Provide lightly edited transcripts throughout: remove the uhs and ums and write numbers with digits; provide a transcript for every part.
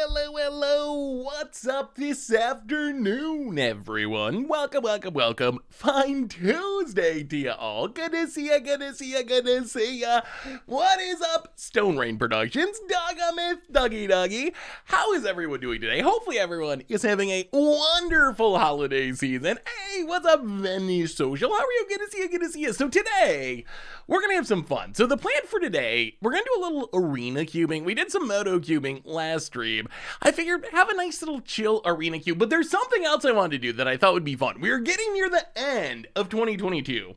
Hello, what's up this afternoon, everyone? Welcome. Fine Tuesday to you all. Good to see ya. What is up, Stone Rain Productions? Doggamith, Dougie. How is everyone doing today? Hopefully everyone is having a wonderful holiday season. Hey, what's up, Venice Social? How are you? Good to see you. So today, we're gonna have some fun. So the plan for today, we're gonna do a little arena cubing. We did some moto cubing last stream. I figured have a nice little chill arena cube, but there's something else I wanted to do that I thought would be fun. We are getting near the end of 2022.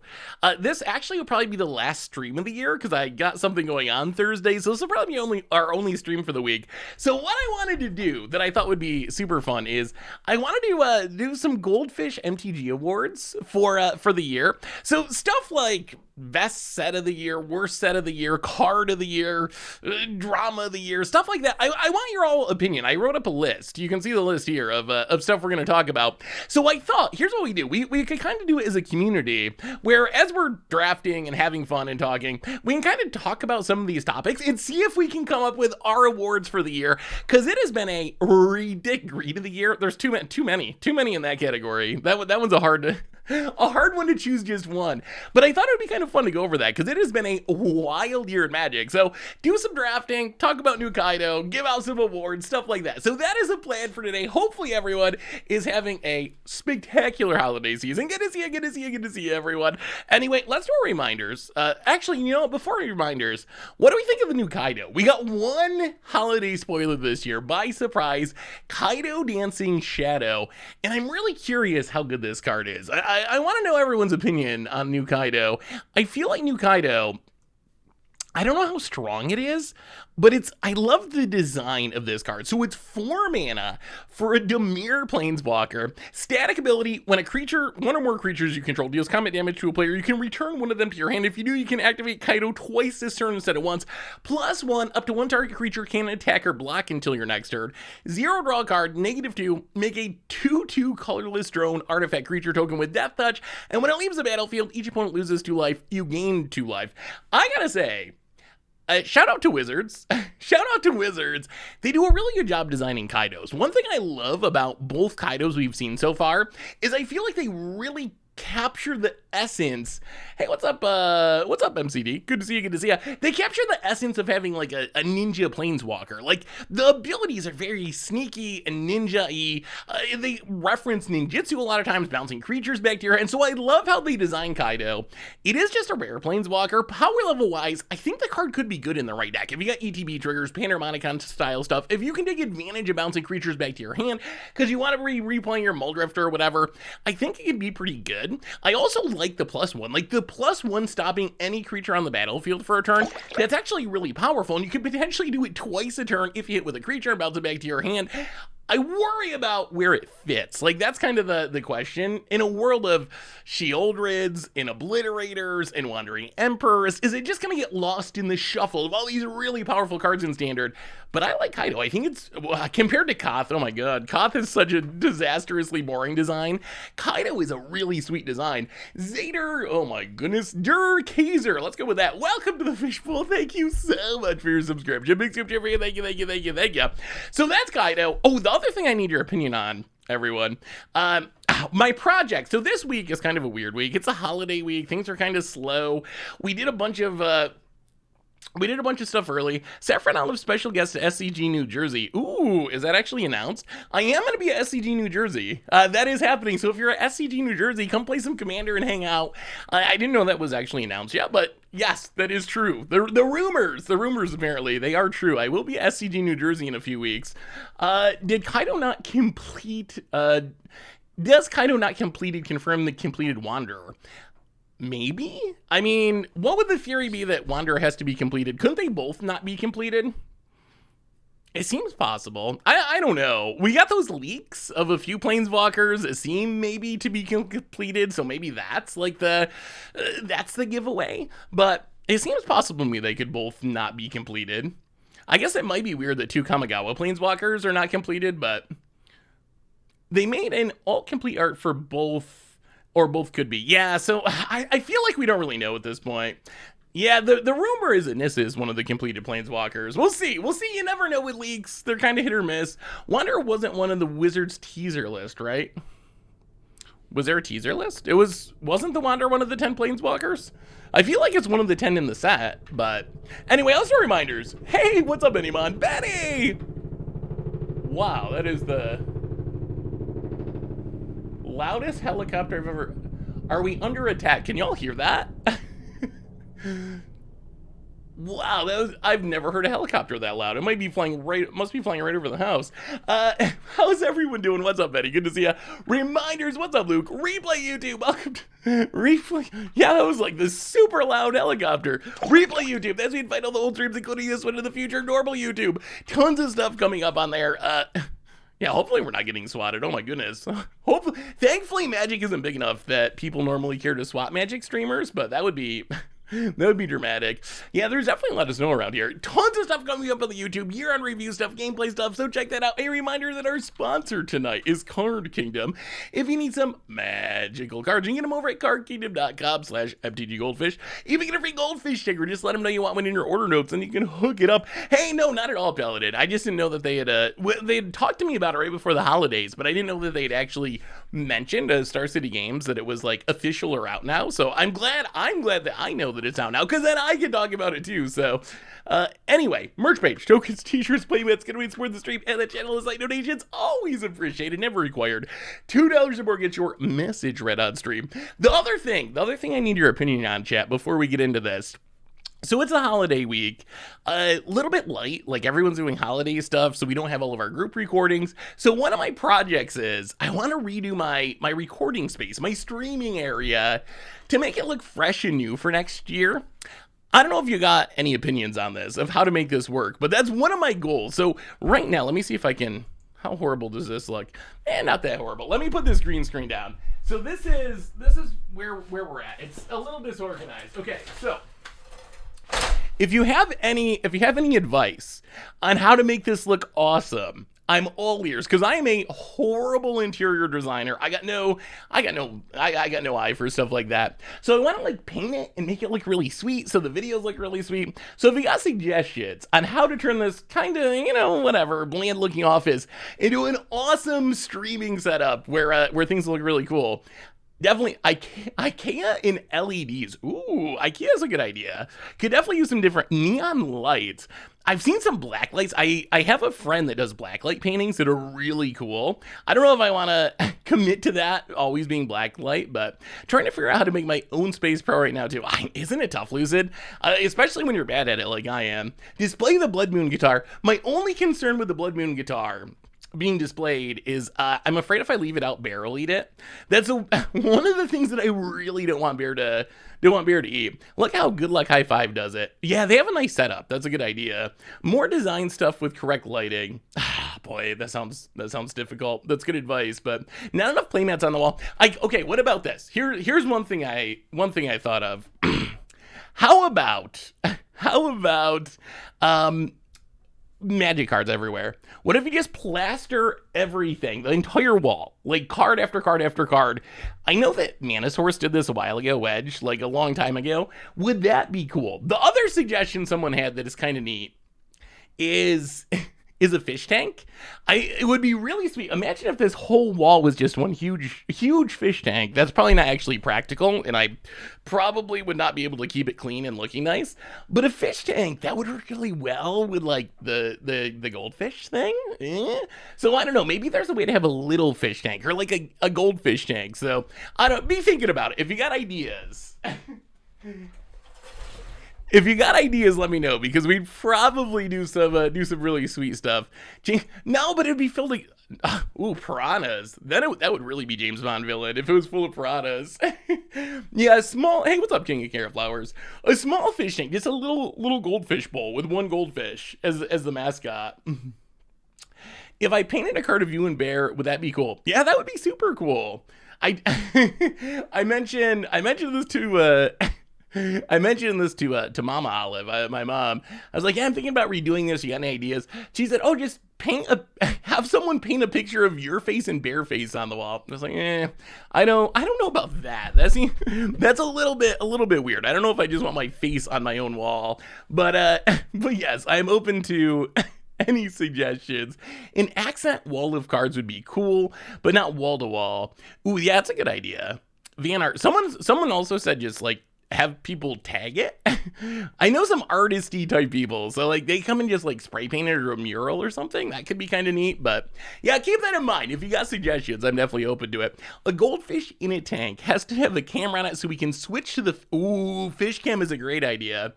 This actually will probably be the last stream of the year because I got something going on Thursday, so this will probably be our only stream for the week. So what I wanted to do that I thought would be super fun is I wanted to do some Goldfish MTG awards for the year. So stuff like best set of the year, worst set of the year, card of the year, drama of the year, stuff like that. I want your all opinion. I wrote up a list. You can see the list here of stuff we're going to talk about. So I thought, here's what we do. We could kind of do it as a community where as we're drafting and having fun and talking, we can kind of talk about some of these topics and see if we can come up with our awards for the year, because it has been a ridiculous read of the year. There's too many in that category. That one's a hard one to choose just one. But I thought it would be kind of fun to go over that because it has been a wild year in Magic. So do some drafting, talk about new Kaido, give out some awards, stuff like that. So that is a plan for today. Hopefully everyone is having a spectacular holiday season. Good to see you, everyone. Anyway, let's do our reminders. Actually, before reminders, what do we think of the new Kaido? We got one holiday spoiler this year, by surprise, Kaido Dancing Shadow. And I'm really curious how good this card is. I want to know everyone's opinion on new Kaido. I feel like new Kaido, I don't know how strong it is, but I love the design of this card. So it's 4 mana for a Dimir Planeswalker. Static ability, when one or more creatures you control deals combat damage to a player, you can return one of them to your hand. If you do, you can activate Kaido twice this turn instead of once. +1, up to 1 target creature can attack or block until your next turn. 0, draw a card, -2, make a 2/2 colorless drone artifact creature token with Death Touch, and when it leaves the battlefield, each opponent loses 2 life, you gain 2 life. I gotta say, shout out to Wizards. They do a really good job designing Kaidos. One thing I love about both Kaidos we've seen so far is I feel like they really capture the essence. Hey, what's up, MCD? Good to see you. They capture the essence of having like a ninja planeswalker. Like the abilities are very sneaky and ninja-y. They reference ninjutsu a lot of times, bouncing creatures back to your hand. So I love how they design Kaido. It is just a rare planeswalker. Power level wise, I think the card could be good in the right deck. If you got ETB triggers, Panharmonicon style stuff, if you can take advantage of bouncing creatures back to your hand because you want to be replaying your Muldrifter or whatever, I think it could be pretty good. I also like the +1. Like the +1 stopping any creature on the battlefield for a turn. That's actually really powerful, and you could potentially do it twice a turn if you hit with a creature and bounce it back to your hand. I worry about where it fits. Like, that's kind of the question. In a world of Sheoldreds and Obliterators and Wandering Emperors, is it just going to get lost in the shuffle of all these really powerful cards in Standard? But I like Kaido. I think it's, compared to Koth, oh my god, Koth is such a disastrously boring design. Kaido is a really sweet design. Zader, oh my goodness, Kaiser, let's go with that. Welcome to the Fishbowl. Thank you so much for your subscription. Big subscription for you. Thank you. So that's Kaido. Oh, the other thing I need your opinion on, everyone, my project. So this week is kind of a weird week. It's a holiday week. Things are kind of slow. We did a bunch of stuff early. Saffron Olive special guest at SCG New Jersey. Ooh, is that actually announced? I am going to be at SCG New Jersey. That is happening. So if you're at SCG New Jersey, come play some Commander and hang out. I didn't know that was actually announced yet, but yes, that is true. The rumors apparently, they are true. I will be at SCG New Jersey in a few weeks. Did Kaido not complete, does Kaido not completed confirm the completed Wanderer? Maybe? I mean, what would the theory be that Wanderer has to be completed? Couldn't they both not be completed? It seems possible. I don't know. We got those leaks of a few planeswalkers that seem maybe to be completed, so maybe that's like that's the giveaway. But it seems possible to me they could both not be completed. I guess it might be weird that 2 Kamigawa planeswalkers are not completed, but they made an alt-complete art for both, or both could be. Yeah, so I feel like we don't really know at this point. Yeah, the rumor is that Nissa is one of the completed planeswalkers. We'll see. We'll see. You never know with leaks. They're kind of hit or miss. Wander wasn't one of the Wizards teaser list, right? Was there a teaser list? Wasn't the Wander one of the 10 planeswalkers? I feel like it's one of the 10 in the set, but anyway, also reminders. Hey, what's up, Anymon? Benny! Wow, that is the loudest helicopter I've ever... Are we under attack? Can y'all hear that? Wow, I've never heard a helicopter that loud. It must be flying right over the house. How's everyone doing? What's up, Betty? Good to see ya. Reminders, what's up, Luke? Replay YouTube, welcome to Replay. Yeah, that was like this super loud helicopter. Replay YouTube, as we invite all the old streams, including this one in the future, normal YouTube. Tons of stuff coming up on there. Yeah, hopefully we're not getting swatted. Oh my goodness. Hopefully, thankfully Magic isn't big enough that people normally care to swat Magic streamers, but that would be... That would be dramatic. Yeah, there's definitely a lot of snow around here. Tons of stuff coming up on the YouTube, year-end review stuff, gameplay stuff, so check that out. A reminder that our sponsor tonight is Card Kingdom. If you need some magical cards, you can get them over at cardkingdom.com/MTG Even get a free goldfish sticker. Just let them know you want one in your order notes, and you can hook it up. Hey, no, not at all, Paladin. I just didn't know that they had talked to me about it right before the holidays, but I didn't know that they'd actually mentioned Star City Games that it was like official or out now. So I'm glad that I know that it's out now, because then I can talk about it too. So anyway, merch page, tokens, t-shirts, playmats, gonna support the stream and the channel is like donations, always appreciated, never required. $2 or more gets your message read on stream. The other thing I need your opinion on, chat, before we get into this. So it's a holiday week, a little bit light, like everyone's doing holiday stuff, so we don't have all of our group recordings. So one of my projects is I want to redo my recording space, my streaming area, to make it look fresh and new for next year. I don't know if you got any opinions on this, of how to make this work, but that's one of my goals. So right now, let me see if I can, how horrible does this look? Not that horrible. Let me put this green screen down. So this is where we're at. It's a little disorganized. Okay, so if you have any advice on how to make this look awesome, I'm all ears, because I am a horrible interior designer. I got no eye for stuff like that. So I want to like paint it and make it look really sweet, so the videos look really sweet. So if you got suggestions on how to turn this kind of, whatever, bland looking office into an awesome streaming setup where things look really cool, definitely, IKEA in LEDs. Ooh, IKEA's a good idea. Could definitely use some different neon lights. I've seen some black lights. I have a friend that does blacklight paintings that are really cool. I don't know if I want to commit to that always being blacklight, but trying to figure out how to make my own space pro right now too. Isn't it tough, Lucid? Especially when you're bad at it like I am. Display the Blood Moon guitar. My only concern with the Blood Moon guitar being displayed is I'm afraid if I leave it out, Bear will eat it. That's one of the things that I really don't want Bear to eat. Look how Good Luck High Five does it. Yeah, they have a nice setup. That's a good idea. More design stuff with correct lighting. Boy, that sounds difficult. That's good advice, but not enough playmats on the wall. Okay, what about this? Here's one thing I thought of. How about Magic cards everywhere? What if you just plaster everything, the entire wall, like card after card after card? I know that Mana Source did this a while ago, Wedge, like a long time ago. Would that be cool? The other suggestion someone had that is kind of neat is a fish tank. It would be really sweet. Imagine if this whole wall was just one huge fish tank. That's probably not actually practical, and I probably would not be able to keep it clean and looking nice. But a fish tank, that would work really well with like the goldfish thing. So I don't know, maybe there's a way to have a little fish tank or like a goldfish tank. So I don't, be thinking about it. If you got ideas. If you got ideas, let me know, because we'd probably do some really sweet stuff. No, but it'd be filled with piranhas. That would really be James Bond villain if it was full of piranhas. Yeah, a small. Hey, what's up, King of Carrot Flowers? A small fish tank, just a little goldfish bowl with one goldfish as the mascot. If I painted a card of you and Bear, would that be cool? Yeah, that would be super cool. I mentioned this to. I mentioned this to Mama Olive, my mom. I was like, yeah, I'm thinking about redoing this. You got any ideas? She said, oh, just have someone paint a picture of your face and bear face on the wall. I was like, I don't know about that. That's a little bit weird. I don't know if I just want my face on my own wall, but yes, I'm open to any suggestions. An accent wall of cards would be cool, but not wall to wall. Ooh, yeah, that's a good idea. Van art. Someone also said just like have people tag it. I know some artisty type people, so like they come and just like spray paint it or a mural or something. That could be kind of neat, but yeah, keep that in mind. If you got suggestions, I'm definitely open to it. A goldfish in a tank has to have the camera on it so we can switch to the fish cam is a great idea.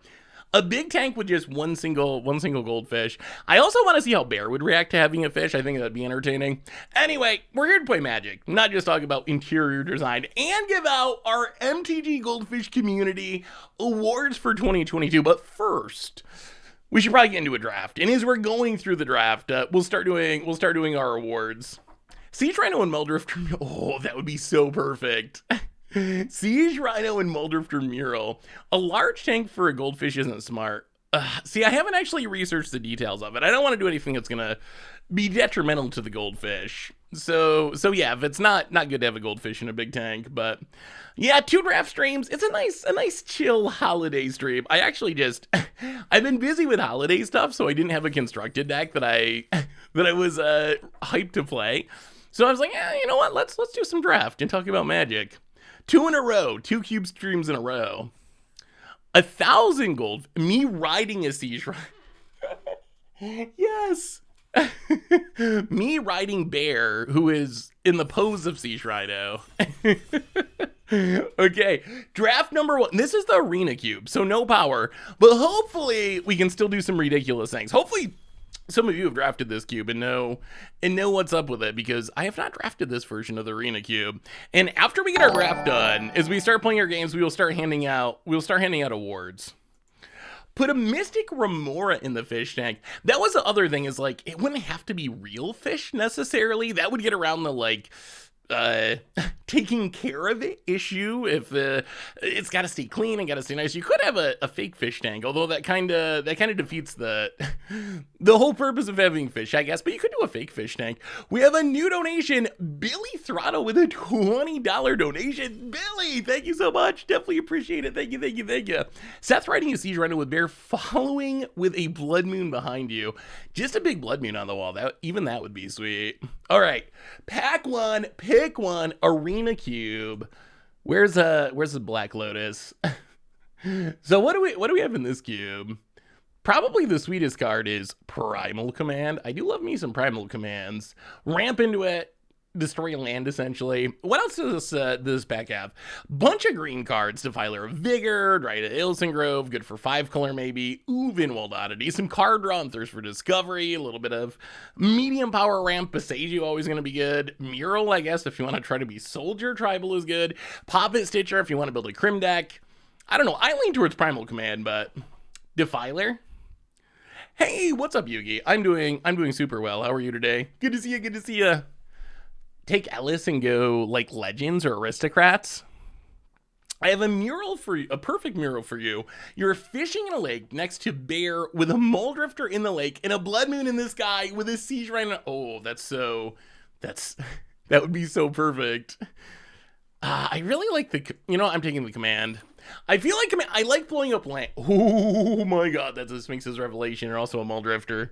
A big tank with just one single goldfish. I also want to see how Bear would react to having a fish. I think that'd be entertaining. Anyway, we're here to play Magic, not just talk about interior design, and give out our MTG Goldfish community awards for 2022. But first, we should probably get into a draft. And as we're going through the draft, we'll start doing our awards. Siege Rhino and Muldrifter. Oh, that would be so perfect. Siege Rhino and Muldrifter mural. A large tank for a goldfish isn't smart. See, I haven't actually researched the details of it. I don't want to do anything that's gonna be detrimental to the goldfish. So yeah, if it's not good to have a goldfish in a big tank, but yeah, 2 draft streams. It's a nice chill holiday stream. I actually just I've been busy with holiday stuff, so I didn't have a constructed deck that I was hyped to play. So I was like, yeah, you know what? Let's do some draft and talk about Magic. 2 in a row, 2 cube streams in a row. 1,000 gold. Me riding a Siege Rhino. Yes. Me riding Bear, who is in the pose of Siege Rhino. Okay, draft number 1. This is the arena cube, so no power, but hopefully we can still do some ridiculous things. Hopefully some of you have drafted this cube and know what's up with it, because I have not drafted this version of the Arena Cube. And after we get our draft done, as we start playing our games, we'll start handing out awards. Put a Mystic Remora in the fish tank. That was the other thing, is like, it wouldn't have to be real fish necessarily. That would get around the like taking care of it issue. If it's got to stay clean and got to stay nice. You could have a fake fish tank, although that kind of defeats the whole purpose of having fish, I guess. But you could do a fake fish tank. We have a new donation, Billy Throttle, with a $20 donation. Billy, thank you so much. Definitely appreciate it. Thank you. Seth riding a Siege Rhino with Bear, following with a blood moon behind you. Just a big blood moon on the wall. That would be sweet. All right, pack 1, pick 1, Arena Cube. Where's the Black Lotus? So what do we have in this cube? Probably the sweetest card is Primal Command. I do love me some Primal Commands. Ramp into it, destroy land essentially. What else does this pack have? Bunch of green cards. Defiler of Vigor, Dry to Ilson Grove, good for 5 color maybe. Vinwald Oddity, some card draw and Thirst for Discovery, a little bit of medium power ramp. Beseiju always going to be good. Mural, I guess, if you want to try to be Soldier. Tribal is good. Poppet Stitcher if you want to build a Crim deck. I don't know, I lean towards Primal Command, but Defiler. Hey, what's up, Yugi? I'm doing super well. How are you today? Good to see you. Take Ellis and go like Legends or Aristocrats. I have a perfect mural for you. You're fishing in a lake next to Bear with a Muldrifter in the lake and a Blood Moon in the sky with a Siege Rhino. Oh, that would be so perfect. I really like I'm taking the command. I feel like I like blowing up land. Oh my god, that's a Sphinx's Revelation or also a Muldrifter.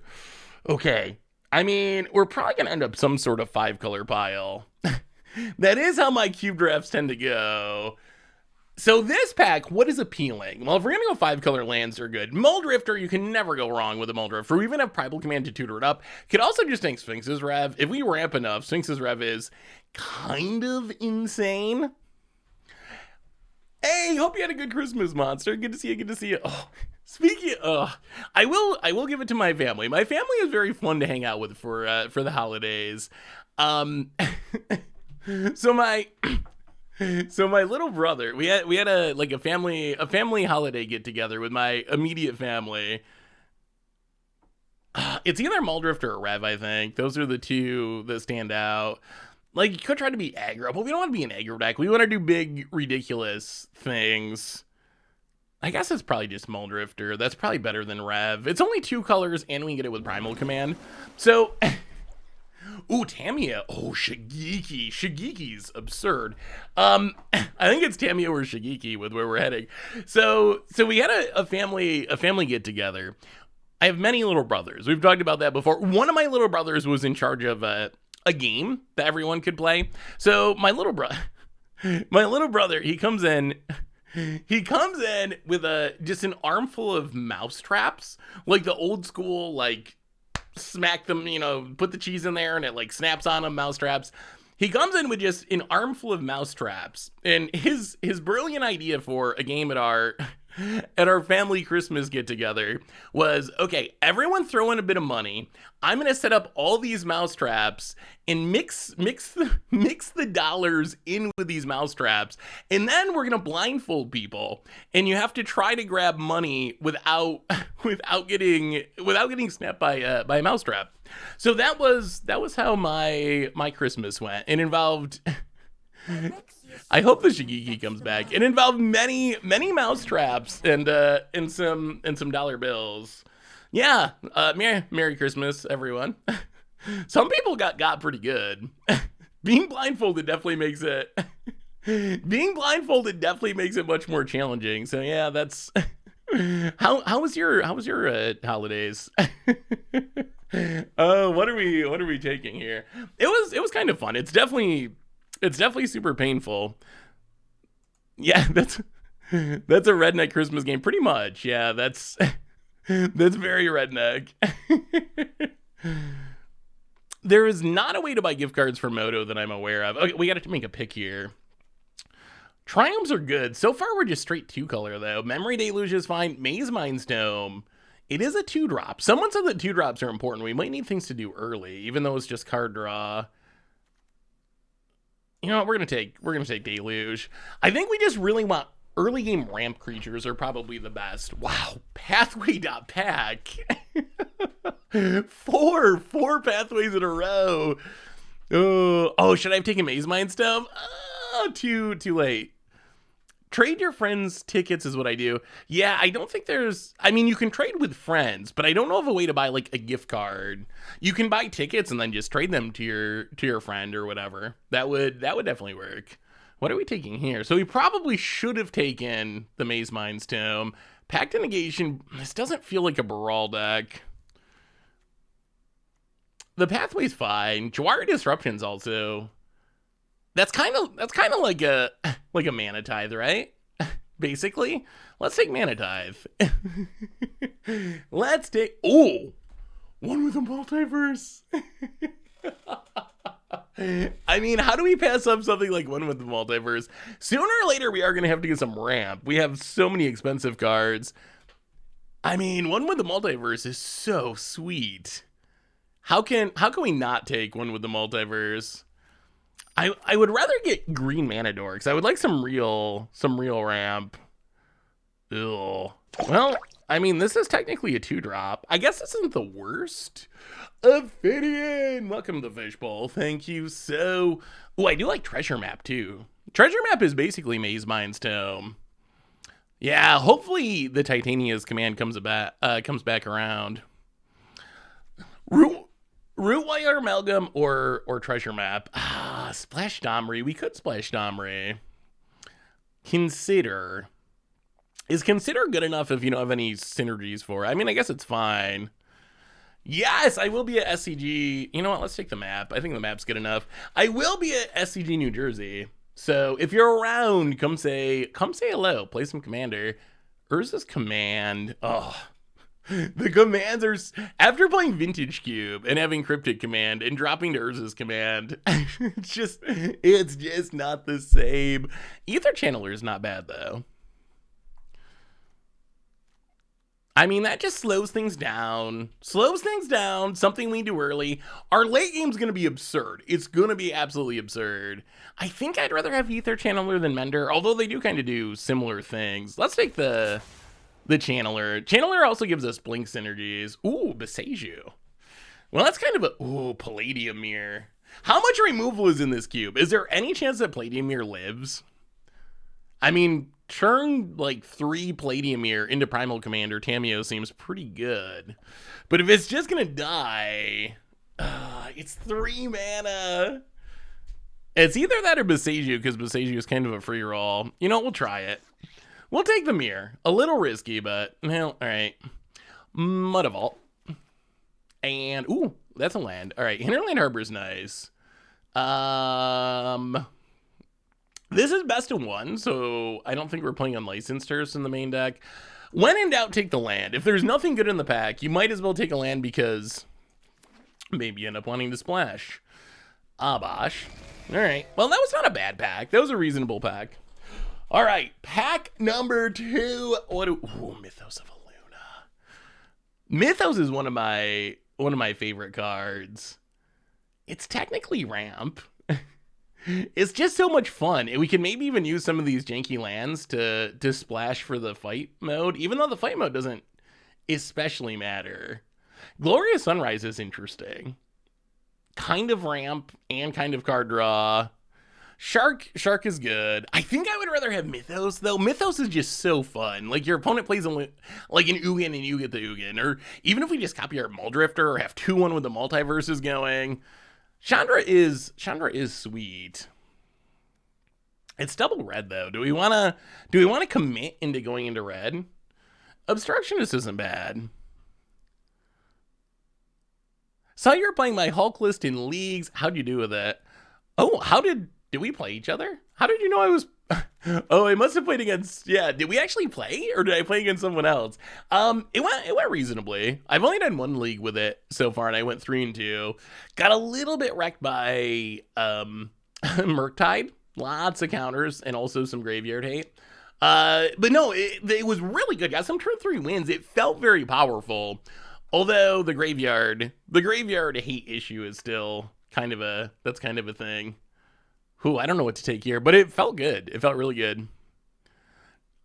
Okay. I mean, we're probably going to end up some sort of 5-color pile. That is how my cube drafts tend to go. So this pack, what is appealing? Well, if we're going to go 5-color lands, are good. Muldrifter, you can never go wrong with a Muldrifter. We even have Primal Command to tutor it up. Could also just think Sphinx's Rev. If we ramp enough, Sphinx's Rev is kind of insane. Hey, hope you had a good Christmas, Monster. Good to see you. Oh, speaking of, I will give it to my family. My family is very fun to hang out with for the holidays. So my little brother, we had a family holiday get together with my immediate family. It's either Muldrifter or Rev, I think. Those are the two that stand out. Like, you could try to be aggro, but we don't want to be an aggro deck. We want to do big, ridiculous things. I guess it's probably just Muldrifter. That's probably better than Rev. It's only 2 colors, and we get it with Primal Command. So, ooh, Tamiya. Oh, Shigeki. Shigeki's absurd. I think it's Tamiya or Shigeki with where we're heading. So we had a family get together. I have many little brothers. We've talked about that before. One of my little brothers was in charge of a game that everyone could play. So my little brother, he comes in with just an armful of mouse traps, like the old school, like smack them, put the cheese in there and it like snaps on them, mouse traps. He comes in with just an armful of mouse traps, and his brilliant idea for a game at our family Christmas get together was, okay, everyone throw in a bit of money. I'm gonna set up all these mouse traps and mix the dollars in with these mouse traps, and then we're gonna blindfold people, and you have to try to grab money without getting snapped by a mouse trap. So that was how my Christmas went. It involved. I hope the Shigeki comes back. It involved many mouse traps and some dollar bills. Yeah, Merry Christmas, everyone. Some people got pretty good. Being blindfolded definitely makes it much more challenging. So yeah, that's how was your holidays? Oh, what are we taking here? It was kind of fun. It's definitely super painful. Yeah, that's a redneck Christmas game, pretty much. Yeah, that's very redneck. There is not a way to buy gift cards for Moto that I'm aware of. Okay, we got to make a pick here. Triumphs are good. So far, we're just straight 2-color, though. Memory Deluge is fine. Maze Mind's Dome. It is a 2-drop. Someone said that 2-drops are important. We might need things to do early, even though it's just card draw. You know what? We're gonna take Deluge. I think we just really want early game ramp creatures are probably the best. Wow, pathway.pack. four pathways in a row. Oh, should I have taken Maze Mind stuff? Too late. Trade your friends' tickets is what I do. Yeah, I don't think you can trade with friends, but I don't know of a way to buy like a gift card. You can buy tickets and then just trade them to your friend or whatever. That would definitely work. What are we taking here? So we probably should have taken the Maze Mind's Tome. Pact of Negation. This doesn't feel like a Brawl deck. The Pathway's fine. Jawari Disruption's also. That's kind of like a Mana Tithe, right? Basically, let's take Mana Tithe. Let's take one with a multiverse. I mean, how do we pass up something like one with the multiverse? Sooner or later, we are going to have to get some ramp. We have so many expensive cards. I mean, one with the multiverse is so sweet. How can we not take one with the multiverse? I would rather get green Manador because I would like some real ramp. Ugh. Well, I mean, this is technically a 2-drop. I guess this isn't the worst. Ophidian, welcome to the Fishbowl. Thank you so. I do like Treasure Map too. Treasure Map is basically Maze Mind's Tome. Yeah, hopefully the Titania's command comes back around. Rootwire Amalgam or Treasure Map. Splash Domri. We could Splash Domri. Consider. Is Consider good enough if you don't have any synergies for it? I mean, I guess it's fine. Yes, I will be at SCG. You know what? Let's take the map. I think the map's good enough. I will be at SCG New Jersey. So if you're around, come say hello. Play some Commander. Urza's Command. Oh. The commands are, after playing Vintage Cube and having Cryptic Command and dropping to Urza's Command, it's just not the same. Ether Channeler is not bad though. I mean, that just slows things down. Something we do early. Our late game's going to be absurd. It's going to be absolutely absurd. I think I'd rather have Ether Channeler than Mender, although they do kind of do similar things. Let's take the Channeler. Channeler also gives us Blink synergies. Ooh, Beseiju. Well, that's kind of a... Palladium Mirror. How much removal is in this cube? Is there any chance that Palladium Mirror lives? I mean, turn like 3 Palladiumir into Primal Commander Tamiyo seems pretty good. But if it's just gonna die, it's 3 mana. It's either that or Boseiju, because Boseiju is kind of a free roll. You know, we'll try it. We'll take the mirror. A little risky, but, well, alright. Mudavault. And, ooh, that's a land. Alright, Hinterland Harbor's nice. This is best of 1, so I don't think we're playing Unlicensed Terrorists in the main deck. When in doubt, take the land. If there's nothing good in the pack, you might as well take a land because maybe you end up wanting to splash. Abash. Alright, well, that was not a bad pack. That was a reasonable pack. Alright, pack number 2. Ooh, Mythos of Aluna. Mythos is one of my favorite cards. It's technically ramp. It's just so much fun. And we can maybe even use some of these janky lands to splash for the fight mode, even though the fight mode doesn't especially matter. Glorious Sunrise is interesting. Kind of ramp and kind of card draw. Shark is good. I think I would rather have Mythos, though. Mythos is just so fun. Like, your opponent plays like an Ugin and you get the Ugin. Or even if we just copy our Muldrifter or have 2-1 with the multiverses going. Chandra is sweet. It's double red, though. Do we want to commit into going into red? Obstructionist isn't bad. Saw you were playing my Hulk list in leagues. How'd you do with it? Oh, did we play each other? How did you know I was... Oh, I must have played against... Yeah, did we actually play? Or did I play against someone else? It went reasonably. I've only done 1 league with it so far, and I went 3-2. Got a little bit wrecked by Murktide. Lots of counters, and also some graveyard hate. But no, it was really good. Got some turn 3 wins. It felt very powerful. Although the graveyard hate issue is still kind of a thing. Ooh, I don't know what to take here, but it felt good. It felt really good.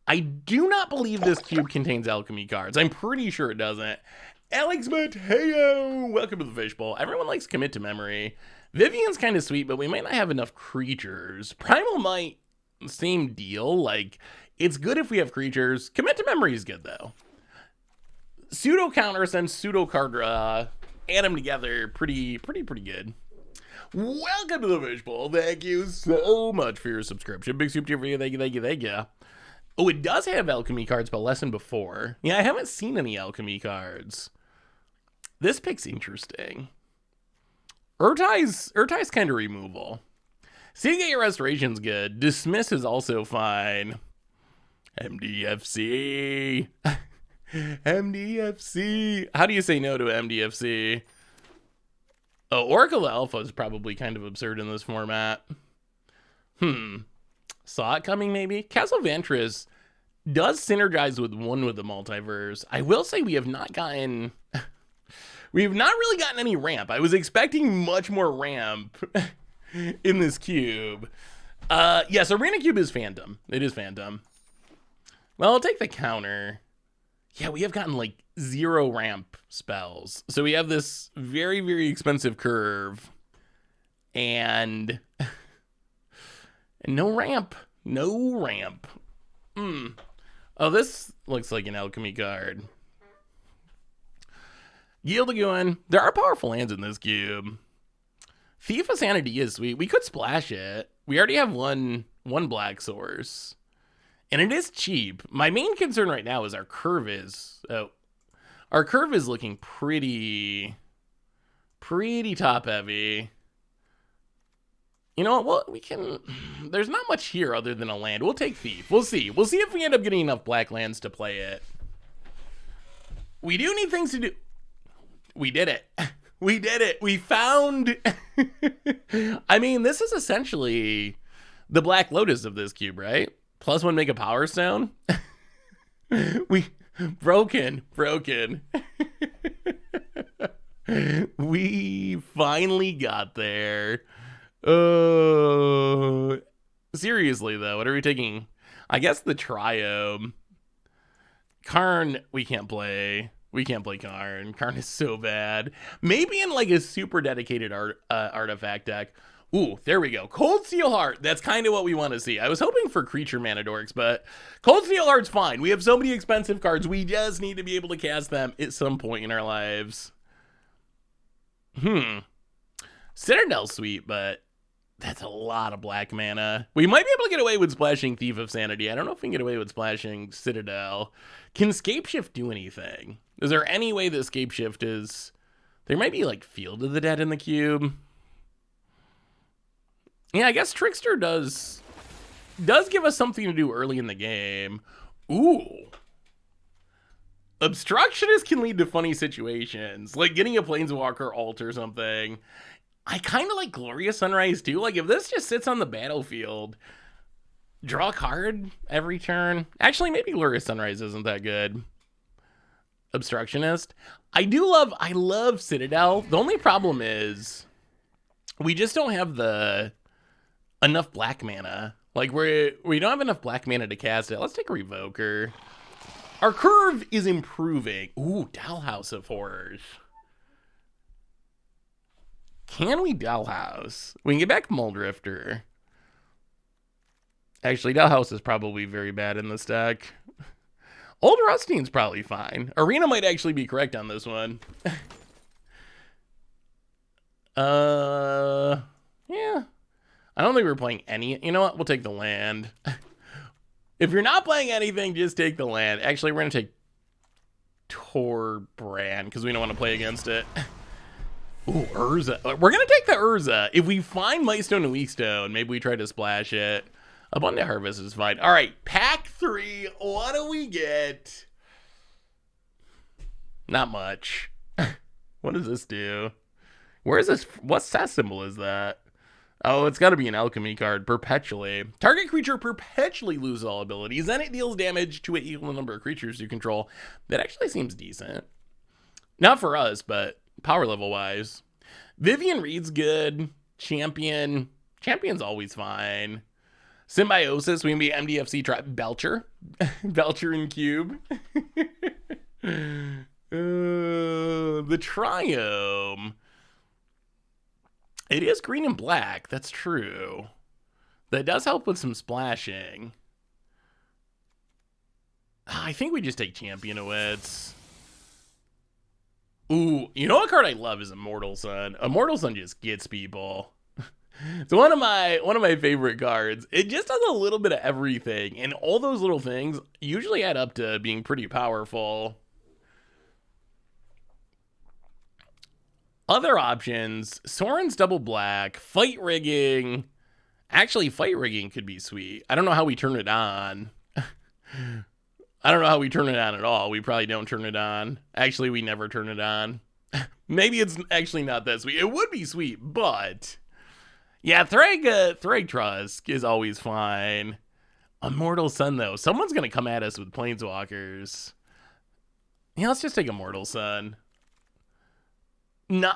I do not believe this cube contains alchemy cards. I'm pretty sure it doesn't. Alex Mateo, welcome to the fishbowl. Everyone likes commit to memory. Vivian's kind of sweet, but we might not have enough creatures. Primal might, same deal. Like, it's good if we have creatures. Commit to memory is good, though. Pseudo counters and pseudo card draw. Add them together. Pretty good. Welcome to the fishbowl. Thank you so much for your subscription. Big soup to you for you. Thank you. Oh, it does have alchemy cards, but less than before. Yeah, I haven't seen any alchemy cards. This pick's interesting. Urtai's kind of removal. Seeing your restoration's good. Dismiss is also fine. MDFC. MDFC. How do you say no to MDFC? Oh, Oracle Alpha is probably kind of absurd in this format. Saw it coming, maybe? Castle Ventress does synergize with the multiverse. I will say we have not really gotten any ramp. I was expecting much more ramp in this cube. Yes, Arena Cube is Phantom. It is Phantom. Well, I'll take the counter. Yeah, we have gotten like 0 ramp spells. So we have this very, very expensive curve. And no ramp. No ramp. Oh, this looks like an alchemy card. Gildaguin. There are powerful lands in this cube. Thief of Sanity is sweet. We could splash it. We already have one black source. And it is cheap. My main concern right now is our curve is looking pretty top heavy. You know what? Well, there's not much here other than a land. We'll take Thief. We'll see. We'll see if we end up getting enough black lands to play it. We do need things to do. We did it. We did it. We found. I mean, this is essentially the Black Lotus of this cube, right? +1 make a Power Stone. We broken. We finally got there. Oh, seriously though, what are we taking? I guess the Triome. Karn, we can't play. We can't play Karn. Karn is so bad. Maybe in like a super dedicated artifact deck. Ooh, there we go. Cold Steel Heart. That's kind of what we want to see. I was hoping for creature mana dorks, but Cold Steel Heart's fine. We have so many expensive cards. We just need to be able to cast them at some point in our lives. Citadel's sweet, but that's a lot of black mana. We might be able to get away with splashing Thief of Sanity. I don't know if we can get away with splashing Citadel. Can Scapeshift do anything? Is there any way that Scapeshift is... There might be like Field of the Dead in the cube. Yeah, I guess Trickster does give us something to do early in the game. Ooh. Obstructionist can lead to funny situations, like getting a Planeswalker alt or something. I kind of like Glorious Sunrise too. Like if this just sits on the battlefield, draw a card every turn. Actually, maybe Glorious Sunrise isn't that good. Obstructionist. I love Citadel. The only problem is we just don't have enough black mana. Like we don't have enough black mana to cast it. Let's take a Revoker. Our curve is improving. Ooh, Dollhouse of Horrors. Can we Dollhouse? We can get back Muldrifter. Actually, Dollhouse is probably very bad in this deck. Old Rustine's probably fine. Arena might actually be correct on this one. Yeah. I don't think we're playing any. You know what? We'll take the land. If you're not playing anything, just take the land. Actually, we're going to take Torbrand because we don't want to play against it. Ooh, Urza. We're going to take the Urza. If we find Mightstone and Weakstone, maybe we try to splash it. Abundant Harvest is fine. All right, pack 3. What do we get? Not much. What does this do? Where is this? What stat symbol is that? Oh, it's got to be an alchemy card. Perpetually. Target creature perpetually loses all abilities. Then it deals damage to an equal number of creatures you control. That actually seems decent. Not for us, but power level wise. Vivian Reed's good. Champion's always fine. Symbiosis, we can be MDFC tribe. Belcher. Belcher and Cube. The Triome. It is green and black. That's true. That does help with some splashing. I think we just take Champion of Wits. Ooh, you know what card I love is Immortal Sun. Immortal Sun just gets people. It's one of my favorite cards. It just does a little bit of everything, and all those little things usually add up to being pretty powerful. Other options, Soren's Double Black, Fight Rigging. Actually, Fight Rigging could be sweet. I don't know how we turn it on. I don't know how we turn it on at all. We probably don't turn it on. Actually, we never turn it on. Maybe it's actually not that sweet. It would be sweet, but... Yeah, Thrag Trusk is always fine. Immortal Sun, though. Someone's going to come at us with Planeswalkers. Yeah, let's just take Immortal Sun.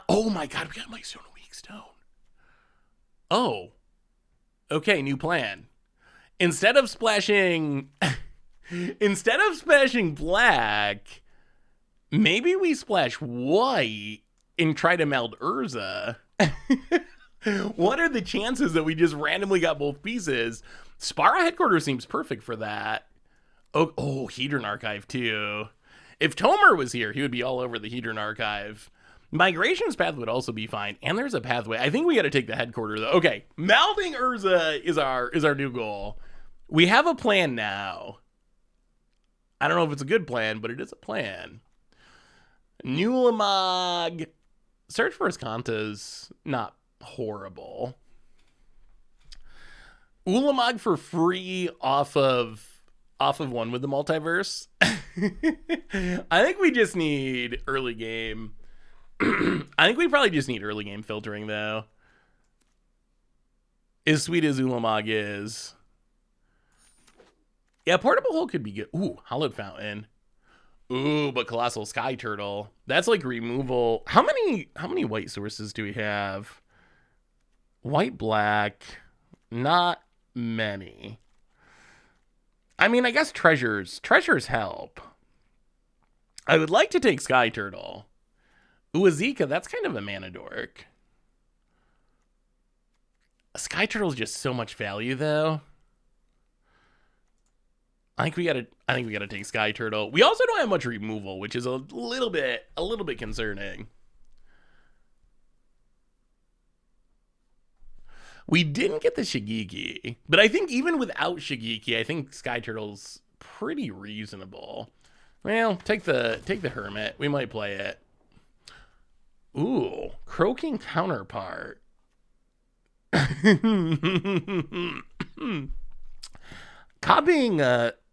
Oh my god, we got Mightstone and Weakstone. Oh. Okay, new plan. Instead of splashing black, maybe we splash white and try to meld Urza. What are the chances that we just randomly got both pieces? Spara Headquarters seems perfect for that. Oh, Hedron Archive too. If Tomer was here, he would be all over the Hedron Archive. Migration's path would also be fine, and there's a pathway. I think we got to take the headquarters though. Okay, melding Urza is our new goal. We have a plan now. I don't know if it's a good plan, but it is a plan. Nulamog. Search for Escanta's not horrible. Ulamog for free off of one with the multiverse. I think we just need early game. I think we probably just need early game filtering though. As sweet as Ulamog is. Yeah, Portable Hole could be good. Ooh, Hallowed Fountain. Ooh, but Colossal Sky Turtle. That's like removal. How many white sources do we have? White, black. Not many. I mean, I guess treasures help. I would like to take Sky Turtle. Ooh, Azeka, that's kind of a mana dork. Sky Turtle's just so much value, though. I think we gotta take Sky Turtle. We also don't have much removal, which is a little bit concerning. We didn't get the Shigeki, but I think even without Shigeki, I think Sky Turtle's pretty reasonable. Well, take the Hermit. We might play it. Ooh, Croaking Counterpart. Copying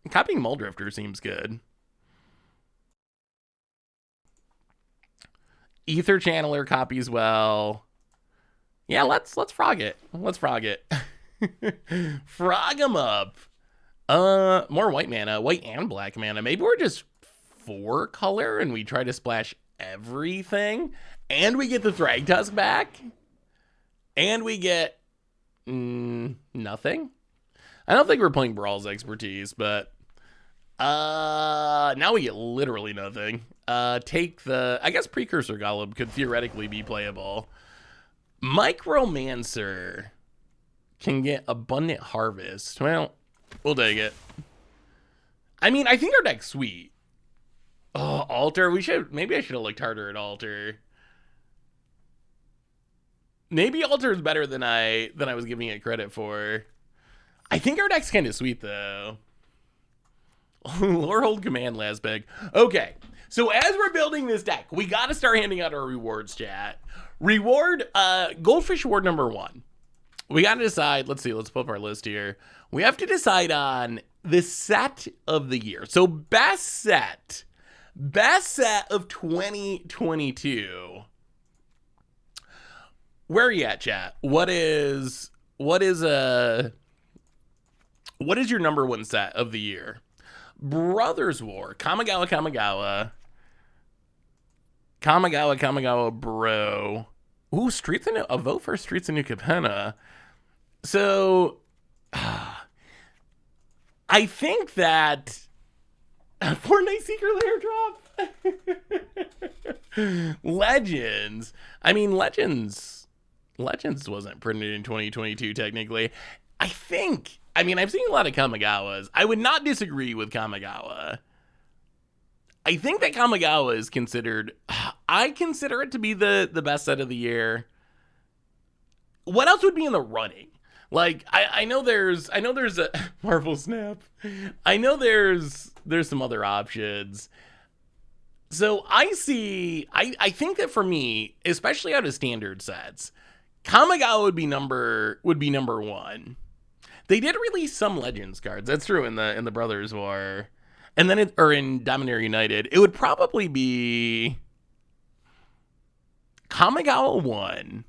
Muldrifter seems good. Ether Channeler copies well. Yeah, let's frog it. Let's frog it. Frog them up. More white mana, white and black mana. Maybe we're just 4 color and we try to splash everything, and we get the Thragtusk back, and we get nothing. I don't think we're playing Brawl's Expertise, but now we get literally nothing. Take the, I guess Precursor Golem could theoretically be playable. Micromancer can get Abundant Harvest. Well, we'll take it. I mean, I think our deck's sweet. Oh, Altar. Maybe I should have looked harder at Altar. Maybe Altar is better than I was giving it credit for. I think our deck's kind of sweet, though. Lorehold Command last big. Okay, so as we're building this deck, we got to start handing out our rewards, chat. Reward, Goldfish Award number 1. We got to decide, let's see, let's pull up our list here. We have to decide on the set of the year. So best set of 2022. Where are you at, chat? What is your number 1 set of the year? Brothers War, Kamigawa, bro. Ooh, a vote for Streets of New Capenna. So, I think that Fortnite Secret Lair drop. Legends. I mean, Legends wasn't printed in 2022 technically. I've seen a lot of Kamigawas. I would not disagree with Kamigawa. I think that Kamigawa is considered, I consider it to be the best set of the year. What else would be in the running? Like, I know there's a Marvel Snap. I know there's some other options. So I think that for me, especially out of standard sets, Kamigawa would be number 1. They did release some Legends cards. That's true in the Brothers War. And then in Dominaria United, it would probably be Kamigawa 1.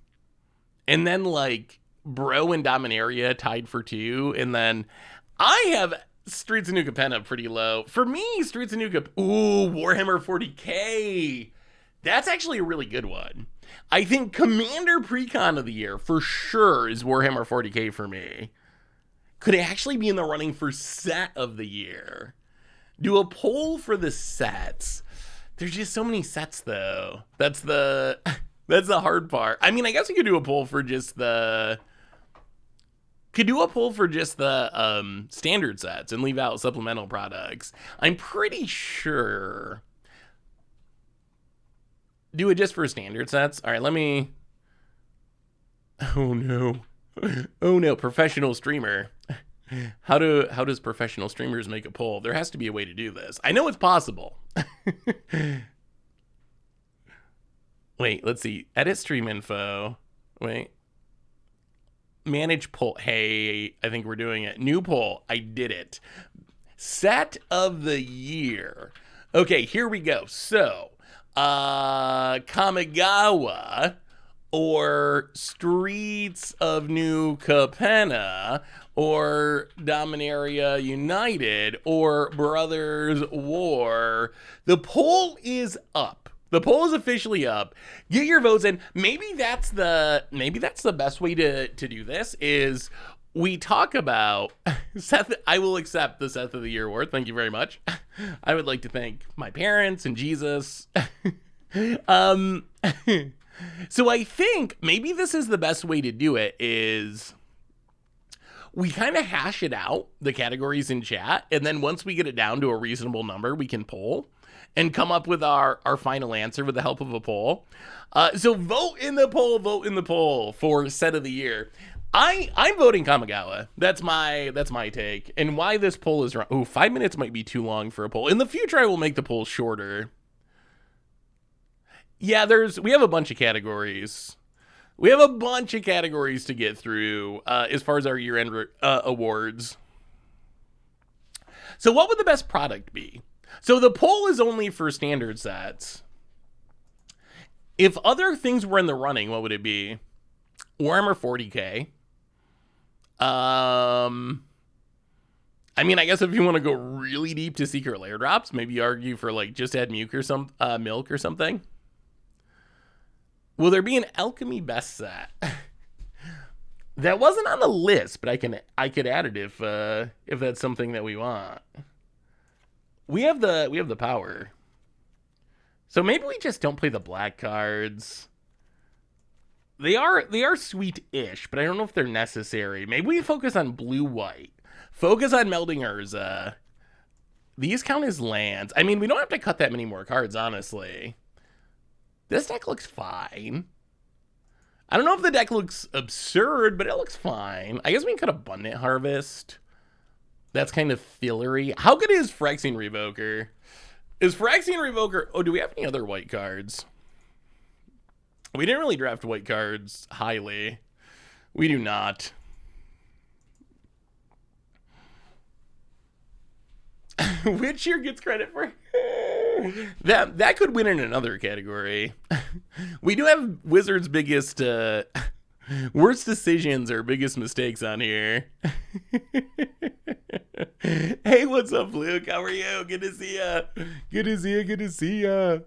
And then like Bro and Dominaria tied for 2. And then I have Streets of New Capenna pretty low. For me, Streets of New Capenna, ooh, Warhammer 40k. That's actually a really good one. I think Commander Precon of the year for sure is Warhammer 40k for me. Could it actually be in the running for set of the year? Do a poll for the sets. There's just so many sets though. That's the hard part. I mean, I guess we could do a poll for just the standard sets and leave out supplemental products. I'm pretty sure. Do it just for standard sets. All right, let me. Oh no, professional streamer. How does professional streamers make a poll? There has to be a way to do this. I know it's possible. Wait, let's see. Edit stream info. Wait. Manage poll. Hey, I think we're doing it. New poll. I did it. Set of the year. Okay, here we go. So, Kamigawa or Streets of New Capenna or Dominaria United or Brothers War. The poll is up. The poll is officially up. Get your votes in. Maybe that's the best way to do this is we talk about Seth. I will accept the Seth of the Year award. Thank you very much. I would like to thank my parents and Jesus. So I think maybe this is the best way to do it is we kind of hash it out, the categories in chat, and then once we get it down to a reasonable number, we can poll and come up with our final answer with the help of a poll. So vote in the poll for set of the year. I'm voting Kamigawa. That's my take. And why this poll is wrong. Oh, 5 minutes might be too long for a poll. In the future, I will make the poll shorter. Yeah, we have a bunch of categories. We have a bunch of categories to get through as far as our year-end awards. So what would the best product be? So the poll is only for standard sets. If other things were in the running, what would it be? Warhammer 40k. I mean, I guess if you want to go really deep to secret lair drops, maybe argue for like just add milk or something. Will there be an alchemy best set? That wasn't on the list, but I could add it if that's something that we want. We have the power. So maybe we just don't play the black cards. They are sweet-ish, but I don't know if they're necessary. Maybe we focus on blue-white. Focus on melding Urza. These count as lands. I mean, we don't have to cut that many more cards, honestly. This deck looks fine. I don't know if the deck looks absurd, but it looks fine. I guess we can cut Abundant Harvest. That's kind of fillery. How good is Phyrexian Revoker? Is Phyrexian Revoker... Oh, do we have any other white cards? We didn't really draft white cards highly. We do not. Which year gets credit for... That could win in another category. We do have Wizards' biggest... worst decisions or biggest mistakes on here. Hey, what's up, Luke? How are you? Good to see ya. Good to see ya.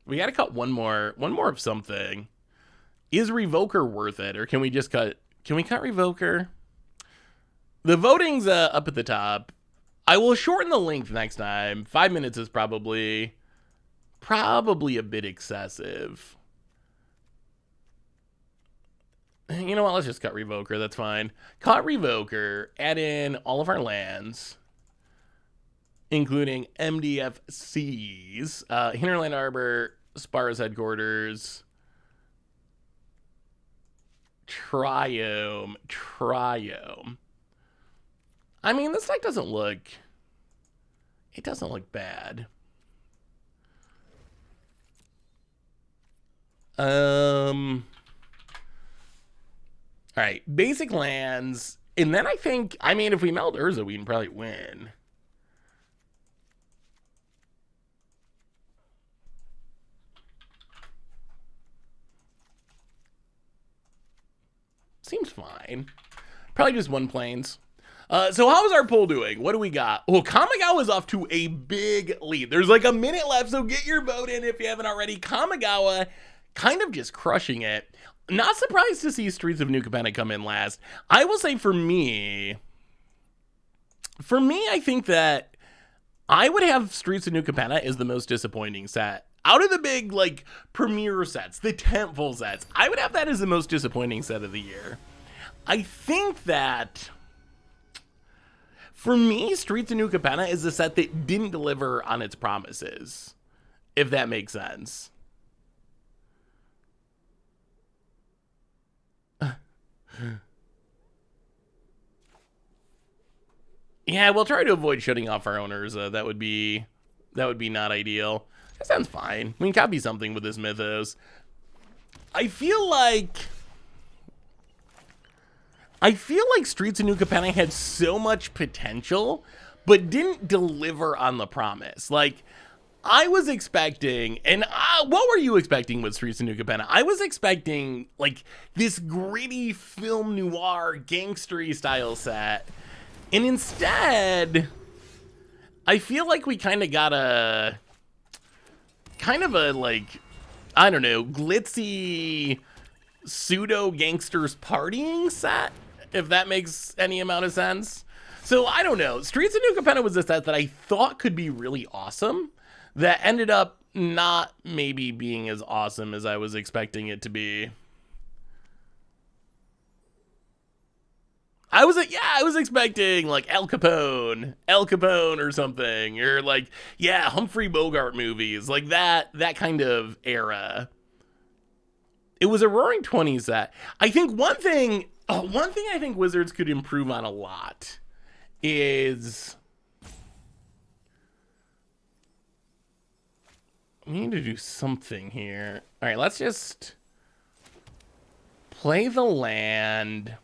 We gotta cut one more of something. Is Revoker worth it, or can we just cut... Can we cut Revoker? The voting's up at the top. I will shorten the length next time. 5 minutes is probably a bit excessive. You know what? Let's just cut Revoker. That's fine. Cut Revoker. Add in all of our lands, including MDFCs, Hinterland Arbor, Spara's Headquarters, Triome. I mean, this deck doesn't look... It doesn't look bad. All right, basic lands. And then I think, I mean, if we meld Urza, we can probably win. Seems fine. Probably just one planes. So how is our poll doing? What do we got? Well, Kamigawa is off to a big lead. There's like a minute left, so get your vote in if you haven't already. Kamigawa kind of just crushing it. Not surprised to see Streets of New Capenna come in last. I will say for me, I think that I would have Streets of New Capenna as the most disappointing set. Out of the big, like, premier sets, the tentpole sets, I would have that as the most disappointing set of the year. I think that... For me, Streets of New Capenna is a set that didn't deliver on its promises, if that makes sense. Yeah, we'll try to avoid shutting off our owners. That would be not ideal. That sounds fine. We can copy something with this Mythos. I feel like Streets of New Capenna had so much potential, but didn't deliver on the promise. Like, I was expecting, and what were you expecting with Streets of New Capenna? I was expecting, like, this gritty film noir, gangstery style set. And instead, I feel like we kind of got a, like, I don't know, glitzy pseudo gangsters partying set, if that makes any amount of sense. So I don't know. Streets of New Capenna was a set that I thought could be really awesome that ended up not maybe being as awesome as I was expecting it to be. I was expecting like Al Capone or something, or like, yeah, Humphrey Bogart movies, like that kind of era. It was a Roaring Twenties that I think one thing I think Wizards could improve on a lot is we need to do something here. All right, let's just play the land.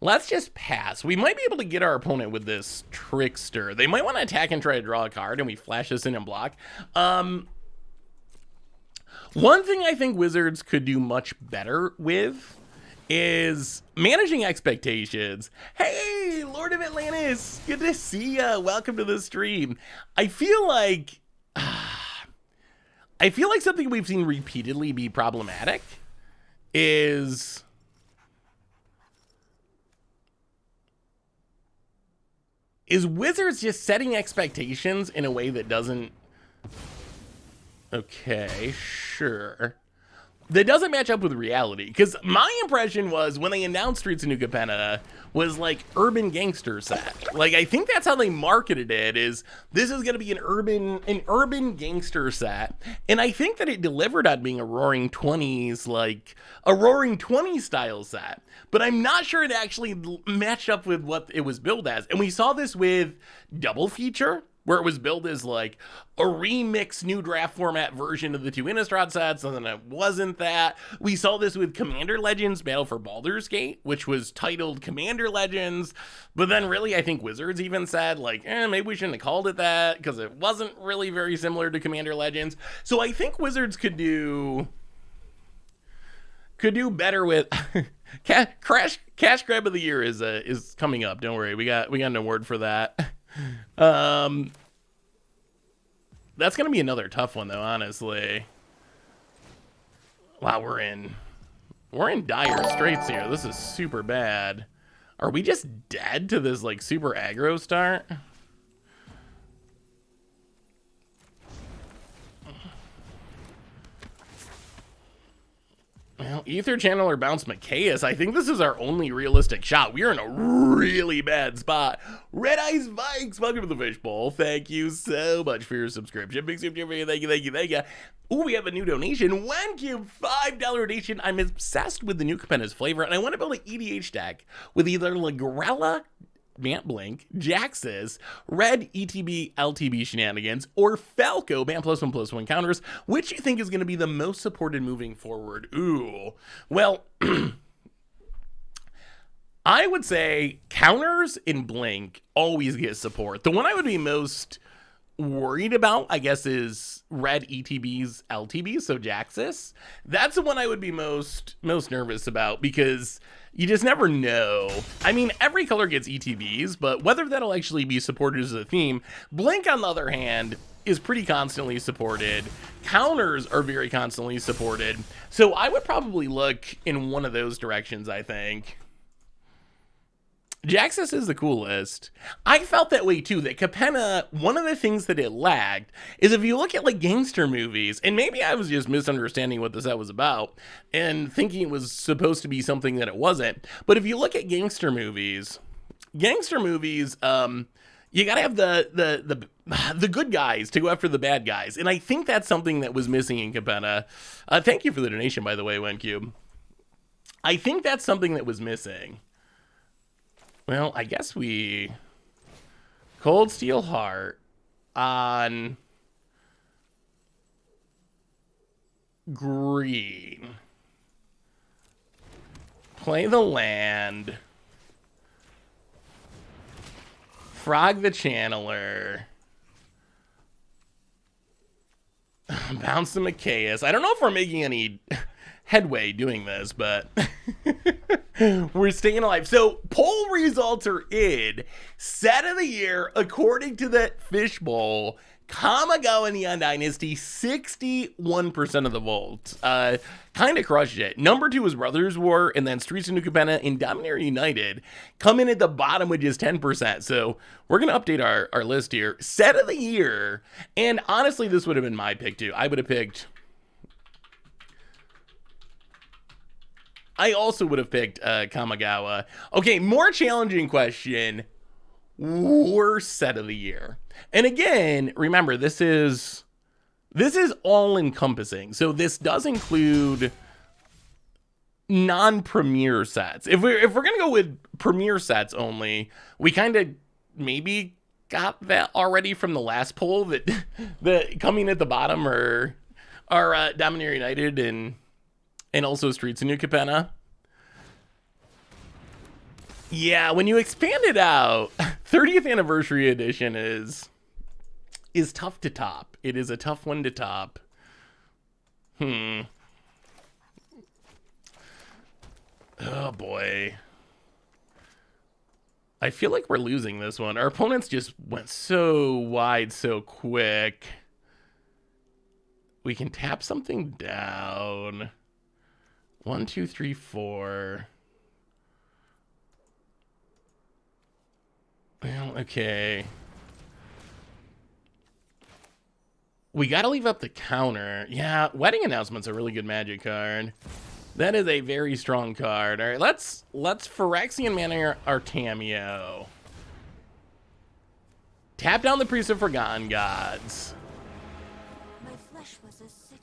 Let's just pass. We might be able to get our opponent with this Trickster. They might want to attack and try to draw a card, and we flash this in and block. One thing I think Wizards could do much better with is managing expectations. Hey, Lord of Atlantis, good to see ya. Welcome to the stream. I feel like something we've seen repeatedly be problematic is Wizards just setting expectations in a way that doesn't... Okay, sure. That doesn't match up with reality. Because my impression was when they announced Streets of New Capenna was like urban gangster set. Like, I think that's how they marketed it, is this is going to be an urban gangster set. And I think that it delivered on being a Roaring 20s, like a Roaring 20s style set. But I'm not sure it actually matched up with what it was billed as. And we saw this with Double Feature, where it was billed as like a remix new draft format version of the two Innistrad sets, and then it wasn't that. We saw this with Commander Legends Battle for Baldur's Gate, which was titled Commander Legends, but then really I think Wizards even said like, maybe we shouldn't have called it that because it wasn't really very similar to Commander Legends. So I think Wizards could do better with Cash Grab of the Year is coming up. Don't worry, we got an award for that. That's gonna be another tough one though, honestly. Wow, we're in dire straits here. This is super bad. Are we just dead to this like super aggro start? Well, Ether Channeler bounce Macias. I think this is our only realistic shot. We are in a really bad spot. Red Eyes Vikes, welcome to the Fishbowl. Thank you so much for your subscription. Big super, thank you. Ooh, we have a new donation. OneCube, $5 donation. I'm obsessed with the new Capenna's flavor, and I want to build an EDH deck with either Lagrella, Mant Blink, Jaxus, Red ETB LTB shenanigans, or Falco Bant +1/+1 counters. Which you think is going to be the most supported moving forward? Ooh, well, I would say counters in Blink always get support. The one I would be most worried about, I guess, is Red ETB's LTB, so Jaxus. That's the one I would be most nervous about because you just never know. I mean, every color gets ETBs, but whether that'll actually be supported as a theme. Blink, on the other hand, is pretty constantly supported. Counters are very constantly supported. So I would probably look in one of those directions, I think. Jaxus is the coolest. I felt that way too, that Capenna, one of the things that it lagged is if you look at like gangster movies, and maybe I was just misunderstanding what the set was about and thinking it was supposed to be something that it wasn't. But if you look at gangster movies, you gotta have the good guys to go after the bad guys. And I think that's something that was missing in Capenna. Thank you for the donation, by the way, WenCube. I think that's something that was missing. Well, I guess we Cold Steel Heart on green. Play the land. Frog the Channeler. Bounce the Macias. I don't know if we're making any headway doing this, but we're staying alive. So poll results are in. Set of the year, according to the Fishbowl, Kamigawa Neon Dynasty, 61% of the votes. Kind of crushed it. Number 2 was Brothers War, and then Streets of New Capenna and Dominaria United come in at the bottom with just 10%. So we're going to update our list here. Set of the year, and honestly, this would have been my pick too. I would have picked I also would have picked Kamigawa. Okay, more challenging question. Worst set of the year. And again, remember, this is all encompassing. So this does include non-premiere sets. If we're gonna go with premiere sets only, we kind of maybe got that already from the last poll that the coming at the bottom are Dominaria United and also Streets of New Capenna. Yeah, when you expand it out, 30th anniversary edition is tough to top. It is a tough one to top. Oh boy. I feel like we're losing this one. Our opponents just went so wide so quick. We can tap something down. 1, 2, 3, 4. Well, okay. We gotta leave up the counter. Yeah, Wedding Announcement's a really good Magic card. That is a very strong card. All right, let's Phyrexian Mana Artamio. Tap down the Priest of Forgotten Gods. My flesh was a sickness.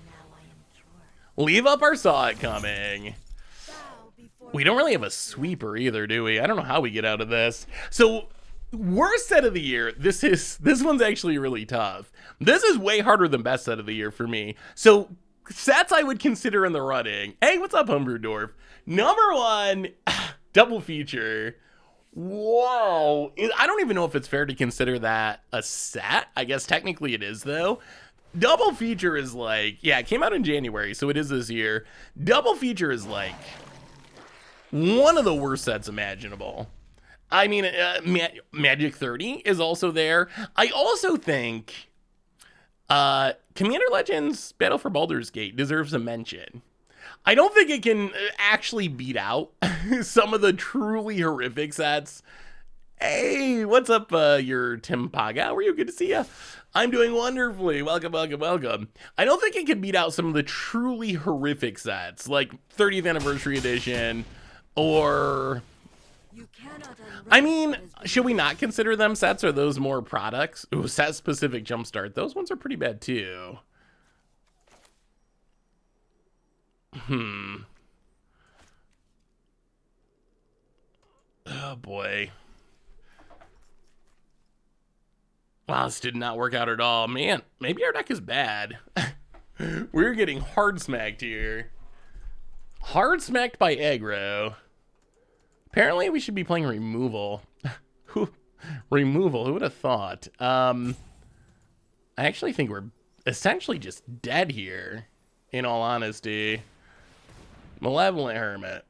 Now I am cured. Leave up our Saw It Coming. We don't really have a sweeper either, do we? I don't know how we get out of this. So, worst set of the year. This one's actually really tough. This is way harder than best set of the year for me. So, sets I would consider in the running. Hey, what's up, Homebrew Dwarf? Number one, double feature. Whoa. I don't even know if it's fair to consider that a set. I guess technically it is, though. Double feature is like, yeah, it came out in January, so it is this year. Double feature is like one of the worst sets imaginable. I mean, Magic 30 is also there. I also think Commander Legends Battle for Baldur's Gate deserves a mention. I don't think it can actually beat out some of the truly horrific sets. Hey, what's up, your Tim Paga? How are you? Good to see you. I'm doing wonderfully. Welcome, welcome, welcome. I don't think it can beat out some of the truly horrific sets, like 30th Anniversary Edition, or... I mean, should we not consider them sets? Or those more products? Ooh, set-specific Jumpstart. Those ones are pretty bad, too. Oh, boy. Wow, this did not work out at all. Man, maybe our deck is bad. We're getting hard smacked here. Hard smacked by aggro. Apparently, we should be playing removal. Removal, who would have thought? I actually think we're essentially just dead here, in all honesty. Malevolent Hermit.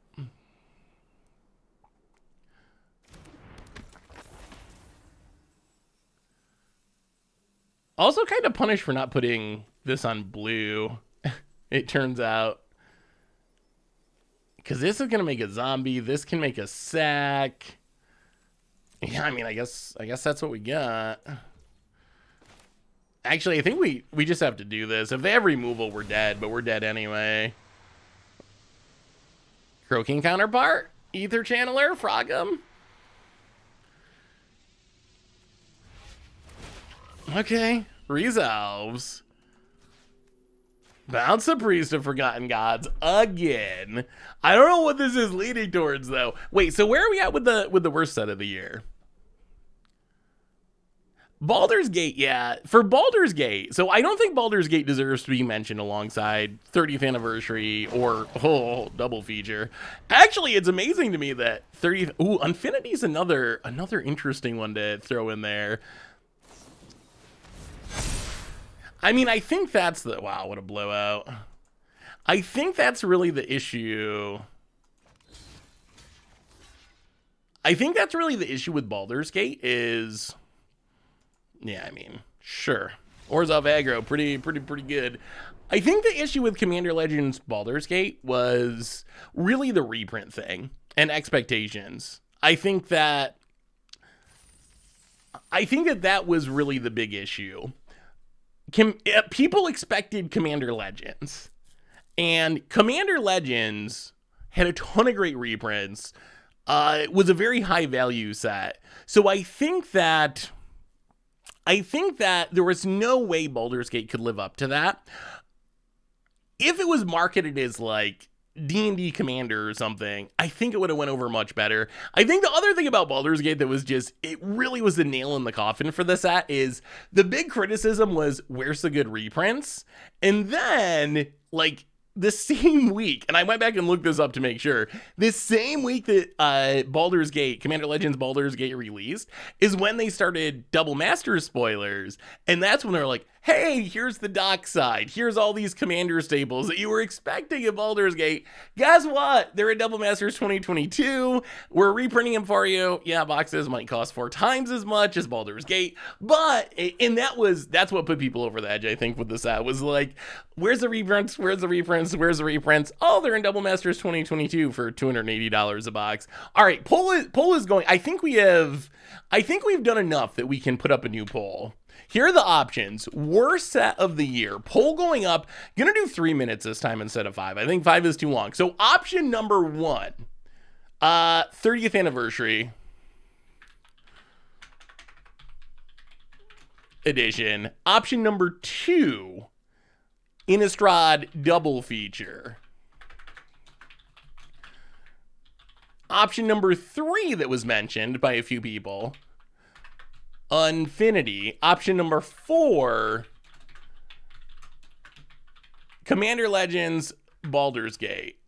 Also kind of punished for not putting this on blue, it turns out. Because this is going to make a zombie. This can make a sack. Yeah, I mean, I guess that's what we got. Actually, I think we just have to do this. If they have removal, we're dead, but we're dead anyway. Croaking Counterpart? Ether Channeler? Frogum? Okay. Resolves. Bounce a Priest of Forgotten Gods again. I don't know what this is leading towards, though. Wait, so where are we at with the worst set of the year? Baldur's Gate, yeah. For Baldur's Gate, so I don't think Baldur's Gate deserves to be mentioned alongside 30th Anniversary or double feature. Actually, it's amazing to me that 30th... Ooh, Infinity's another interesting one to throw in there. I mean, I think that's the... Wow, what a blowout. I think that's really the issue. I think that's really the issue with Baldur's Gate is... Yeah, I mean, sure. Orzhov aggro, pretty good. I think the issue with Commander Legends Baldur's Gate was really the reprint thing and expectations. I think that was really the big issue. People expected Commander Legends, And Commander Legends had a ton of great reprints. It was a very high value set. So I think that there was no way Baldur's Gate could live up to that. If it was marketed as like D&D Commander or something, I think it would have went over much better. I think the other thing about Baldur's Gate that was just, it really was the nail in the coffin for this set is the big criticism was, where's the good reprints? And then, like, the same week, and I went back and looked this up to make sure, this same week that Baldur's Gate, Commander Legends Baldur's Gate released, is when they started Double Master spoilers. And that's when they're like, hey, here's the dock side. Here's all these Commander staples that you were expecting at Baldur's Gate. Guess what? They're at Double Masters 2022. We're reprinting them for you. Yeah, boxes might cost 4 times as much as Baldur's Gate. But, and that's what put people over the edge, I think, with this set, was like, where's the reprints? Where's the reprints? Where's the reprints? Oh, they're in Double Masters 2022 for $280 a box. All right, poll is going. I think we've done enough that we can put up a new poll. Here are the options. Worst set of the year. Poll going up. Gonna do 3 minutes this time instead of 5. I think 5 is too long. So option number 1, 30th anniversary edition. Option number 2, Innistrad double feature. Option number 3 that was mentioned by a few people, Infinity. Option number 4, Commander Legends Baldur's Gate.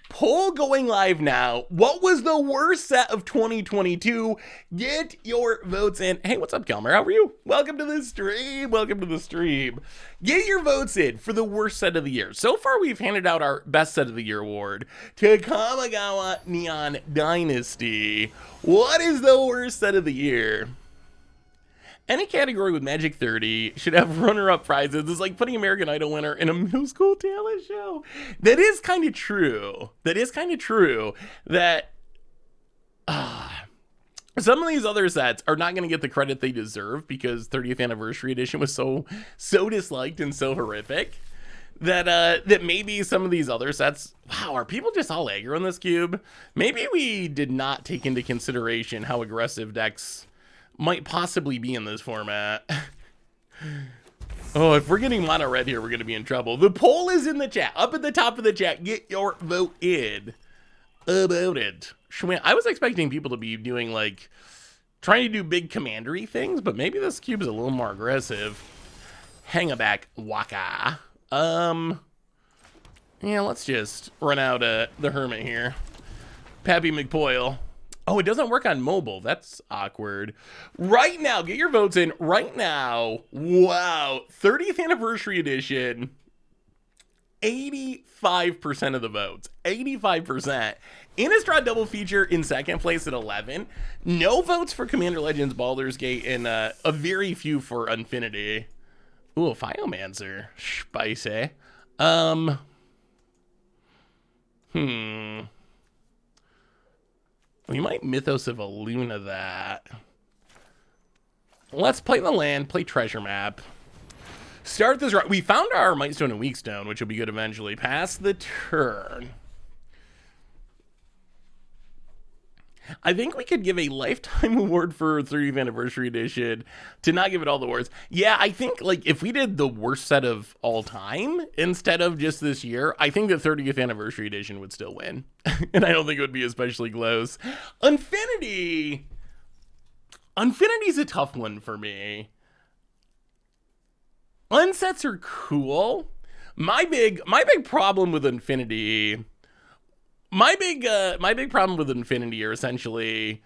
Poll going live now. What was the worst set of 2022? Get your votes in. Hey, what's up, Kelmer? How are you? Welcome to the stream. Welcome to the stream. Get your votes in for the worst set of the year. So far, we've handed out our best set of the year award to Kamigawa Neon Dynasty. What is the worst set of the year? Any category with Magic 30 should have runner-up prizes. It's like putting American Idol winner in a middle school talent show. That is kind of true. That some of these other sets are not going to get the credit they deserve because 30th Anniversary Edition was so disliked and so horrific that maybe some of these other sets, wow, are people just all aggro in this cube? Maybe we did not take into consideration how aggressive decks might possibly be in this format. Oh, if we're getting mono red here, we're going to be in trouble. The poll is in the chat. Up at the top of the chat, get your vote in about it. I was expecting people to be doing, like, trying to do big commandery things, but maybe this cube's a little more aggressive. Hang a back, waka. Yeah, let's just run out the Hermit here. Pappy McPoyle. Oh, it doesn't work on mobile. That's awkward. Right now, get your votes in. Right now, wow, 30th Anniversary Edition, 85% of the votes. 85%. Innistrad double feature in second place at 11. No votes for Commander Legends Baldur's Gate, and a very few for Infinity. Ooh, a Phiomancer. Spicy. We might Mythos of Aluna that. Let's play the land, play treasure map. Start this right. We found our Mightstone and Weakstone, which will be good eventually. Pass the turn. I think we could give a lifetime award for 30th Anniversary Edition to not give it all the awards. Yeah, I think, like, if we did the worst set of all time instead of just this year, I think the 30th Anniversary Edition would still win. And I don't think it would be especially close. Infinity's a tough one for me. Unsets are cool. My big problem with Infinity... My big problem with Infinity are essentially,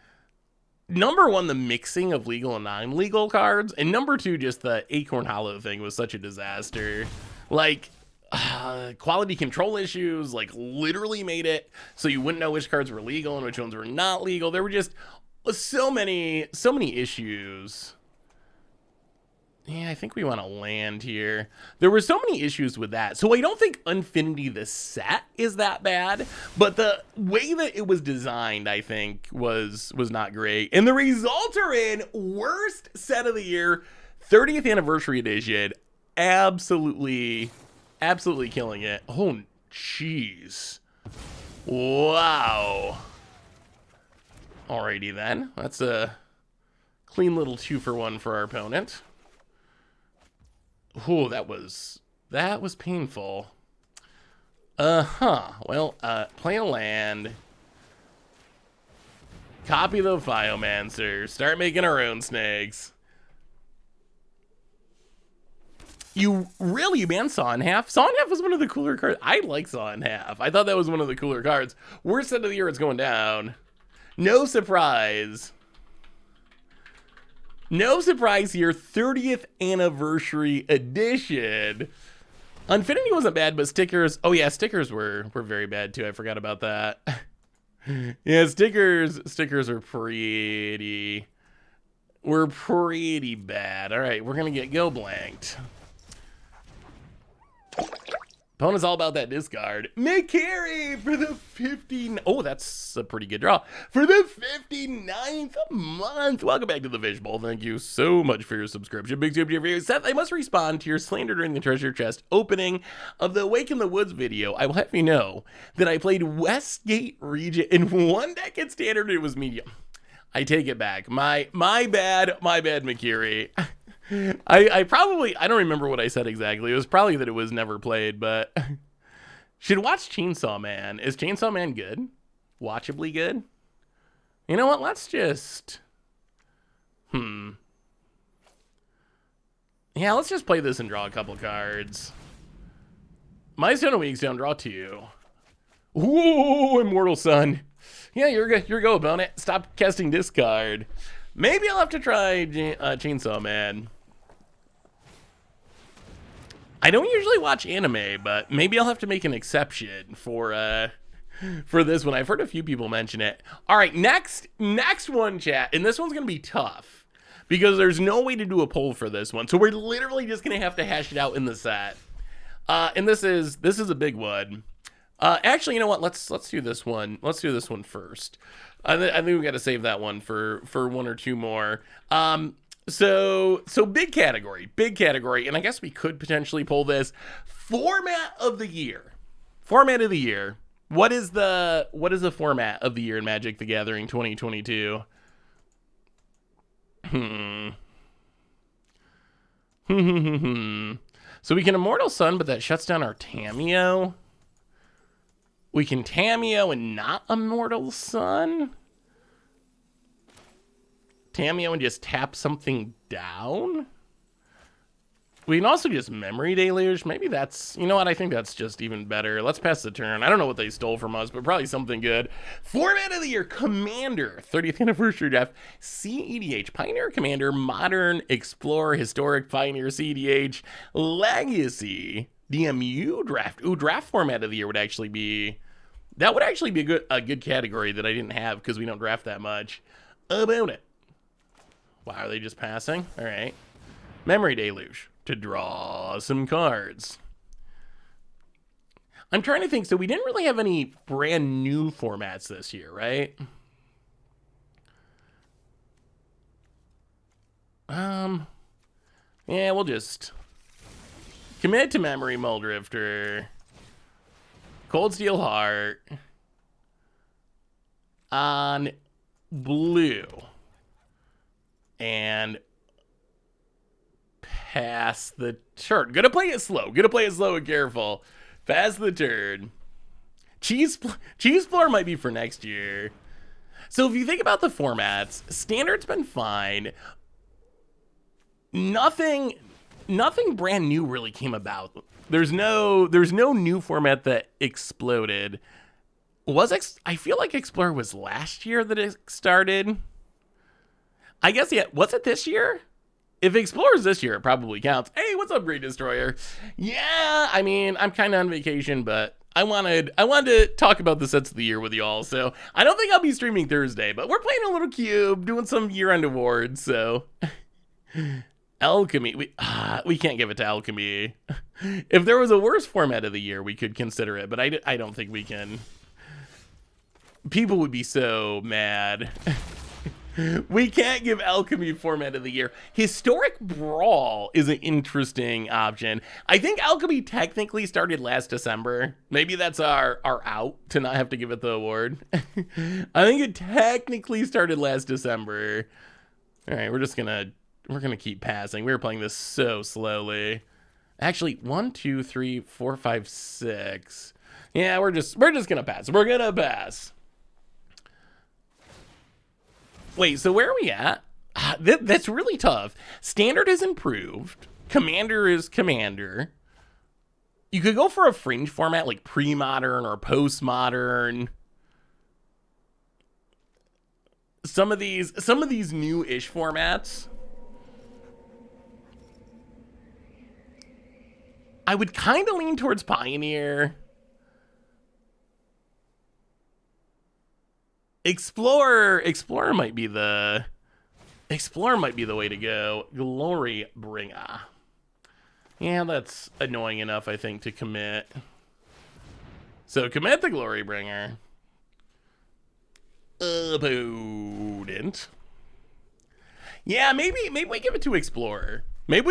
number 1, the mixing of legal and non-legal cards, and number 2, just the Acorn Hollow thing was such a disaster. Like, quality control issues, like, literally made it so you wouldn't know which cards were legal and which ones were not legal. There were just so many issues. Yeah, I think we want to land here. There were so many issues with that. So I don't think Infinity the set is that bad, but the way that it was designed, I think, was not great. And the results are in. Worst set of the year, 30th Anniversary Edition. Absolutely killing it. Oh, jeez. Wow. Alrighty then. That's a clean little 2-for-1 for our opponent. Ooh, that was painful. Well, play a land. Copy the Biomancer. Start making our own snakes. You really, man, Saw in Half? Saw in Half was one of the cooler cards. I like Saw in Half. I thought that was one of the cooler cards. Worst set of the year, it's going down. No surprise. No surprise here, 30th Anniversary Edition. Infinity wasn't bad, but stickers... Oh, yeah, stickers were very bad, too. I forgot about that. Yeah, stickers are pretty... We're pretty bad. All right, we're going to get go blanked. Opponent's all about that discard. McCary for the 15... Oh, that's a pretty good draw. For the 59th month. Welcome back to the Fishbowl. Thank you so much for your subscription. Big super for you. Seth, I must respond to your slander during the treasure chest opening of the Awake in the Woods video. I will have you know that I played Westgate Region in one deck at Standard. It was medium. I take it back. My bad, McCary. I don't remember what I said exactly. It was probably that it was never played, but should watch Chainsaw Man. Is Chainsaw Man good? Watchably good? You know what? Let's just, yeah, let's just play this and draw a couple cards. My Stone of Weeks down, draw 2. Ooh, Immortal Sun. Yeah, you're good. You're go, opponent. Stop casting discard. Maybe I'll have to try Chainsaw Man. I don't usually watch anime, but maybe I'll have to make an exception for this one. I've heard a few people mention it. All right, next one, chat, and this one's gonna be tough because there's no way to do a poll for this one, so we're literally just gonna have to hash it out in the set. And this is a big one. Actually, you know what? Let's do this one. Let's do this one first. I think we got to save that one for one or two more. So big category, and I guess we could potentially pull this format of the year. Format of the year. What is the format of the year in Magic the Gathering 2022? So we can Immortal Sun, but that shuts down our Tameo. We can Tameo and not Immortal Sun. Tameo and just tap something down. We can also just Memory Deluge. Maybe that's, you know what, I think that's just even better. Let's pass the turn. I don't know what they stole from us, but probably something good. Format of the Year, Commander, 30th Anniversary Draft, CEDH, Pioneer Commander, Modern, Explorer, Historic, Pioneer, CEDH, Legacy, DMU Draft. Ooh, Draft Format of the Year would actually be, that would actually be a good category that I didn't have because we don't draft that much. About it. Wow, are they just passing? All right. Memory Deluge to draw some cards. I'm trying to think. So we didn't really have any brand new formats this year, right? Yeah, we'll just commit to Memory Muldrifter, Cold Steel Heart on blue, and pass the turn. Gonna play it slow and careful. Pass the turn. Cheese Floor might be for next year. So if you think about the formats, Standard's been fine. Nothing brand new really came about. There's no new format that exploded. I feel like Explorer was last year that it started. I guess, yeah, was it this year? If Explorer's this year, it probably counts. Hey, what's up, Great Destroyer? Yeah, I mean, I'm kind of on vacation, but I wanted to talk about the sets of the year with y'all, so I don't think I'll be streaming Thursday, but we're playing a little cube, doing some year-end awards, so... Alchemy, we can't give it to Alchemy. If there was a worse format of the year, we could consider it, but I don't think we can. People would be so mad. We can't give Alchemy Format of the Year. Historic Brawl is an interesting option. I think Alchemy technically started last December. Maybe that's our out to not have to give it the award. I think it technically started last December. All right, we're gonna keep passing. We were playing this so slowly. Actually, 1, 2, 3, 4, 5, 6. Yeah, we're just gonna pass. We're gonna pass. Wait, so where are we at? That's really tough. Standard is improved. Commander is Commander. You could go for a fringe format like pre-modern or post-modern. Some of these new-ish formats. I would kind of lean towards Pioneer. Explorer might be the way to go. Glory Bringer. Yeah, that's annoying enough, I think, to commit. So commit the Glory Bringer. Opponent. Yeah, maybe we give it to Explorer. Is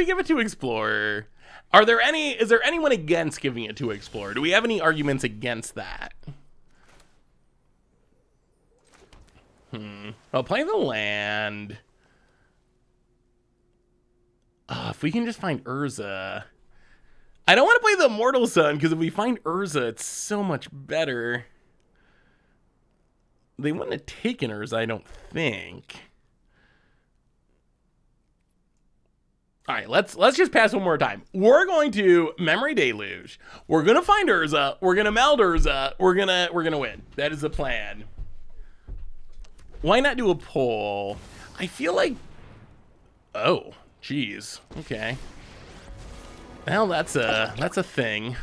there anyone against giving it to Explorer? Do we have any arguments against that? I'll play the land. If we can just find Urza. I don't want to play the Immortal Sun, because if we find Urza, it's so much better. They wouldn't have taken Urza, I don't think. All right, let's just pass one more time. We're going to Memory Deluge. We're gonna find Urza. We're gonna meld Urza. We're gonna win. That is the plan. Why not do a poll? I feel like... Oh, geez. Okay. Well, that's a thing.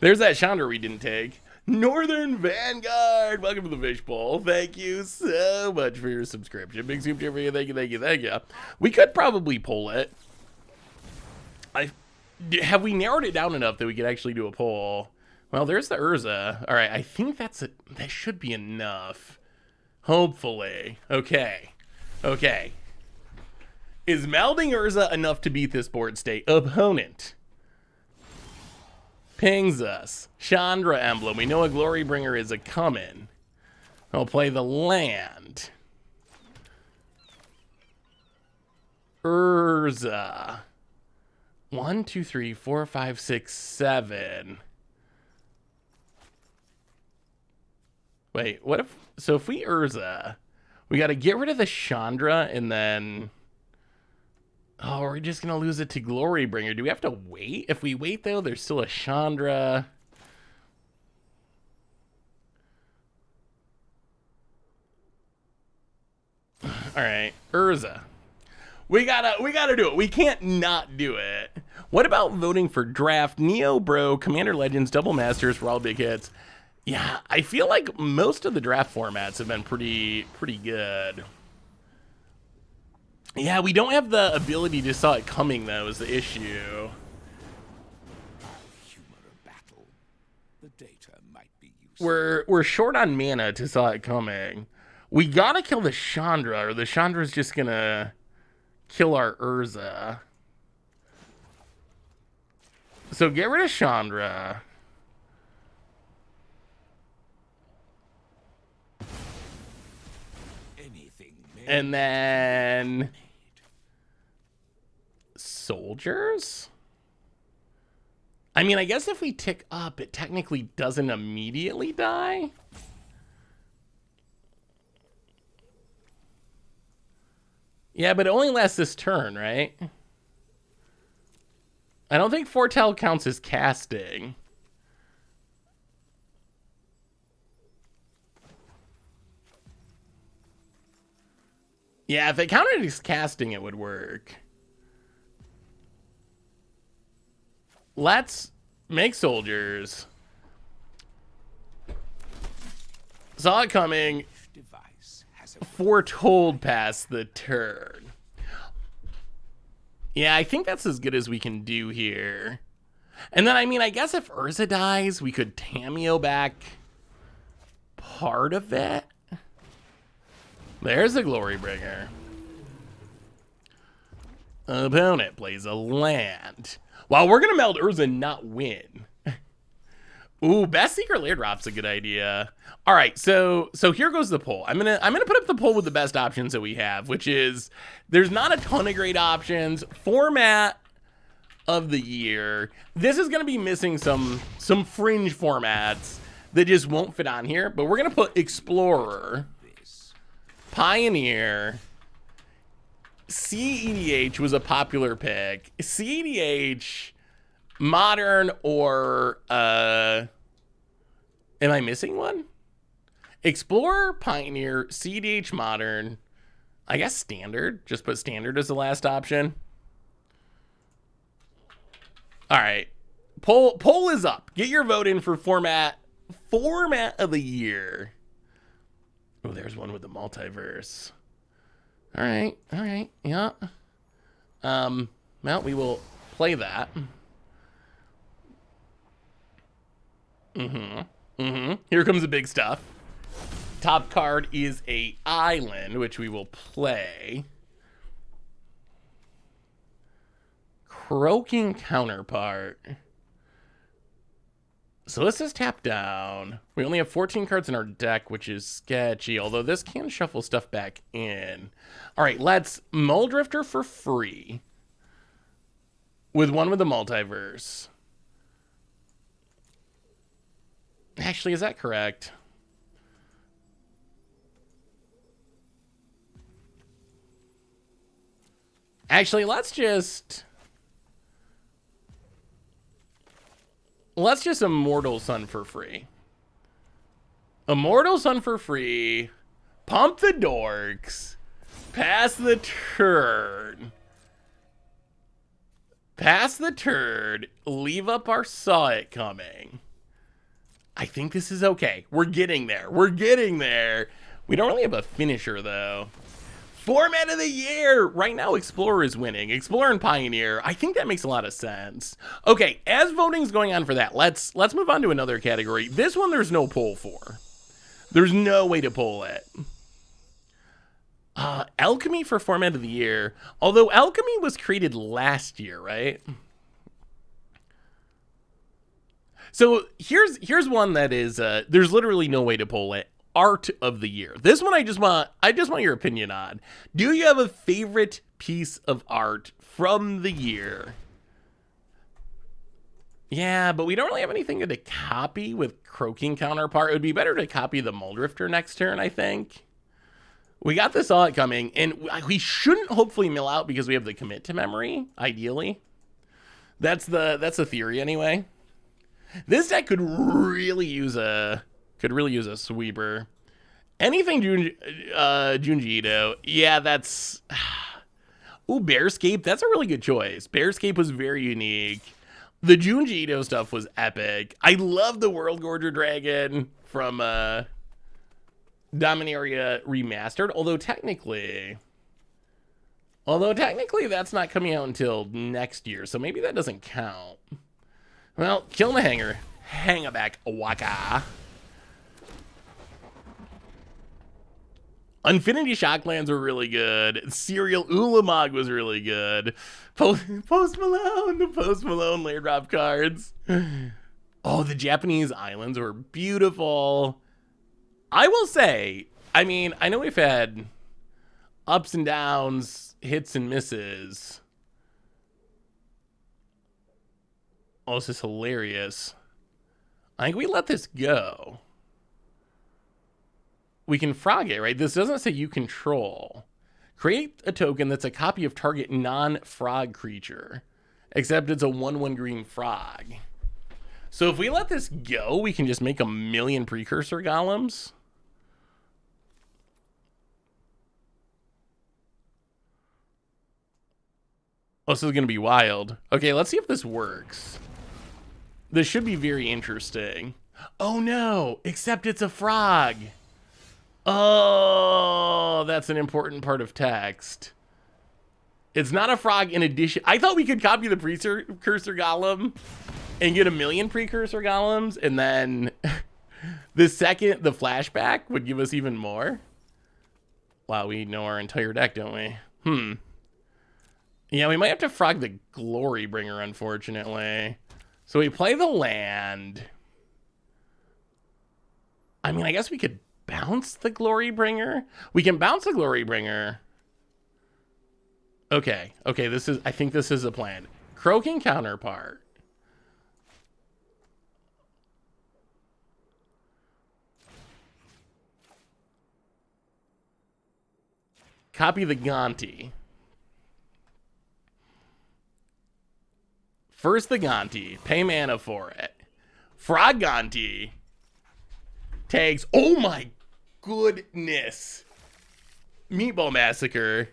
There's that Chandra we didn't take. Northern Vanguard. Welcome to the Fishbowl. Thank you so much for your subscription. Big soup for you. Thank you. We could probably poll it. Have we narrowed it down enough that we could actually do a poll? Well, there's the Urza. All right, I think that should be enough. Hopefully. Okay. Is melding Urza enough to beat this board state? Opponent pings us. Chandra Emblem. We know a Glory Bringer is a coming. I'll play the land. Urza. 1, 2, 3, 4, 5, 6, 7. Wait, what if... So if we Urza, we got to get rid of the Chandra and then... Oh, we're just going to lose it to Glory Bringer. Do we have to wait? If we wait, though, there's still a Chandra. All right, Urza. We gotta do it. We can't not do it. What about voting for Draft, Neo, Bro, Commander Legends, Double Masters for all big hits? Yeah, I feel like most of the draft formats have been pretty good. Yeah, we don't have the ability to saw it coming, though, is the issue. The data might be useful. We're short on mana to saw it coming. We gotta kill the Chandra, or the Chandra's just gonna kill our Urza. So get rid of Chandra. And then soldiers? I mean, I guess if we tick up, it technically doesn't immediately die. Yeah, but it only lasts this turn, right? I don't think Foretell counts as casting. Yeah, if it counted as casting, it would work. Let's make soldiers. Saw it coming. Foretold past the turn. Yeah, I think that's as good as we can do here. And then, I mean, I guess if Urza dies, we could Tameo back part of it. There's the Glorybringer. Opponent plays a land. Wow, we're gonna meld Urza and not win. Ooh, best secret lair drop's a good idea. All right, so here goes the poll. I'm gonna put up the poll with the best options that we have, which is there's not a ton of great options. Format of the year. This is gonna be missing some fringe formats that just won't fit on here, but we're gonna put Explorer, Pioneer. CEDH was a popular pick. CEDH, Modern, or am I missing one? Explorer, Pioneer, CEDH, Modern. I guess Standard. Just put Standard as the last option. All right. Poll is up. Get your vote in for format of the year. Oh, there's one with the multiverse. All right, yeah. Well, we will play that. Here comes the big stuff. Top card is a island, which we will play. Croaking Counterpart. So let's just tap down. We only have 14 cards in our deck, which is sketchy, although this can shuffle stuff back in. All right, let's Muldrifter for free with one with the multiverse. Actually, is that correct? Actually, let's just Immortal Sun for free. Immortal Sun for free. Pump the dorks. Pass the turn. Pass the turn. Leave up our Saw It Coming. I think this is okay. We're getting there. We're getting there. We don't really have a finisher, though. Format of the year! Right now, Explorer is winning. Explorer and Pioneer. I think that makes a lot of sense. Okay, as voting's going on for that, let's move on to another category. This one, there's no poll for. There's no way to poll it. Alchemy for Format of the Year. Although Alchemy was created last year, right? So here's one that is, there's literally no way to poll it. Art of the year. This one I just want your opinion on. Do you have a favorite piece of art from the year? Yeah, but we don't really have anything to copy with Croaking Counterpart. It would be better to copy the Muldrifter next turn, I think. We got this all coming, and we shouldn't hopefully mill out because we have the commit to memory, ideally. That's the theory anyway. This deck could really use a sweeper. Anything Junji Ito. Yeah, that's... Ooh, Bearscape. That's a really good choice. Bearscape was very unique. The Junji Ito stuff was epic. I love the World Gorger Dragon from Dominaria Remastered. Although technically that's not coming out until next year. So maybe that doesn't count. Well, kill the hanger. Hang it back, Waka. Infinity Shocklands were really good. Serial Ulamog was really good. Post Malone, the Post Malone layer drop cards. Oh, the Japanese islands were beautiful. I will say, I mean, I know we've had ups and downs, hits and misses. Oh, this is hilarious. I think we let this go. We can frog it, right? This doesn't say you control. Create a token that's a copy of target non-frog creature, except it's a 1/1 green frog. So if we let this go, we can just make 1,000,000 precursor golems. Oh, this is going to be wild. Okay, let's see if this works. This should be very interesting. Oh no, except it's a frog. Oh, that's an important part of text. It's not a frog in addition. I thought we could copy the precursor golem and get 1,000,000 precursor golems, and then the flashback would give us even more. Wow, we know our entire deck, don't we? Yeah, we might have to frog the Glory Bringer, unfortunately. So we play the land. I mean, I guess we could bounce the Glory Bringer. We can bounce the Glory Bringer. Okay, I think this is a plan. Croaking Counterpart. Copy the Gonti. First the Gonti. Pay mana for it. Frog Gonti. Tags. Oh my goodness. Meatball Massacre.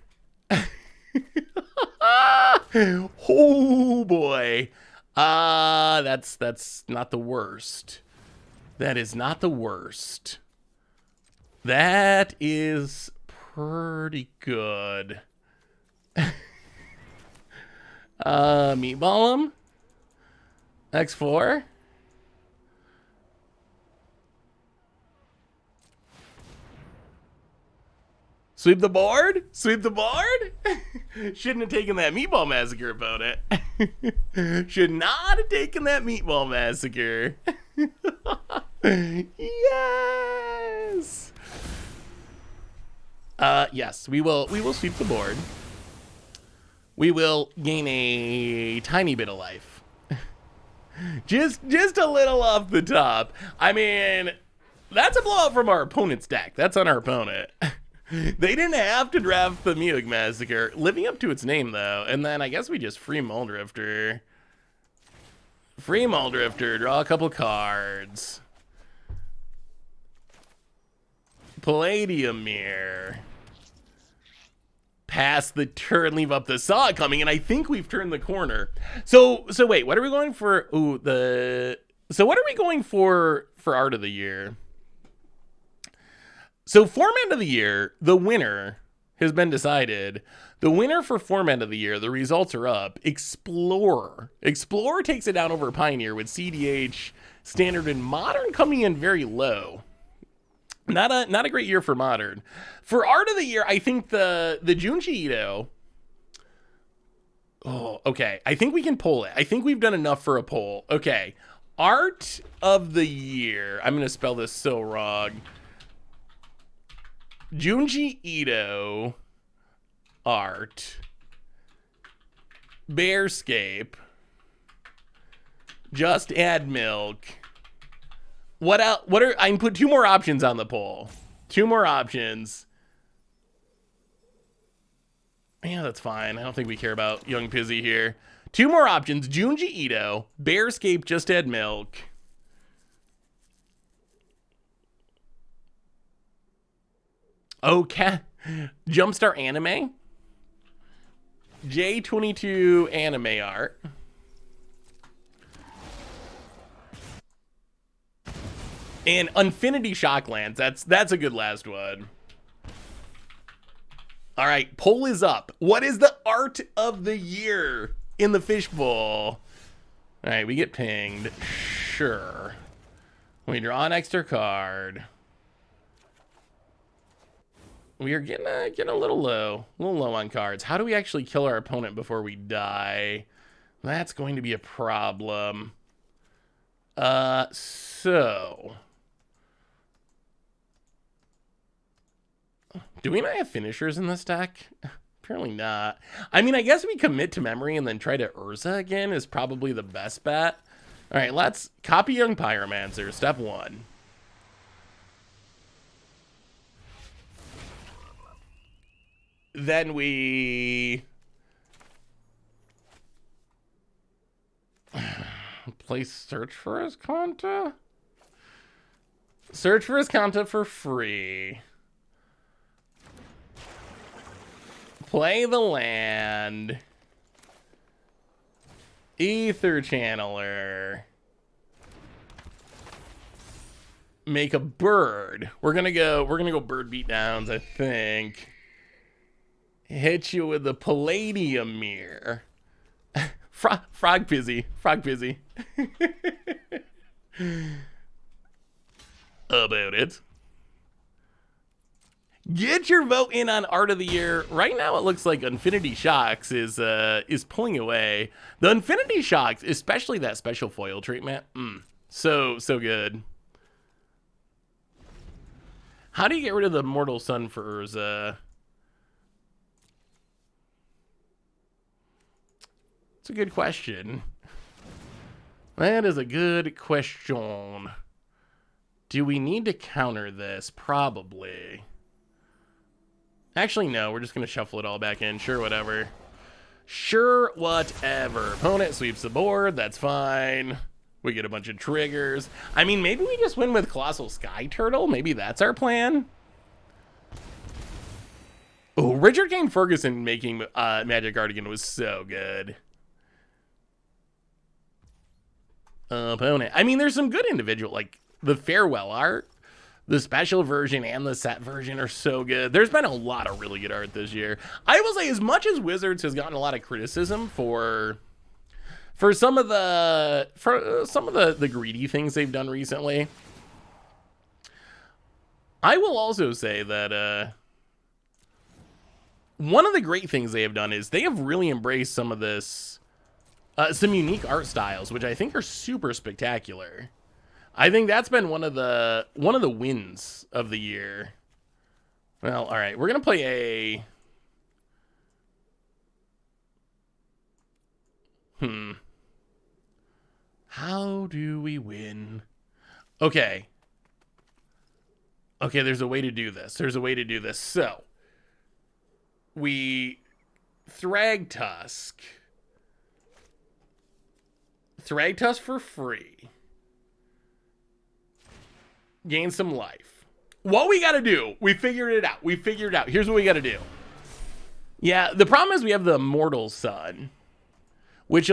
Oh boy. That's not the worst. That is not the worst. That is pretty good. Meatball him. X4. Sweep the board? Sweep the board? Shouldn't have taken that Meatball Massacre opponent. Should not have taken that Meatball Massacre. Yes. Yes, we will sweep the board. We will gain a tiny bit of life. just a little off the top. I mean, that's a blowout from our opponent's deck. That's on our opponent. They didn't have to draft the Meatball Massacre, living up to its name though. And then I guess we just free Muldrifter. Free Muldrifter, draw a couple cards. Palladium Mirror. Pass the turn, leave up the saw coming, and I think we've turned the corner. So wait, what are we going for? Ooh, so what are we going for Art of the Year? So Format of the Year, the winner has been decided. The winner for Format of the Year, the results are up. Explorer takes it down over Pioneer with CDH, Standard, and Modern coming in very low. Not a great year for Modern. For Art of the Year, I think the Junji Ito. Oh, okay. I think we can pull it. I think we've done enough for a poll. Okay. Art of the Year. I'm going to spell this so wrong. Junji Ito. Art. Bearscape. Just Add Milk. What else? I can put two more options on the poll. Two more options. Yeah, that's fine. I don't think we care about Young Pizzy here. Two more options. Junji Ito, Bearscape, Just Add Milk. Okay. Jumpstart Anime. J22 Anime Art. And Infinity Shocklands. That's a good last one. All right, poll is up. What is the Art of the Year in the fishbowl? All right, we get pinged. Sure. We draw an extra card. We are getting a little low on cards. How do we actually kill our opponent before we die? That's going to be a problem. So do we not have finishers in this deck? Apparently not. I mean, I guess we commit to memory and then try to Urza again is probably the best bet. All right, let's copy Young Pyromancer, step 1. Then we play Search for Azcanta? Search for Azcanta for free. Play the land. Ether Channeler. Make a bird. We're gonna go bird beatdowns, I think. Hit you with the Palladium Mirror. Frog Pizzy. About it. Get your vote in on Art of the Year. Right now, it looks like Infinity Shocks is pulling away. The Infinity Shocks, especially that special foil treatment, so good. How do you get rid of the Mortal Sun for Urza? It's a good question. That is a good question. Do we need to counter this? Probably. Actually, no. We're just going to shuffle it all back in. Sure, whatever. Sure, whatever. Opponent sweeps the board. That's fine. We get a bunch of triggers. I mean, maybe we just win with Colossal Sky Turtle. Maybe that's our plan. Oh, Richard Kane Ferguson making Magic Cardigan was so good. Opponent. I mean, there's some good individual, like the Farewell art, the special version and the set version are so good. There's been a lot of really good art this year. I will say, as much as Wizards has gotten a lot of criticism for some of the greedy things they've done recently, I will also say that one of the great things they have done is they have really embraced some of this, some unique art styles, which I think are super spectacular. I think that's been one of the wins of the year. Well, all right, we're gonna play a. How do we win? Okay. Okay, there's a way to do this. So, we Thragtusk for free. Gain some life. What we got to do, we figured it out. Here's what we got to do. Yeah, the problem is we have the Immortal Sun, which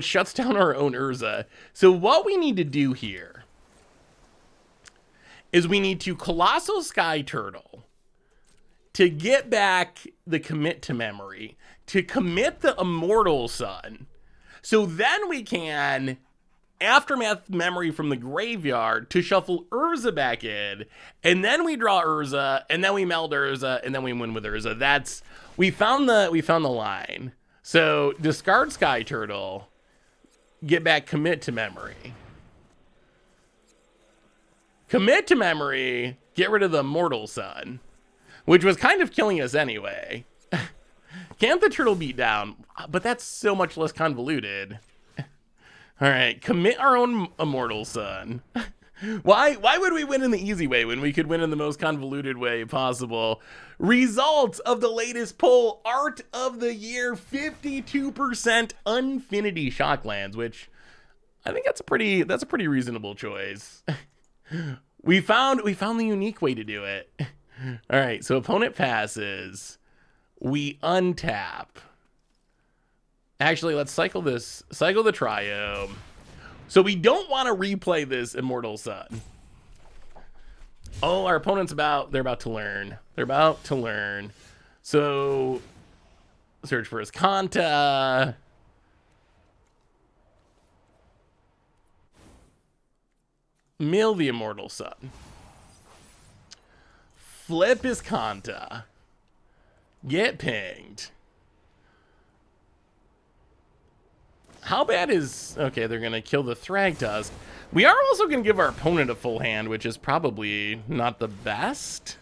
shuts down our own Urza. So what we need to do here is we need to Colossal Sky Turtle to get back the commit to memory, to commit the Immortal Sun. So then we can Aftermath memory from the graveyard to shuffle Urza back in, and then we draw Urza, and then we meld Urza, and then we win with Urza. We found the line. So discard Sky Turtle, get back commit to memory. Commit to memory, get rid of the Immortal Sun, which was kind of killing us anyway. Can't the turtle beat down? But that's so much less convoluted. All right, commit our own Immortal Sun. Why would we win in the easy way when we could win in the most convoluted way possible? Results of the latest poll: Art of the Year, 52% Infinity Shocklands, which I think that's a pretty reasonable choice. We found the unique way to do it. All right, so opponent passes. We untap. Actually, let's cycle the Triome. So we don't want to replay this Immortal Sun. Oh, our opponent's they're about to learn. So search for his Kanta. Mill the Immortal Sun. Flip his Kanta. Get pinged. How bad is... Okay, they're going to kill the Thragtusk. We are also going to give our opponent a full hand, which is probably not the best.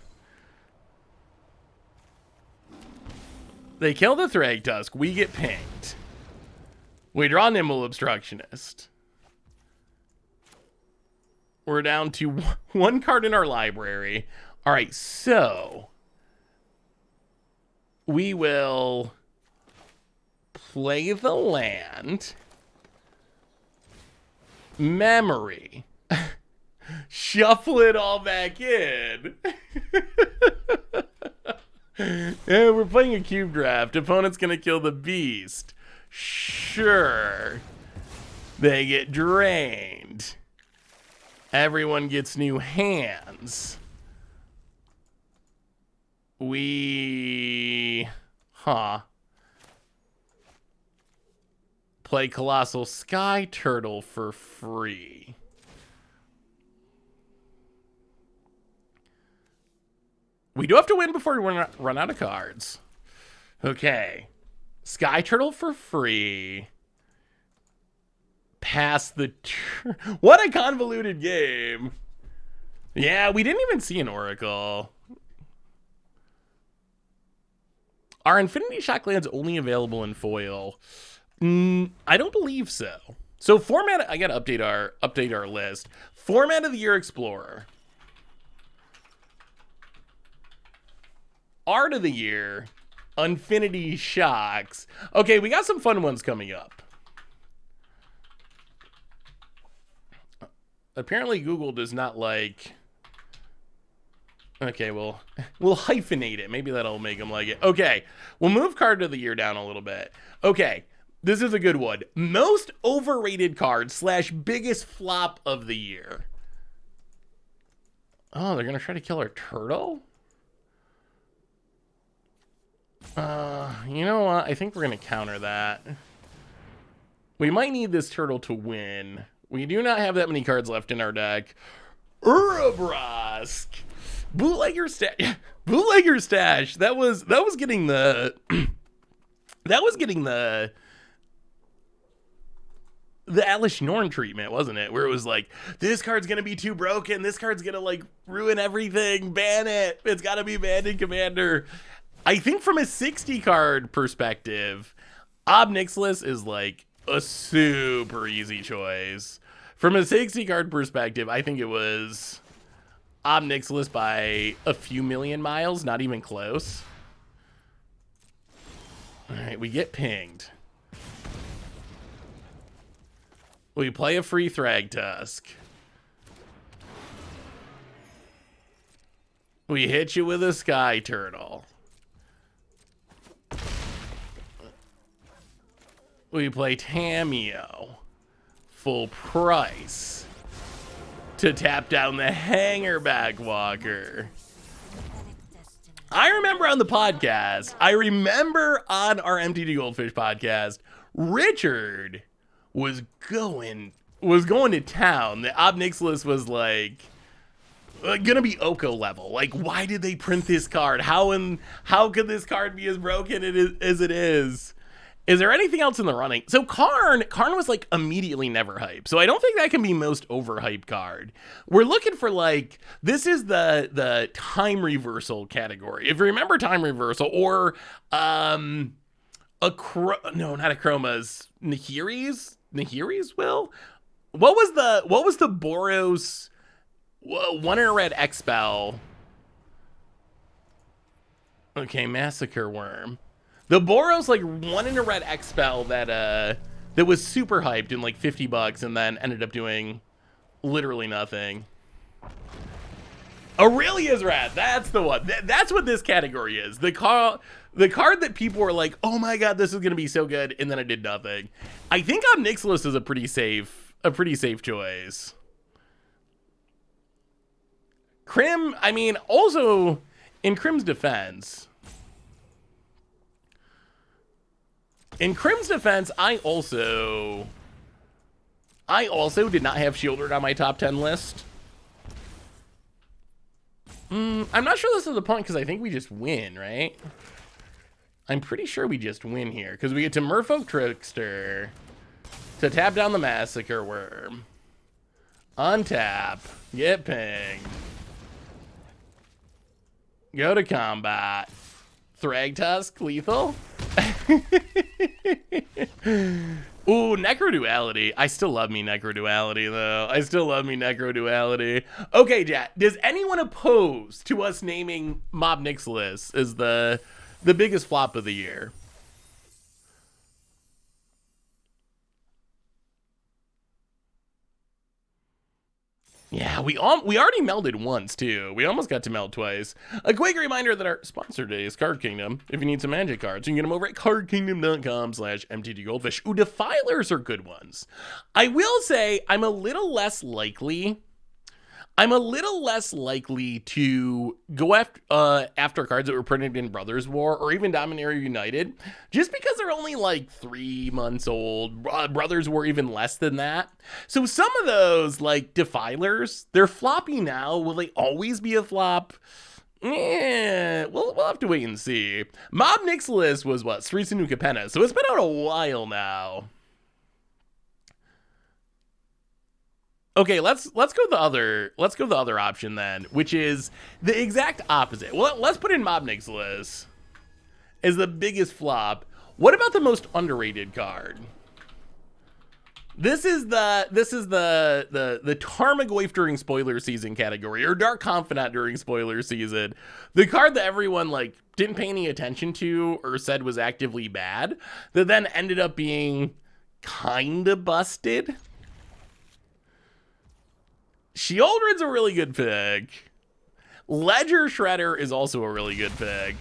They kill the Thragtusk. We get pinged. We draw Nimble Obstructionist. We're down to one card in our library. All right, so... we will... play the land. Memory. Shuffle it all back in. Yeah, we're playing a cube draft. Opponent's gonna kill the beast. Sure. They get drained. Everyone gets new hands. Play Colossal Sky Turtle for free. We do have to win before we run out of cards. Okay. Sky Turtle for free. Pass the... What a convoluted game. Yeah, we didn't even see an Oracle. Are Infinity Shocklands only available in foil? I don't believe so. So format, I gotta update our list. Format of the Year Explorer. Art of the Year, Infinity Shocks. Okay, we got some fun ones coming up. Apparently Google does not like... Okay, we'll hyphenate it. Maybe that'll make them like it. Okay, we'll move card of the year down a little bit. Okay, this is a good one. Most overrated card / biggest flop of the year. Oh, they're gonna try to kill our turtle? You know what? I think we're gonna counter that. We might need this turtle to win. We do not have that many cards left in our deck. Urabrosk. Bootlegger stash. That was getting the Alice Norn treatment, wasn't it? Where it was like, this card's gonna be too broken, this card's gonna like ruin everything, ban it, it's gotta be banned in Commander. I think from a 60 card perspective, Ob Nixilis is like a super easy choice. From a 60 card perspective, I think it was Ob Nixilis by a few million miles, not even close. All right, we get pinged. We play a free Thragtusk. We hit you with a Sky Turtle. We play Tameo. Full price. To tap down the Hangerback Walker. I remember on the podcast, I remember on our MTG Goldfish podcast, Richard was going to town. The Ob Nixilis was like gonna be Oko level. Like, why did they print this card? How could this card be as broken as it is? Is there anything else in the running? So Karn was like immediately never hype. So I don't think that can be most overhyped card. We're looking for like, this is the time reversal category. If you remember time reversal or no, not Akroma's, Nahiri's will? What was the Boros 1 in a red X-Spell? Okay, Massacre Worm. The Boros like 1 in a red X-Spell that was super hyped in like $50 and then ended up doing literally nothing. Aurelia's Wrath, that's the one. That's what this category is. The card that people were like, oh my god, this is gonna be so good, and then it did nothing. I think Ob Nixilis is a pretty safe choice. Crim, I mean, also in Crim's defense, I also did not have Shieldred on my top 10 list. I'm not sure this is the point because I think we just win, right? I'm pretty sure we just win here because we get to Merfolk Trickster to tap down the Massacre Worm. Untap. Get pinged. Go to combat. Thragtusk lethal. Ooh, Necroduality. I still love me Necroduality, though. I still love me Necroduality. Okay, Jack. Does anyone oppose to us naming Ob Nixilis as the biggest flop of the year? Yeah, we already melded once, too. We almost got to meld twice. A quick reminder that our sponsor today is Card Kingdom. If you need some magic cards, you can get them over at cardkingdom.com/mtggoldfish. Ooh, Defilers are good ones. I will say I'm a little less likely to go after cards that were printed in Brothers War or even Dominaria United, just because they're only like 3 months old. Brothers War even less than that. So some of those, like Defilers, they're floppy now. Will they always be a flop? Yeah, we'll have to wait and see. Mob Nixilis was what? Srisu Capenna, so it's been out a while now. Okay, let's go the other option then, which is the exact opposite. Well, let's put in Mob Nixilis as the biggest flop. What about the most underrated card? This is the Tarmogoyf during spoiler season category, or Dark Confidant during spoiler season. The card that everyone like didn't pay any attention to or said was actively bad, that then ended up being kinda busted. Sheoldred's a really good pick. Ledger Shredder is also a really good pick.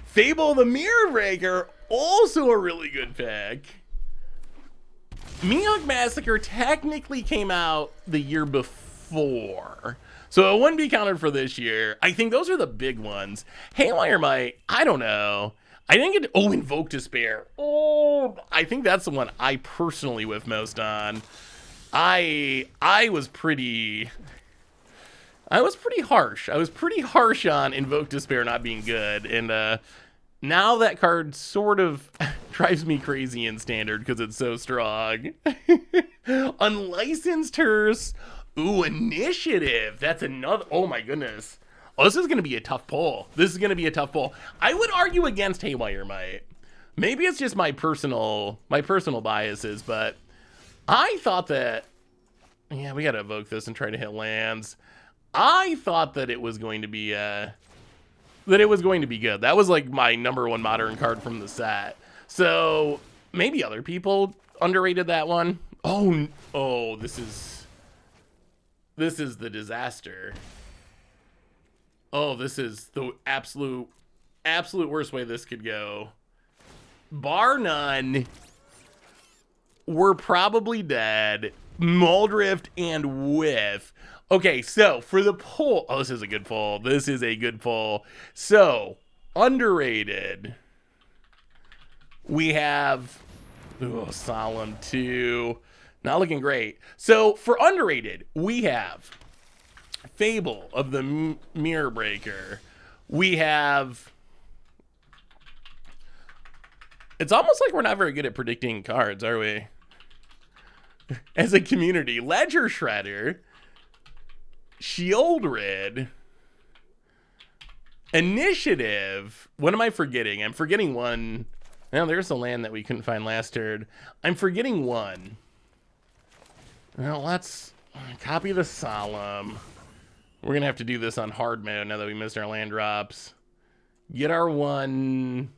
Fable the Mirror Breaker, also a really good pick. Mihawk Massacre technically came out the year before, so it wouldn't be counted for this year. I think those are the big ones. Haywire Might, I don't know. I didn't get, Invoke Despair. Oh, I think that's the one I personally whiff most on. I was pretty harsh. I was pretty harsh on Invoke Despair not being good, and now that card sort of drives me crazy in Standard because it's so strong. Unlicensed Hearse. Ooh, Initiative. That's another. Oh my goodness. Oh, this is going to be a tough pull. I would argue against Haywire Might. Maybe it's just my personal biases, but I thought that, yeah, we got to evoke this and try to hit lands. I thought that it was going to be good. That was like my number one modern card from the set. So maybe other people underrated that one. Oh, this is the disaster. Oh, this is the absolute worst way this could go. Bar none, we're probably dead. Muldrift and Whiff. Okay, so for the poll, this is a good poll. So, underrated. We have, Solemn 2. Not looking great. So, for underrated, we have Fable of the Mirror Breaker. We have, it's almost like we're not very good at predicting cards, are we? As a community. Ledger Shredder. Sheoldred. Initiative. What am I forgetting? I'm forgetting one. Now, there's a land that we couldn't find last turn. I'm forgetting one. Well, let's copy the Solemn. We're going to have to do this on hard mode now that we missed our land drops. Get our one.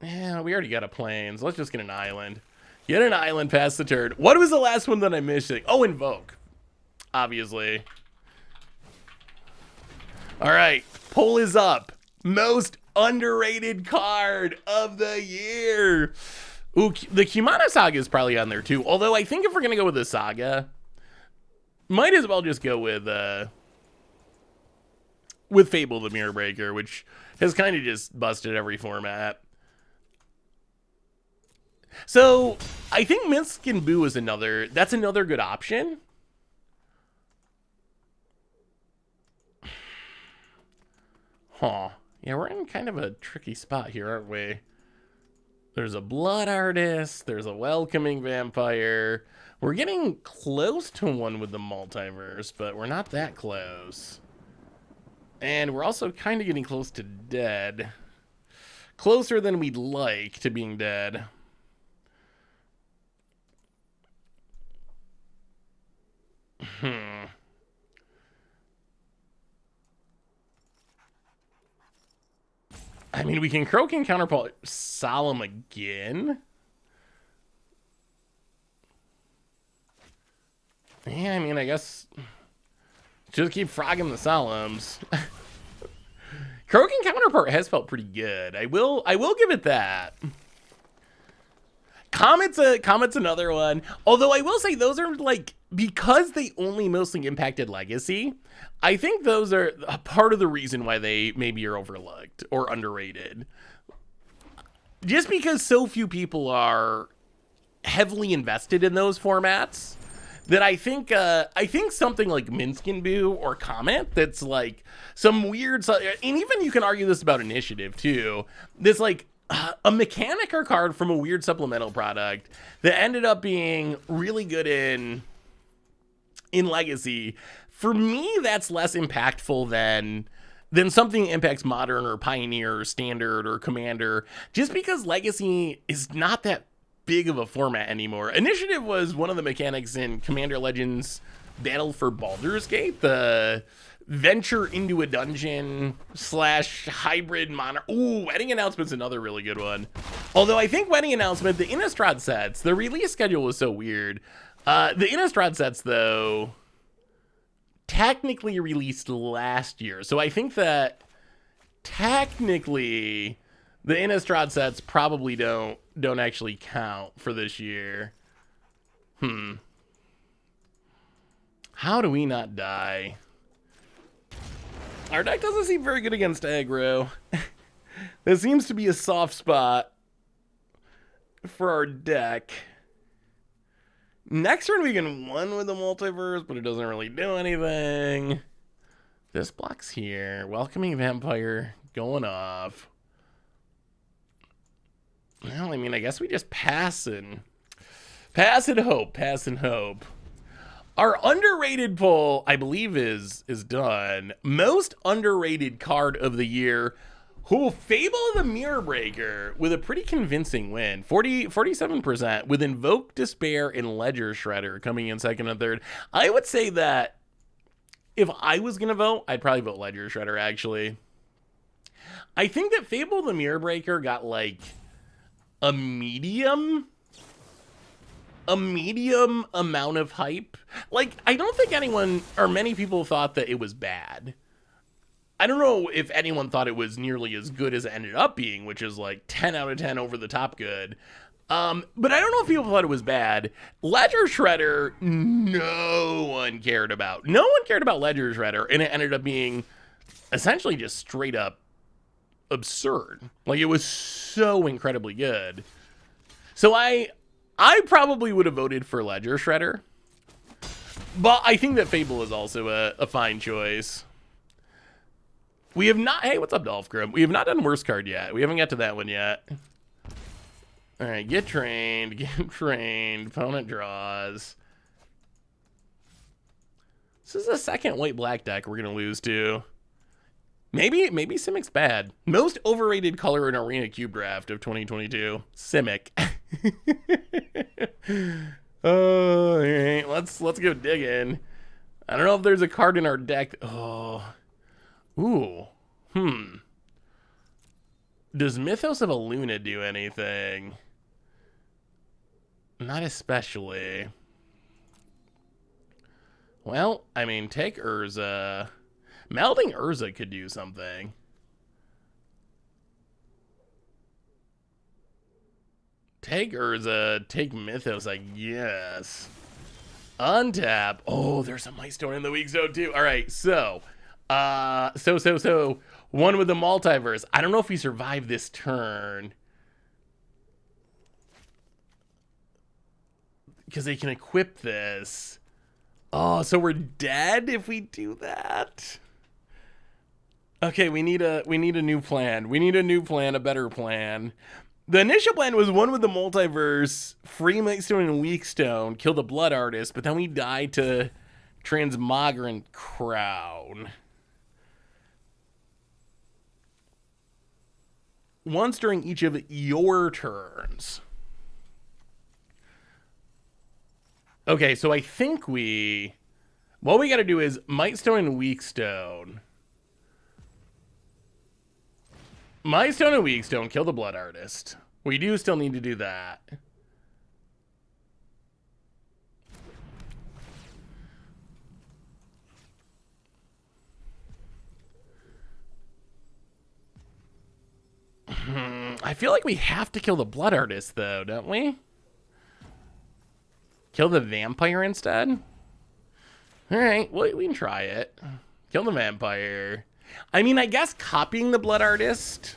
Yeah, we already got a Plains. Let's just get an island. Get an island past the turn. What was the last one that I missed? Oh, Invoke. Obviously. All right. Poll is up. Most underrated card of the year. Ooh, the Kumano Saga is probably on there too. Although I think if we're going to go with the Saga, might as well just go with Fable the Mirror Breaker, which has kind of just busted every format. So I think Misk and Boo is another good option. Huh. Yeah, we're in kind of a tricky spot here, aren't we? There's a Blood Artist. There's a Welcoming Vampire. We're getting close to one with the Multiverse, but we're not that close. And we're also kind of getting close to dead. Closer than we'd like to being dead. I mean, we can Croaking Counterpart Solemn again. Yeah, I mean, I guess just keep frogging the Solemns. Croaking Counterpart has felt pretty good. I will give it that. Comet's another one. Although I will say those are like, because they only mostly impacted Legacy, I think those are a part of the reason why they maybe are overlooked or underrated. Just because so few people are heavily invested in those formats, that I think something like Minskin Boo or Comet that's like some weird, and even you can argue this about Initiative too. This like a mechanic or card from a weird supplemental product that ended up being really good in Legacy. For me, that's less impactful than something that impacts Modern or Pioneer or Standard or Commander, just because Legacy is not that big of a format anymore. Initiative was one of the mechanics in Commander Legends Battle for Baldur's Gate, the venture into a dungeon / hybrid monarch. Ooh, Wedding Announcement's another really good one. Although I think Wedding Announcement, the Innistrad sets, the release schedule was so weird. The Innistrad sets, though, technically released last year. So I think that technically the Innistrad sets probably don't actually count for this year. How do we not die? Our deck doesn't seem very good against aggro. That seems to be a soft spot for our deck. Next turn we can win with the Multiverse, but it doesn't really do anything. This block's here. Welcoming Vampire going off. Well, I mean, I guess we just pass and hope. Our underrated poll, I believe, is done. Most underrated card of the year. Fable the Mirror Breaker with a pretty convincing win. 47% with Invoke Despair and Ledger Shredder coming in second and third. I would say that if I was going to vote, I'd probably vote Ledger Shredder, actually. I think that Fable the Mirror Breaker got like a medium amount of hype. Like, I don't think anyone or many people thought that it was bad. I don't know if anyone thought it was nearly as good as it ended up being, which is like 10 out of 10 over the top good. But I don't know if people thought it was bad. Ledger Shredder, no one cared about. No one cared about Ledger Shredder, and it ended up being essentially just straight up absurd. Like, it was so incredibly good. So I probably would have voted for Ledger Shredder. But I think that Fable is also a fine choice. We have not... Hey, what's up, Dolphgrim? We have not done Worst Card yet. We haven't got to that one yet. All right, get trained. Opponent draws. This is the second white-black deck we're going to lose to. Maybe Simic's bad. Most overrated color in Arena Cube Draft of 2022. Simic. Oh, all right. Let's go digging. I don't know if there's a card in our deck. Oh. Ooh. Does Mythos of Aluna do anything? Not especially. Well, I mean, take Urza. Melding Urza could do something. Take Urza, take Mythos, I guess. Untap. Oh, there's a Mightstone in the weak zone too. All right, so one with the Multiverse. I don't know if we survive this turn, because they can equip this. Oh, so we're dead if we do that. Okay, we need a new plan. We need a new plan, a better plan. The initial plan was one with the Multiverse, free Mightstone and Weakstone, kill the Blood Artist, but then we died to Transmogrant Crown. Once during each of your turns. Okay, so I think what we got to do is Mightstone and Weakstone. Mightstone and Weakstone, kill the Blood Artist. We do still need to do that. I feel like we have to kill the Blood Artist, though, don't we? Kill the Vampire instead? Alright, well, we can try it. Kill the Vampire. I mean, I guess copying the Blood Artist...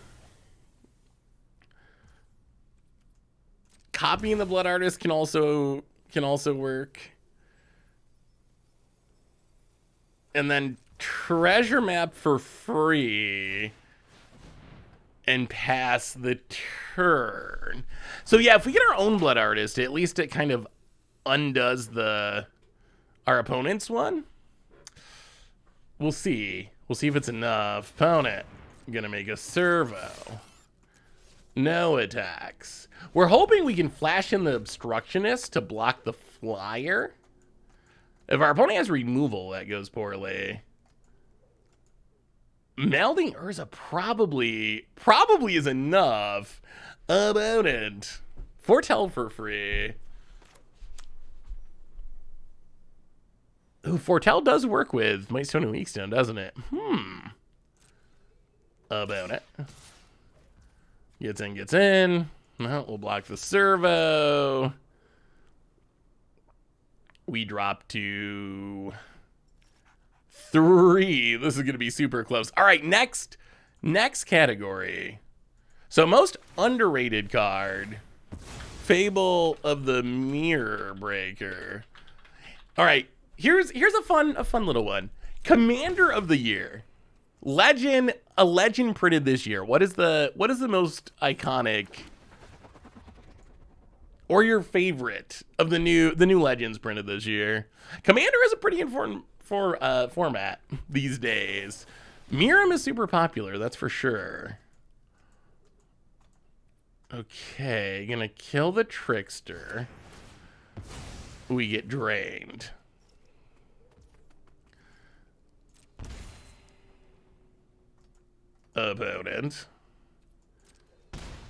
Copying the Blood Artist can also work. and then treasure map for free and pass the turn. So yeah, if we get our own blood artist, at least it kind of undoes our opponent's one. We'll see. We'll see if it's enough. Opponent, I'm gonna make a servo. No attacks. We're hoping we can flash in the obstructionist to block the flyer. If our opponent has removal, that goes poorly. Melding Urza probably is enough. Opponent, foretell for free. Ooh, foretell does work with Might Stone and Weakstone, doesn't it? About it. Gets in. Well, we'll block the servo. We drop to 3. This is going to be super close. All right, next category. So most underrated card. Fable of the Mirror Breaker. All right, here's a fun little one. Commander of the Year. A legend printed this year. What is the most iconic or your favorite of the new legends printed this year? Commander is a pretty important format these days. Miram is super popular, that's for sure. Okay, gonna kill the Trickster. We get drained. Opponent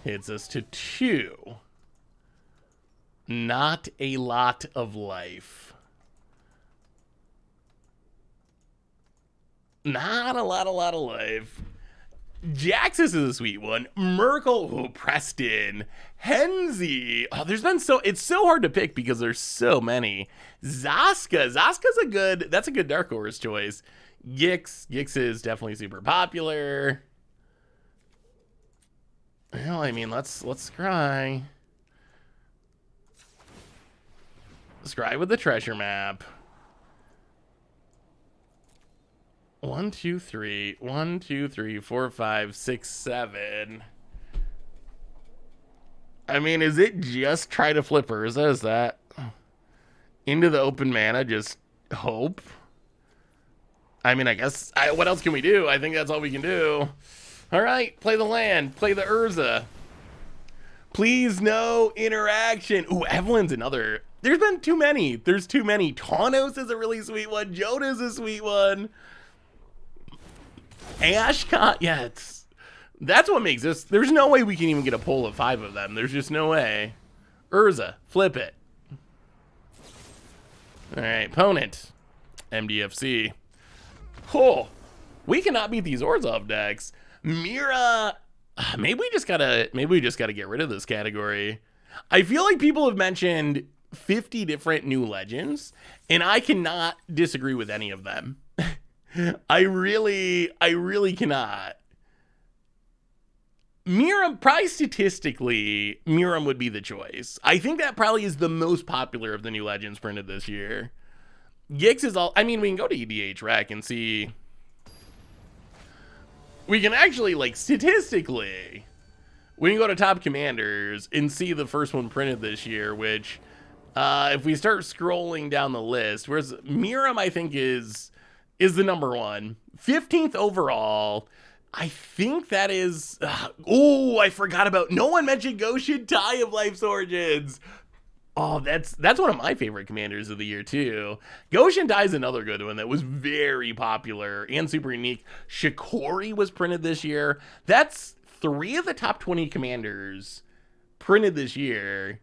hits us to 2. Not a lot of life. Not a lot of life. Jaxus is a sweet one. Merkel, oh, Preston, Henzi. Oh, it's so hard to pick because there's so many. Zaska's that's a good Dark Horse choice. Gix is definitely super popular. Well, I mean, let's scry. Scry with the treasure map. 1, 2, 3. 1, 2, 3, 4, 5, 6, 7. I mean, is it just try to flip Urza? Is that into the open mana? Just hope? I mean, I guess, what else can we do? I think that's all we can do. All right, play the land. Play the Urza. Please, no interaction. Ooh, Evelyn's another. There's been too many. There's too many. Taunos is a really sweet one. Jona's a sweet one. Ashcott, yeah, that's what makes this. There's no way we can even get a pull of 5 of them. There's just no way. Urza, flip it. All right, opponent, MDFC. Oh, we cannot beat these Orzhov decks. Mira, maybe we just gotta get rid of this category. I feel like people have mentioned 50 different new legends, and I cannot disagree with any of them. I really cannot. Miram, probably statistically, Miram would be the choice. I think that probably is the most popular of the new legends printed this year. Gix is all, I mean, we can go to EDH Rec and see. We can actually, like, statistically, we can go to Top Commanders and see the first one printed this year, which, if we start scrolling down the list, whereas Miram, I think, is the number 1. 15th overall. I think that is... oh, I forgot about... No one mentioned Goshen Tai of Life's Origins. Oh, that's one of my favorite commanders of the year, too. Goshen Tai is another good one that was very popular and super unique. Shikori was printed this year. That's 3 of the top 20 commanders printed this year.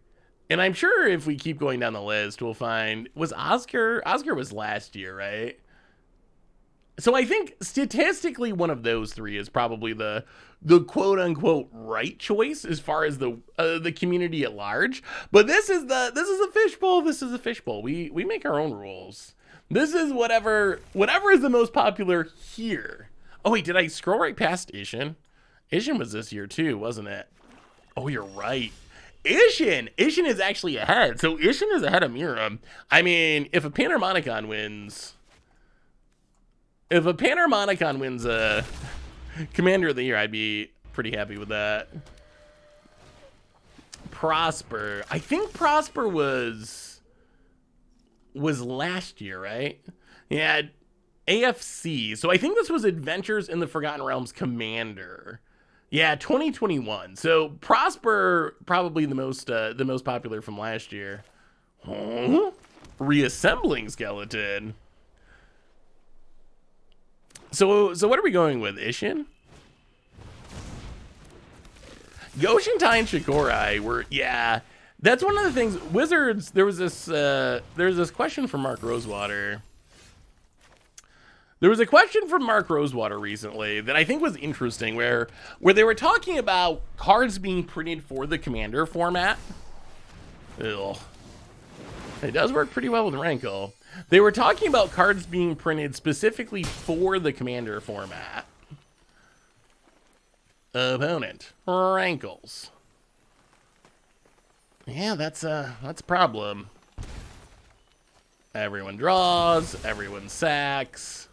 And I'm sure if we keep going down the list, we'll find... Was Oscar was last year, right? So I think statistically one of those 3 is probably the quote unquote right choice as far as the community at large. But this is a fishbowl. This is a fishbowl. We make our own rules. This is whatever is the most popular here. Oh wait, did I scroll right past Ishin? Ishin was this year too, wasn't it? Oh, you're right. Ishin is actually ahead. So Ishin is ahead of Miram. I mean, if a Panharmonicon wins, If a Panharmonicon wins a Commander of the Year, I'd be pretty happy with that. Prosper. I think Prosper was last year, right? Yeah, AFC. So I think this was Adventures in the Forgotten Realms Commander. Yeah, 2021. So Prosper probably the most popular from last year. Huh? Reassembling Skeleton. So what are we going with? Ishin? Yoshintai and Shikorai were, yeah. That's one of the things. Wizards, there's this question from Mark Rosewater. There was a question from Mark Rosewater recently that I think was interesting, where they were talking about cards being printed for the Commander format. Ugh. It does work pretty well with Rankle. They were talking about cards being printed specifically for the Commander format. Opponent. Rankles. Yeah, that's a problem. Everyone draws. Everyone sacks.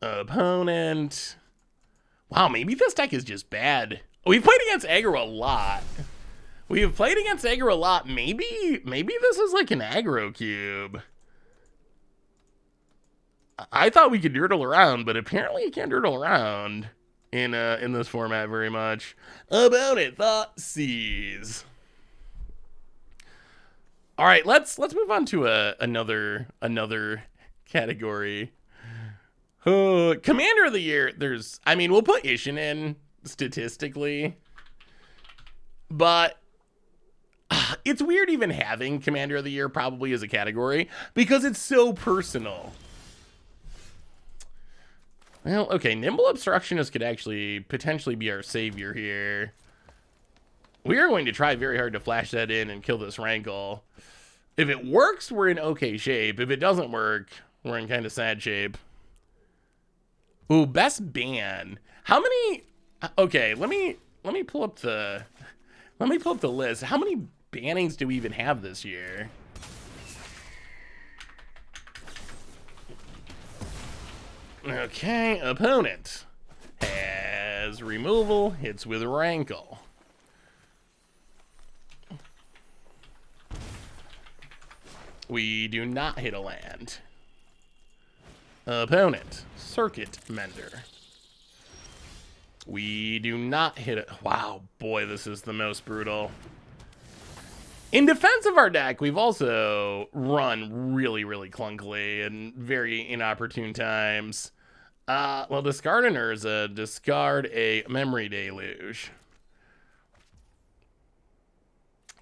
Opponent. Wow, maybe this deck is just bad. We've played against aggro a lot. We have played against aggro a lot. Maybe this is like an aggro cube. I thought we could dirtle around, but apparently you can't dirtle around in this format very much. Opponent thought seize. All right, let's move on to another category. Commander of the Year. We'll put Ishin in statistically, but it's weird even having Commander of the Year probably as a category because it's so personal. Well, okay, Nimble Obstructionist could actually potentially be our savior here. We are going to try very hard to flash that in and kill this Rankle. If it works, we're in okay shape. If it doesn't work, we're in kind of sad shape. Ooh, best ban. How many? Okay, let me pull up the list. How many bannings do we even have this year? Okay, opponent has removal, hits with Rankle. We do not hit a land. Opponent, Circuit Mender. We do not hit it. Wow, boy, this is the most brutal. In defense of our deck, we've also run really, really clunkily and very inopportune times. Well, discard an Urza, discard a Memory Deluge.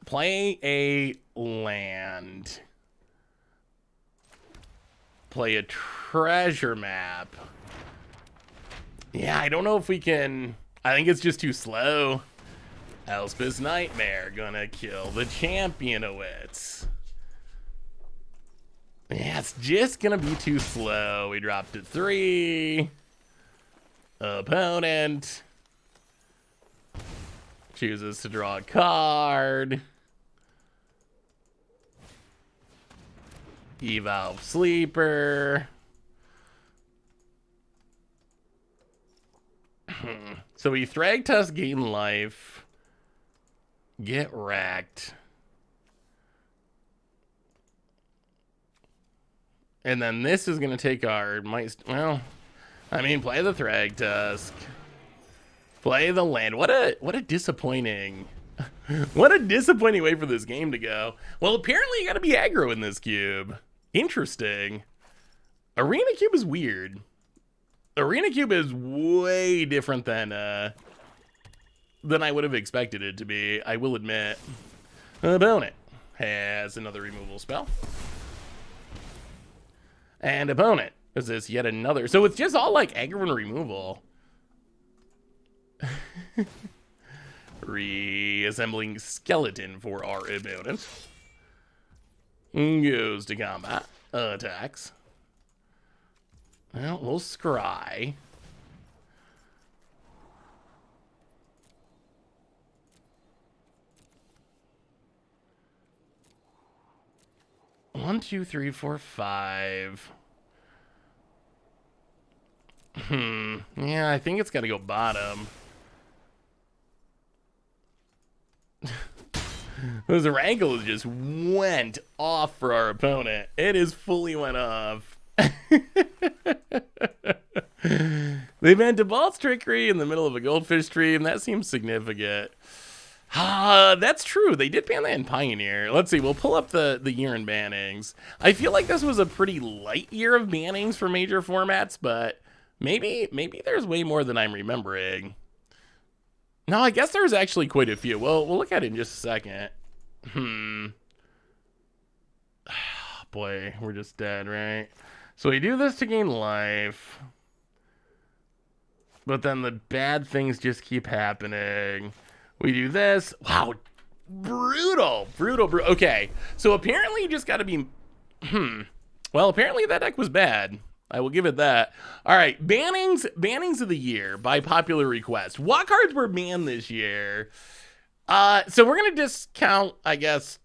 Play a land. Play a treasure map. Yeah, I don't know if we can. I think it's just too slow. Elspeth's Nightmare gonna kill the champion of wits. Yeah, it's just gonna be too slow. We dropped to 3. Opponent chooses to draw a card. Evolve Sleeper. So we Thragtusk, gain life. Get wrecked. And then this is going to take our... play the Thragtusk. Play the land. What a disappointing... what a disappointing way for this game to go. Well, apparently you got to be aggro in this cube. Interesting. Arena Cube is weird. Arena Cube is way different than I would have expected it to be, I will admit. Opponent has another removal spell. And opponent is this yet another. So it's just all like aggro and removal. Reassembling skeleton for our opponent. Goes to combat. Attacks. Well, we'll scry. One, two, three, four, five. Yeah, I think it's got to go bottom. Those wrangles just went off for our opponent. It is fully went off. They banned Debalt's Trickery in the middle of a goldfish stream. That seems significant. That's true. They did ban that in Pioneer. Let's see. We'll pull up the year in bannings. I feel like this was a pretty light year of bannings for major formats, but maybe there's way more than I'm remembering. No, I guess there's actually quite a few. Well, we'll look at it in just a second. Boy, we're just dead, right? So we do this to gain life. But then the bad things just keep happening. We do this. Wow. Brutal. Okay. So apparently you just got to be... Well, apparently that deck was bad. I will give it that. All right. Bannings of the year by popular request. What cards were banned this year? So we're going to discount, I guess...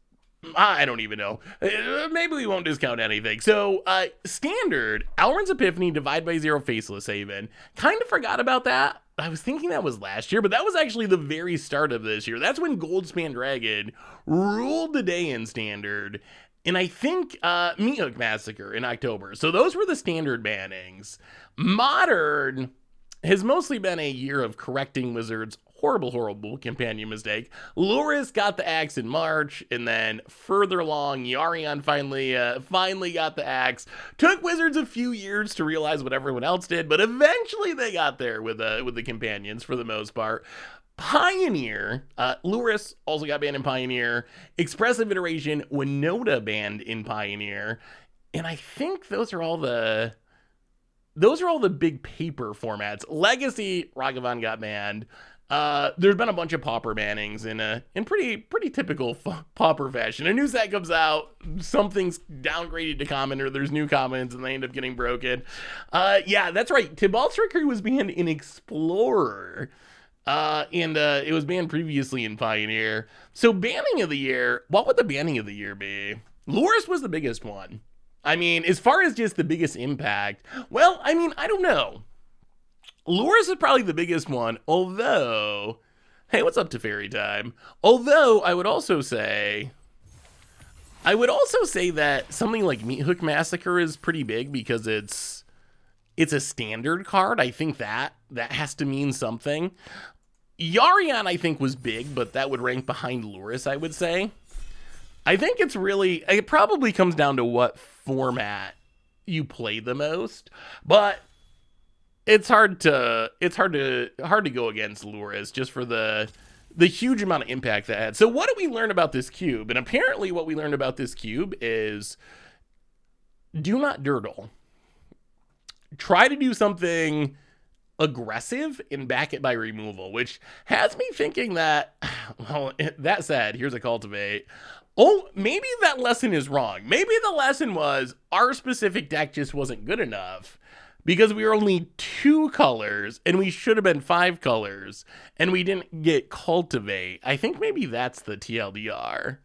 I don't even know. Maybe we won't discount anything. So, standard, Alrund's Epiphany, Divide by Zero, Faceless Haven. Kind of forgot about that. I was thinking that was last year, but that was actually the very start of this year. That's when Goldspan Dragon ruled the day in standard. And I think Meat Hook Massacre in October. So those were the standard bannings. Modern has mostly been a year of correcting Wizards' horrible companion mistake. Luris got the axe in March, and then further along, Yarion finally got the axe. Took Wizards a few years to realize what everyone else did, but eventually they got there with the companions for the most part. Pioneer, Luris also got banned in Pioneer. Expressive Iteration, Winota banned in Pioneer, and I think those are all the big paper formats. Legacy, Ragavan got banned. There's been a bunch of Pauper bannings in pretty typical Pauper fashion. A new set comes out, something's downgraded to common, or there's new commons, and they end up getting broken. Yeah, that's right. Tibalt's Trickery was banned in Explorer, and it was banned previously in Pioneer. So banning of the year, what would the banning of the year be? Luris was the biggest one. I mean, as far as just the biggest impact, well, I mean, I don't know. Luris is probably the biggest one, although... Hey, what's up to Fairy Time? Although, I would also say that something like Meat Hook Massacre is pretty big because it's a standard card. I think that has to mean something. Yarion, I think, was big, but that would rank behind Luris, I would say. I think it probably comes down to what format you play the most, but it's hard to go against Luris just for the huge amount of impact that had. So what did we learn about this cube? And apparently what we learned about this cube is do not durdle. Try to do something aggressive and back it by removal, which has me thinking that, well, that said, here's a cultivate. Oh, maybe that lesson is wrong. Maybe the lesson was our specific deck just wasn't good enough because we were only 2 colors and we should have been 5 colors and we didn't get cultivate. I think maybe that's the TLDR.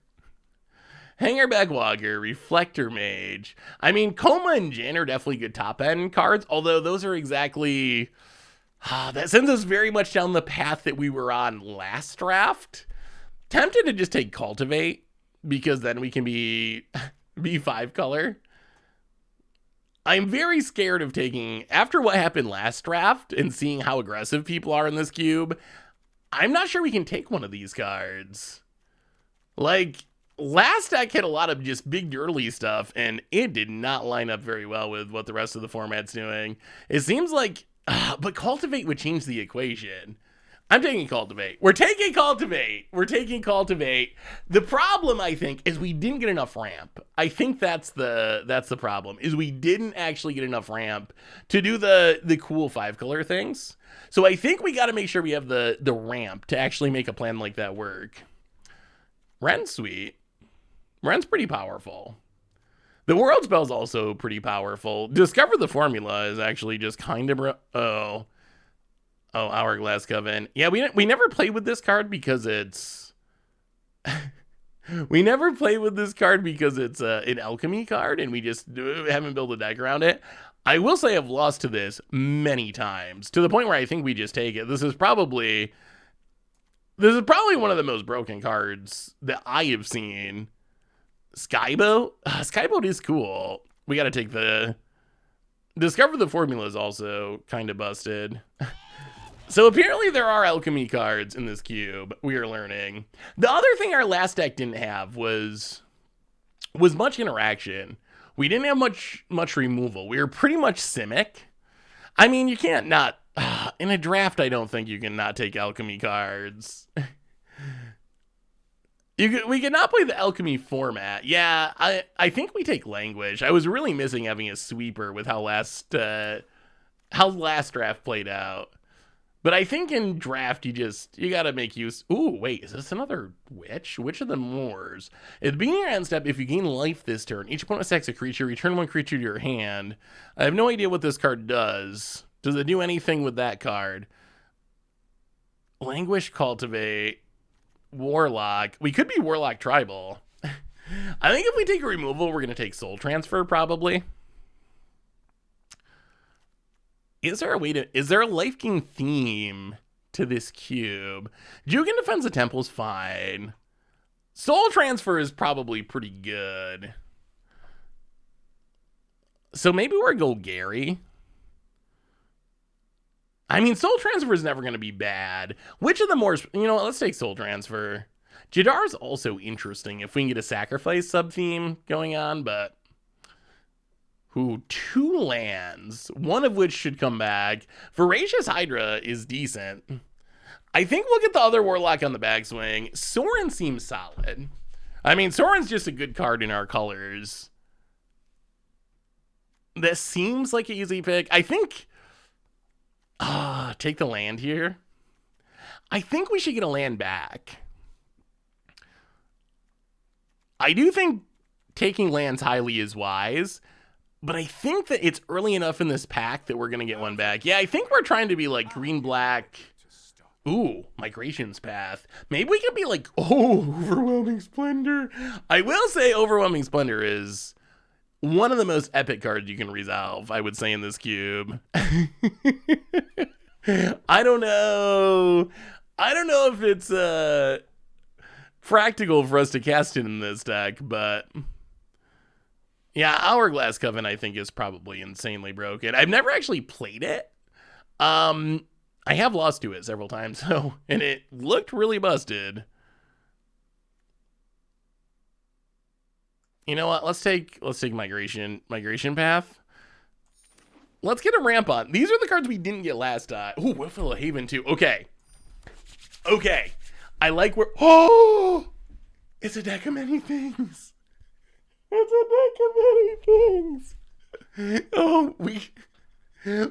Hangerback Walker, Reflector Mage. I mean, Coma and Jin are definitely good top end cards, although those are exactly... that sends us very much down the path that we were on last draft. Tempted to just take Cultivate, because then we can be 5 color. I'm very scared of taking, after what happened last draft and seeing how aggressive people are in this cube, I'm not sure we can take one of these cards. Like, last deck had a lot of just big early stuff, and it did not line up very well with what the rest of the format's doing. It seems like, but Cultivate would change the equation. I'm taking Cultivate. We're taking Cultivate. The problem, I think, is we didn't get enough ramp. I think that's the problem, is we didn't actually get enough ramp to do the cool 5 color things. So I think we got to make sure we have the ramp to actually make a plan like that work. Ren's sweet. Ren's pretty powerful. The World Spell's also pretty powerful. Discover the Formula is actually just kind of... Oh, Hourglass Coven. Yeah, we never played with this card because it's... we never played with this card because it's an alchemy card, and we just haven't built a deck around it. I will say I've lost to this many times, to the point where I think we just take it. This is probably one of the most broken cards that I have seen. Skyboat? Skyboat is cool. We got to take the... Discover the Formula is also kind of busted. So apparently there are alchemy cards in this cube, we are learning. The other thing our last deck didn't have was much interaction. We didn't have much removal. We were pretty much Simic. I mean, you can't not... in a draft, I don't think you can not take alchemy cards. We could not play the alchemy format. Yeah, I think we take language. I was really missing having a sweeper with how last draft played out. But I think in draft, you gotta make use... Ooh, wait, is this another Witch? Witch of the Moors. At the beginning of your end step, if you gain life this turn, each opponent attacks a creature, return one creature to your hand. I have no idea what this card does. Does it do anything with that card? Languish, Cultivate, Warlock. We could be Warlock Tribal. I think if we take a removal, we're gonna take Soul Transfer, probably. Is there a life gain theme to this cube? Jukin Defense the Temple is fine. Soul Transfer is probably pretty good. So maybe we're Golgari. I mean, Soul Transfer is never going to be bad. Which of the more, let's take Soul Transfer. Jadar's also interesting if we can get a sacrifice sub-theme going on, but... Ooh, 2 lands, one of which should come back. Voracious Hydra is decent. I think we'll get the other Warlock on the backswing. Sorin seems solid. I mean, Sorin's just a good card in our colors. That seems like an easy pick. I think... take the land here. I think we should get a land back. I do think taking lands highly is wise, but I think that it's early enough in this pack that we're going to get one back. Yeah, I think we're trying to be like green-black. Ooh, Migration's Path. Maybe we can be like, Overwhelming Splendor. I will say Overwhelming Splendor is one of the most epic cards you can resolve, I would say, in this cube. I don't know if it's practical for us to cast it in this deck, but yeah, Hourglass Coven I think is probably insanely broken. I've never actually played it. I have lost to it several times, and it looked really busted. You know what? Let's take Migration Path. Let's get a ramp on. These are the cards we didn't get last time. Ooh, Willful of Haven too. Okay. I like where... It's a deck of many things.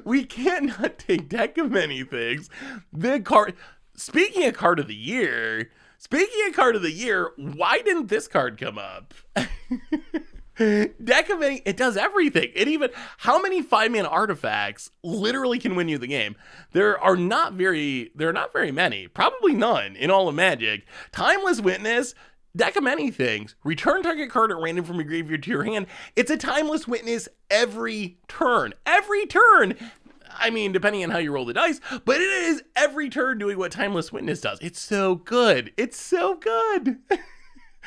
We can't not take deck of many things. The card... Speaking of card of the year, why didn't this card come up? Deck of many, it does everything. It even, how many 5-mana artifacts literally can win you the game? There are not very many, probably none in all of Magic. Timeless Witness, deck of many things. Return target card at random from your graveyard to your hand. It's a Timeless Witness every turn. I mean, depending on how you roll the dice, but it is every turn doing what Timeless Witness does. It's so good.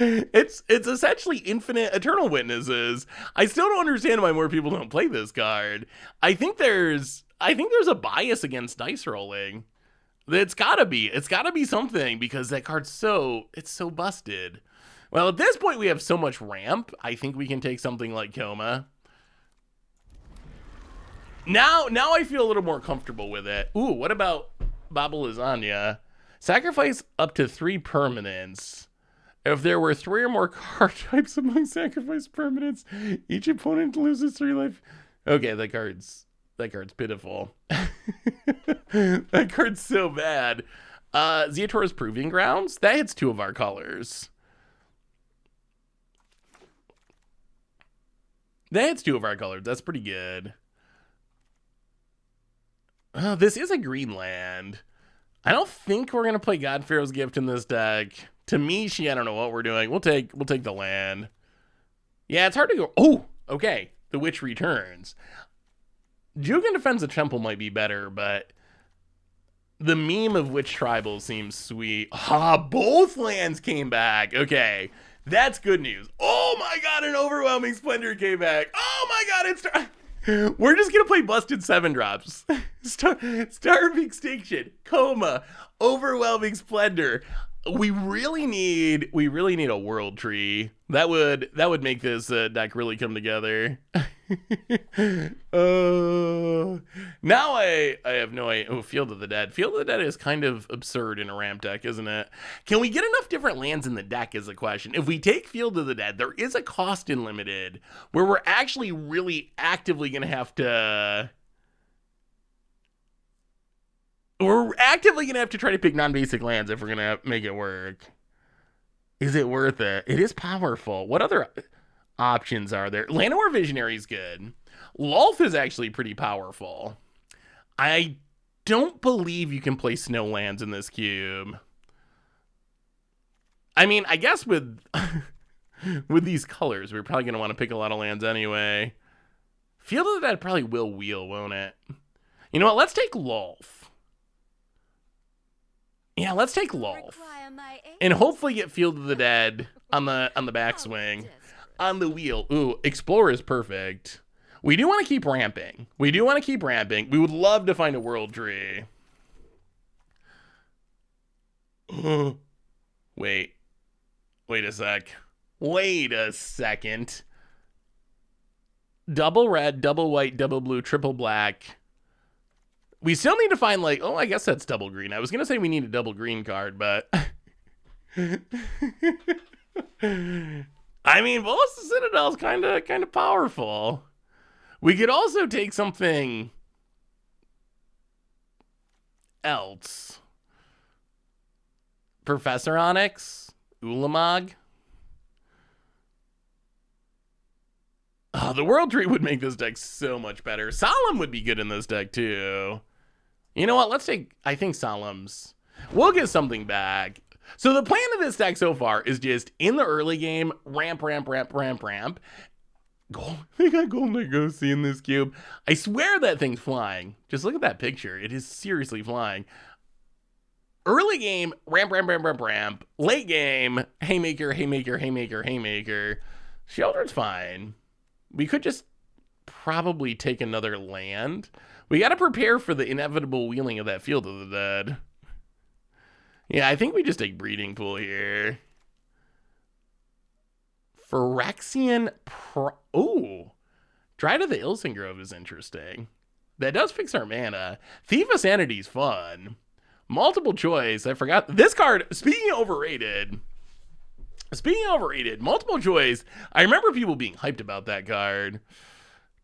It's essentially infinite Eternal Witnesses. I still don't understand why more people don't play this card. I think there's a bias against dice rolling. It's gotta be something, because that card's it's so busted. Well, at this point we have so much ramp, I think we can take something like Coma. Now I feel a little more comfortable with it. Ooh, what about Baba Lasagna? Sacrifice up to 3 permanents. If there were 3 or more card types among sacrifice permanents, each opponent loses 3 life. Okay, that card's pitiful. That card's so bad. Zeator's Proving Grounds, that hits 2 of our colors. That's pretty good. This is a green land. I don't think we're gonna play God Pharaoh's Gift in this deck. Tamishi, I don't know what we're doing. We'll take the land. Yeah, it's hard to go. Oh, okay. The Witch returns. Jugan defends the temple might be better, but the meme of which tribal seems sweet. Both lands came back. Okay, that's good news. Oh my god, an overwhelming splendor came back. Oh my god, we're just gonna play busted 7-drops. Star of Extinction, Coma, overwhelming splendor. We really need a world tree. That would make this deck really come together. Now I have no idea. Oh, Field of the Dead. Field of the Dead is kind of absurd in a ramp deck, isn't it? Can we get enough different lands in the deck is the question. If we take Field of the Dead, there is a cost in limited where we're actually really actively going to have to... We're actively going to have to try to pick non-basic lands if we're going to make it work. Is it worth it? It is powerful. What other options are there? Llanowar Visionary is good. Lolth is actually pretty powerful. I don't believe you can play snow lands in this cube. I mean, I guess with with these colors, we're probably going to want to pick a lot of lands anyway. Field of the Dead probably will wheel, won't it? You know what? Let's take Lolth. Yeah, let's take Lolth. And hopefully get Field of the Dead on the backswing. On the wheel. Ooh, Explorer is perfect. We do want to keep ramping. We would love to find a world tree. Wait a sec. Wait a second. Double red, double white, double blue, triple black. We still need to find, like, oh, I guess that's double green. I was going to say we need a double green card, but... I mean, Volus Citadel's kind of powerful. We could also take something else. Professor Onyx, Ulamog. Oh, the World Tree would make this deck so much better. Solemn would be good in this deck too. You know what? Let's take, I think Solemn's. We'll get something back. So the plan of this deck so far is just in the early game, ramp. They got Golden Legacy in this cube. I swear that thing's flying. Just look at that picture. It is seriously flying. Early game, ramp. Late game, Haymaker. Sheldred's fine. We could just probably take another land. We got to prepare for the inevitable wheeling of that Field of the Dead. Yeah, I think we just take Breeding Pool here. Phyrexian Ooh. Dryad of the Ilsen Grove is interesting. That does fix our mana. Thief of Sanity's fun. Multiple choice. I forgot. This card, speaking of overrated, multiple choice. I remember people being hyped about that card.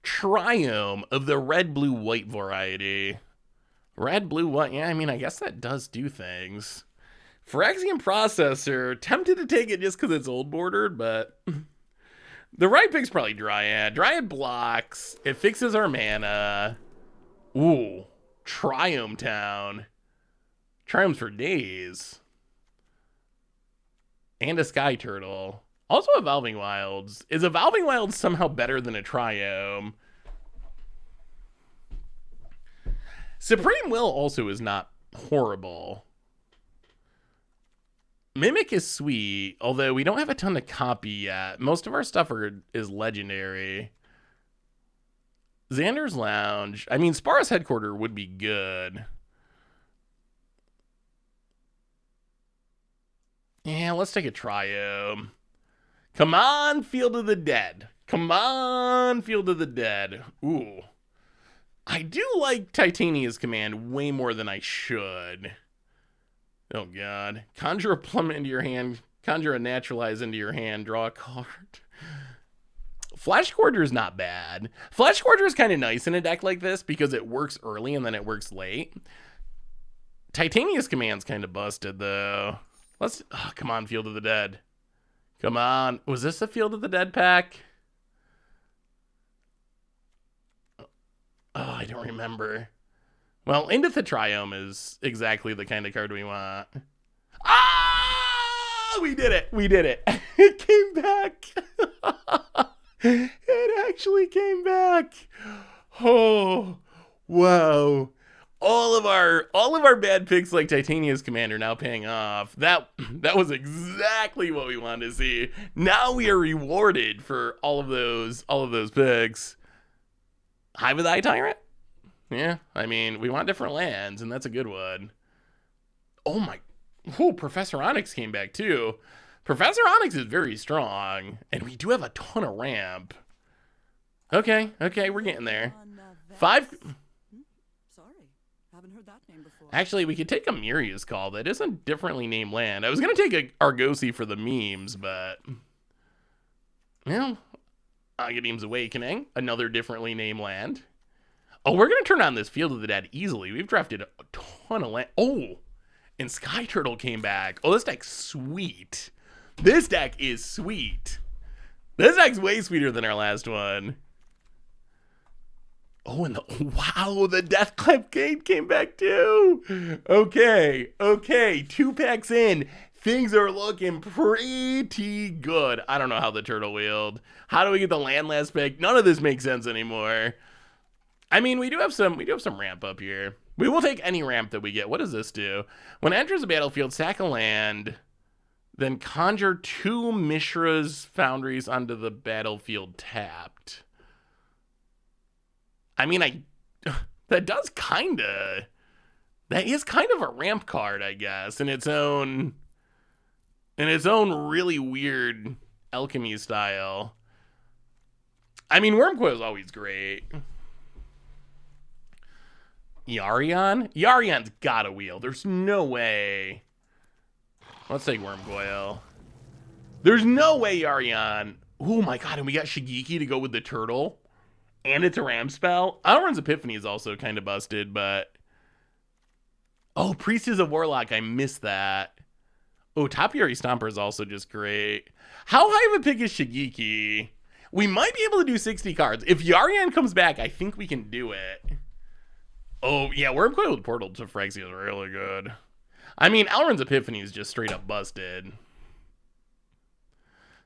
Triome of the red, blue, white variety. Red, blue, white. Yeah, I mean, I guess that does do things. Phyrexian Processor. Tempted to take it just because it's old bordered, but the right pick's probably Dryad. Dryad blocks. It fixes our mana. Ooh. Triome Town. Triomes for days. And a Sky Turtle. Also Evolving Wilds. Is Evolving Wilds somehow better than a Triome? Supreme Will also is not horrible. Mimic is sweet, although we don't have a ton to copy yet. Most of our stuff is legendary. Xander's Lounge. I mean, Spar's Headquarter would be good. Yeah, let's take a Triome. Come on, Field of the Dead. Ooh. I do like Titania's Command way more than I should. Oh, God. Conjure a Plummet into your hand. Conjure a Naturalize into your hand. Draw a card. Flash Quarter is not bad. Flash Quarter is kind of nice in a deck like this because it works early and then it works late. Titania's Command's kind of busted, though. Come on, Field of the Dead. Come on. Was this a Field of the Dead pack? Oh, I don't remember. Well, Into the Triome is exactly the kind of card we want. Ah! We did it. It came back. It actually came back. Oh, Whoa. All of our bad picks like Titania's Commander now paying off. That was exactly what we wanted to see. Now we are rewarded for all of those picks. Hive of the Eye Tyrant? Yeah, I mean, we want different lands, and that's a good one. Oh my, Professor Onyx came back too. Professor Onyx is very strong, and we do have a ton of ramp. Okay, we're getting there. 5. Sorry, haven't heard that name before. Actually, we could take a Miria's Call. That is a differently named land. I was gonna take a Argosy for the memes, but Agadeem's Awakening, another differently named land. Oh, we're gonna turn on this Field of the Dead easily. We've drafted a ton of land. Oh, and Sky Turtle came back. Oh, this deck's sweet. This deck is sweet. This deck's way sweeter than our last one. Oh, and the Death Clap Gate came back too. Okay. 2 packs in. Things are looking pretty good. I don't know how the turtle wheeled. How do we get the land last pick? None of this makes sense anymore. I mean, we do have some ramp up here. We will take any ramp that we get. What does this do? When it enters the battlefield, sack a land, then conjure 2 Mishra's Foundries onto the battlefield tapped. I mean, that is kind of a ramp card, I guess, in its own really weird alchemy style. I mean, Wormcoil is always great. Yarion's got a wheel. There's no way. Let's take Wormcoil. There's no way Yarion. Oh my god, and we got Shigeki to go with the turtle. And it's a ramp spell. Alrund's Epiphany is also kind of busted, but... Oh, Priestess of Warlock, I missed that. Oh, Topiary Stomper is also just great. How high of a pick is Shigeki? We might be able to do 60 cards. If Yarion comes back, I think we can do it. Oh, yeah, Wormcoil with Portal to Phyrexia is really good. I mean, Alrund's Epiphany is just straight up busted.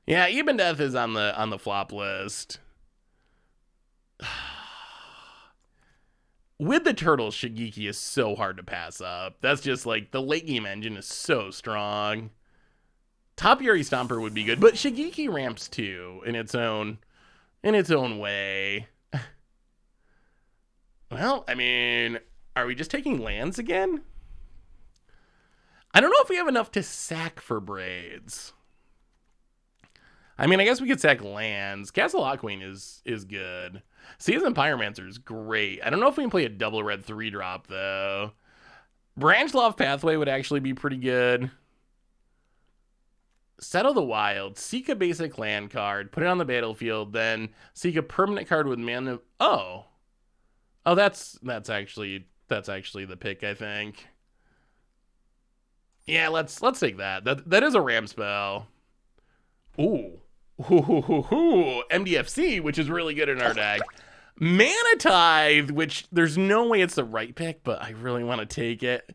Yeah, Eben Death is on the flop list. With the turtles, Shigeki is so hard to pass up. That's just like the late game engine is so strong. Topiary Stomper would be good, but Shigeki ramps too in its own way. Well, I mean, are we just taking lands again? I don't know if we have enough to sack for Braids. I mean, I guess we could sack lands. Castle Hawkqueen is good. Seasoned Pyromancer is great. I don't know if we can play a double red 3-drop, though. Branchloft Pathway would actually be pretty good. Settle the Wild. Seek a basic land card. Put it on the battlefield. Then seek a permanent card with mana. Oh, that's actually the pick, I think. Yeah, let's take that. That is a ramp spell. Ooh. MDFC, which is really good in our deck. Mana Tithe, which there's no way it's the right pick, but I really want to take it.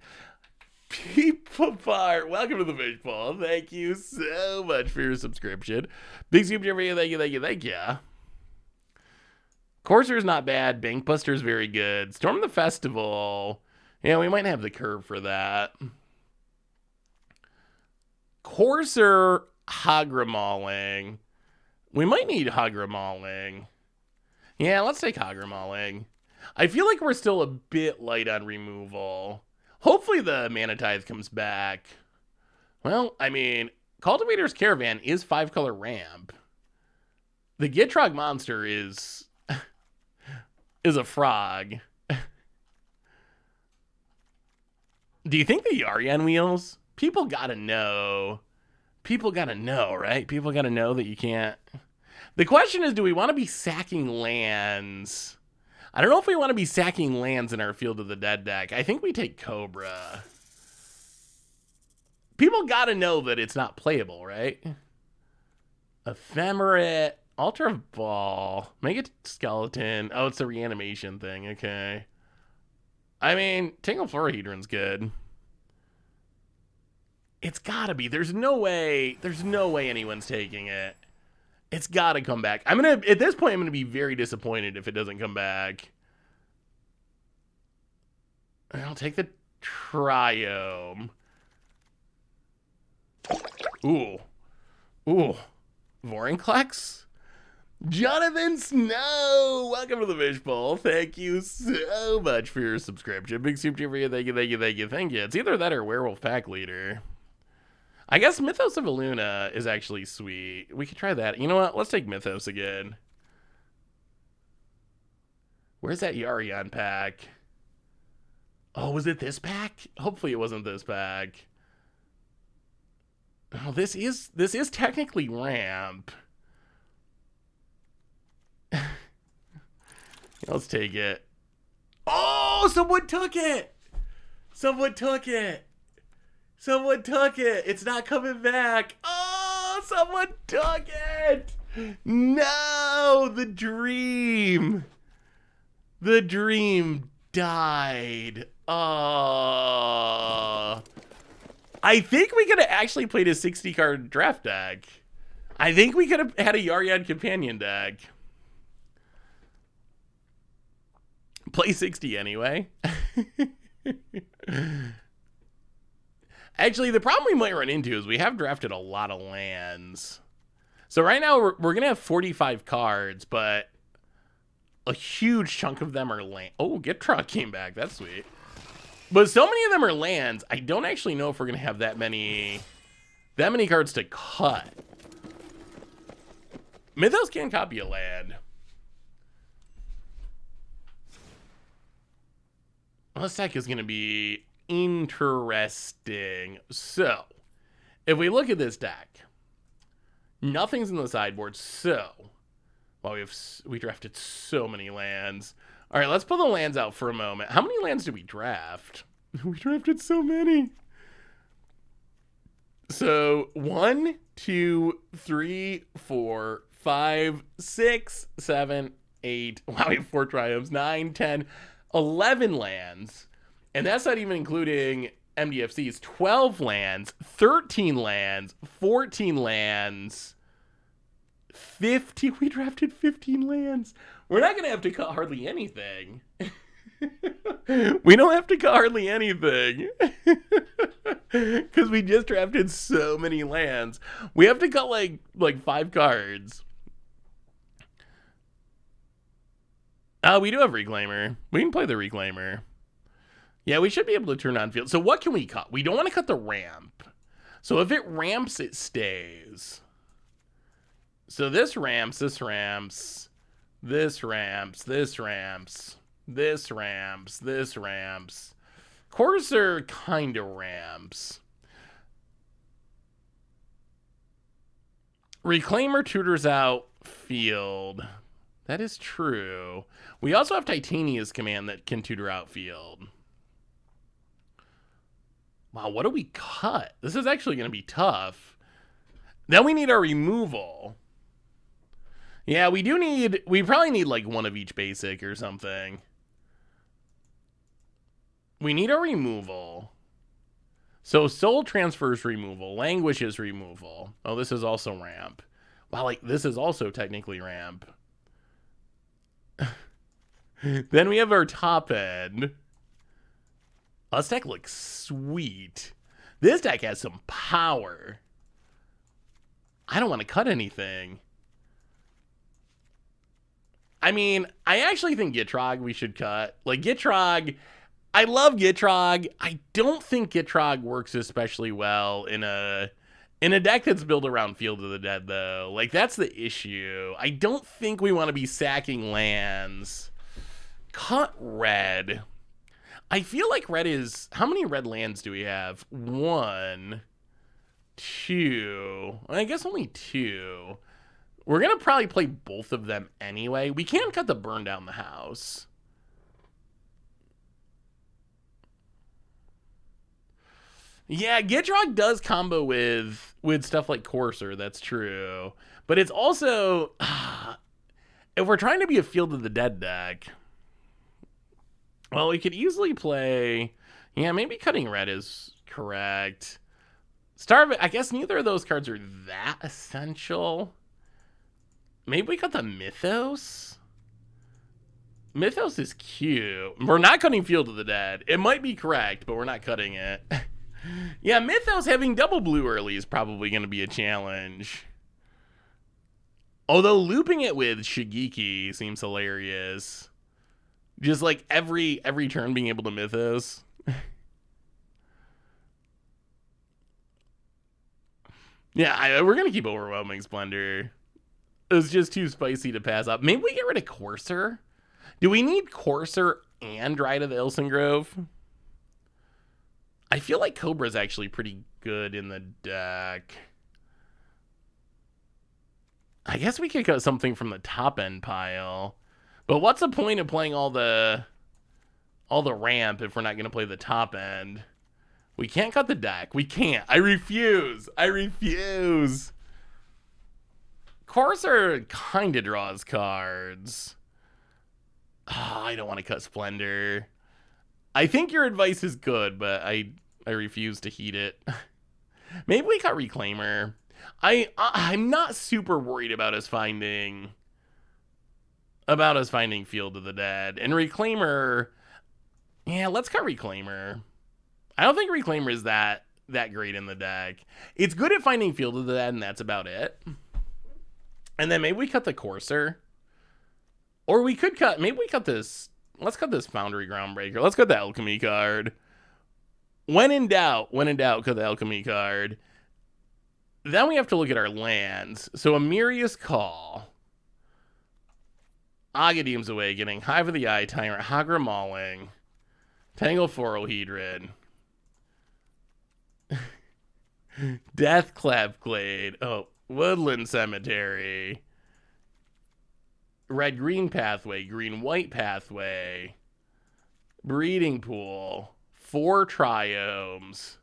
People Fire, welcome to the Fishbowl. Thank you so much for your subscription. Big super for you. Thank you. Courser's not bad. Bankbuster's very good. Storm the Festival. Yeah, we might have the curve for that. Courser, Hagra Mauling. We might need Hagra Mauling. Yeah, let's take Hagra Mauling. I feel like we're still a bit light on removal. Hopefully the Mana Tithe comes back. Well, I mean, Cultivator's Caravan is 5-color ramp. The Gitrog monster is a frog. Do you think the Yarion wheels? People gotta know. People gotta know, right? People gotta know that you can't. The question is, do we want to be sacking lands? I don't know if we want to be sacking lands in our Field of the Dead deck. I think we take Cobra. People gotta know that it's not playable, right? Ephemerate, Altar of Ball, make it Skeleton. Oh, it's a reanimation thing. Okay. I mean, Tingle Florahedron's good. It's gotta be. There's no way anyone's taking it. It's gotta come back. At this point, I'm gonna be very disappointed if it doesn't come back. I'll take the Triome. Ooh. Ooh. Vorinclex? Jonathan Snow! Welcome to the Fishbowl. Thank you so much for your subscription. Big super for you. Thank you, thank you, thank you, thank you. It's either that or Werewolf Pack Leader. I guess Mythos of Illuna is actually sweet. We could try that. You know what? Let's take Mythos again. Where's that Yarion pack? Oh, was it this pack? Hopefully it wasn't this pack. Oh, this is technically ramp. Let's take it. Oh, someone took it. Someone took it. Someone took it. It's not coming back. Oh, someone took it. No, the dream. The dream died. Oh. I think we could have actually played a 60-card draft deck. I think we could have had a Yarion companion deck. Play 60 anyway. Actually, the problem we might run into is we have drafted a lot of lands. So right now we're going to have 45 cards, but a huge chunk of them are land. Oh, Gitrog came back. That's sweet. But so many of them are lands, I don't actually know if we're going to have that many cards to cut. Mythos can copy a land. This deck is going to be interesting. So, if we look at this deck, nothing's in the sideboard. So, well, we drafted so many lands. All right, let's pull the lands out for a moment. How many lands did we draft? We drafted so many. So 1, 2, 3, 4, 5, 6, 7, 8. Wow, we have 4 Triumphs. 9, 10, 11 lands. And that's not even including MDFCs. 12 lands, 13 lands, 14 lands, 50. We drafted 15 lands. We're not going to have to cut hardly anything. We don't have to cut hardly anything. Because we just drafted so many lands. We have to cut like 5 cards. We do have Reclaimer. We can play the Reclaimer. Yeah, we should be able to turn on field. So what can we cut? We don't want to cut the ramp. So if it ramps, it stays. So this ramps, this ramps, this ramps, this ramps, this ramps, this ramps. Courser kind of ramps. Reclaimer tutors out field. That is true. We also have Titania's command that can tutor out field. Wow, what do we cut? This is actually going to be tough. Then we need our removal. Yeah, we probably need like one of each basic or something. We need a removal. So Soul Transfer's removal. Languish is removal. Oh, this is also ramp. Wow, like this is also technically ramp. Then we have our top end. Oh, this deck looks sweet. This deck has some power. I don't want to cut anything. I mean, I actually think Gitrog we should cut. Like Gitrog, I love Gitrog. I don't think Gitrog works especially well in a deck that's built around Field of the Dead, though. Like, that's the issue. I don't think we want to be sacking lands. Cut red. I feel like red is... How many red lands do we have? 1, 2... I guess only 2. We're going to probably play both of them anyway. We can cut the Burn Down the House. Yeah, Gitrog does combo with stuff like Courser. That's true. But it's also... if we're trying to be a Field of the Dead deck... Well, we could easily play... Yeah, maybe cutting red is correct. I guess neither of those cards are that essential. Maybe we cut the Mythos? Mythos is cute. We're not cutting Field of the Dead. It might be correct, but we're not cutting it. Yeah, Mythos having double blue early is probably going to be a challenge. Although looping it with Shigeki seems hilarious. Just like every turn being able to Mythos. Yeah, we're going to keep Overwhelming Splendor. It was just too spicy to pass up. Maybe we get rid of Courser? Do we need Courser and Ride of the Ilson Grove? I feel like Cobra's actually pretty good in the deck. I guess we could cut something from the top end pile. But what's the point of playing all the ramp if we're not going to play the top end? We can't cut the deck. We can't. I refuse. I refuse. Courser kind of draws cards. Oh, I don't want to cut Splendor. I think your advice is good, but I refuse to heed it. Maybe we cut Reclaimer. I'm not super worried about us finding Field of the Dead. And Reclaimer, yeah, let's cut Reclaimer. I don't think Reclaimer is that great in the deck. It's good at finding Field of the Dead, and that's about it. And then maybe we cut the Courser. Or we could cut, maybe we cut this. Let's cut this Foundry Groundbreaker. Let's cut the Alchemy card. When in doubt, cut the Alchemy card. Then we have to look at our lands. So Amirius Call. Agadeem's Awakening. Hive of the Eye Tyrant. Hagra Mauling. Tangle Phorohedron. Death Clapglade. Oh, Woodland Cemetery. Red-green pathway. Green-white pathway. Breeding Pool. 4 Triomes.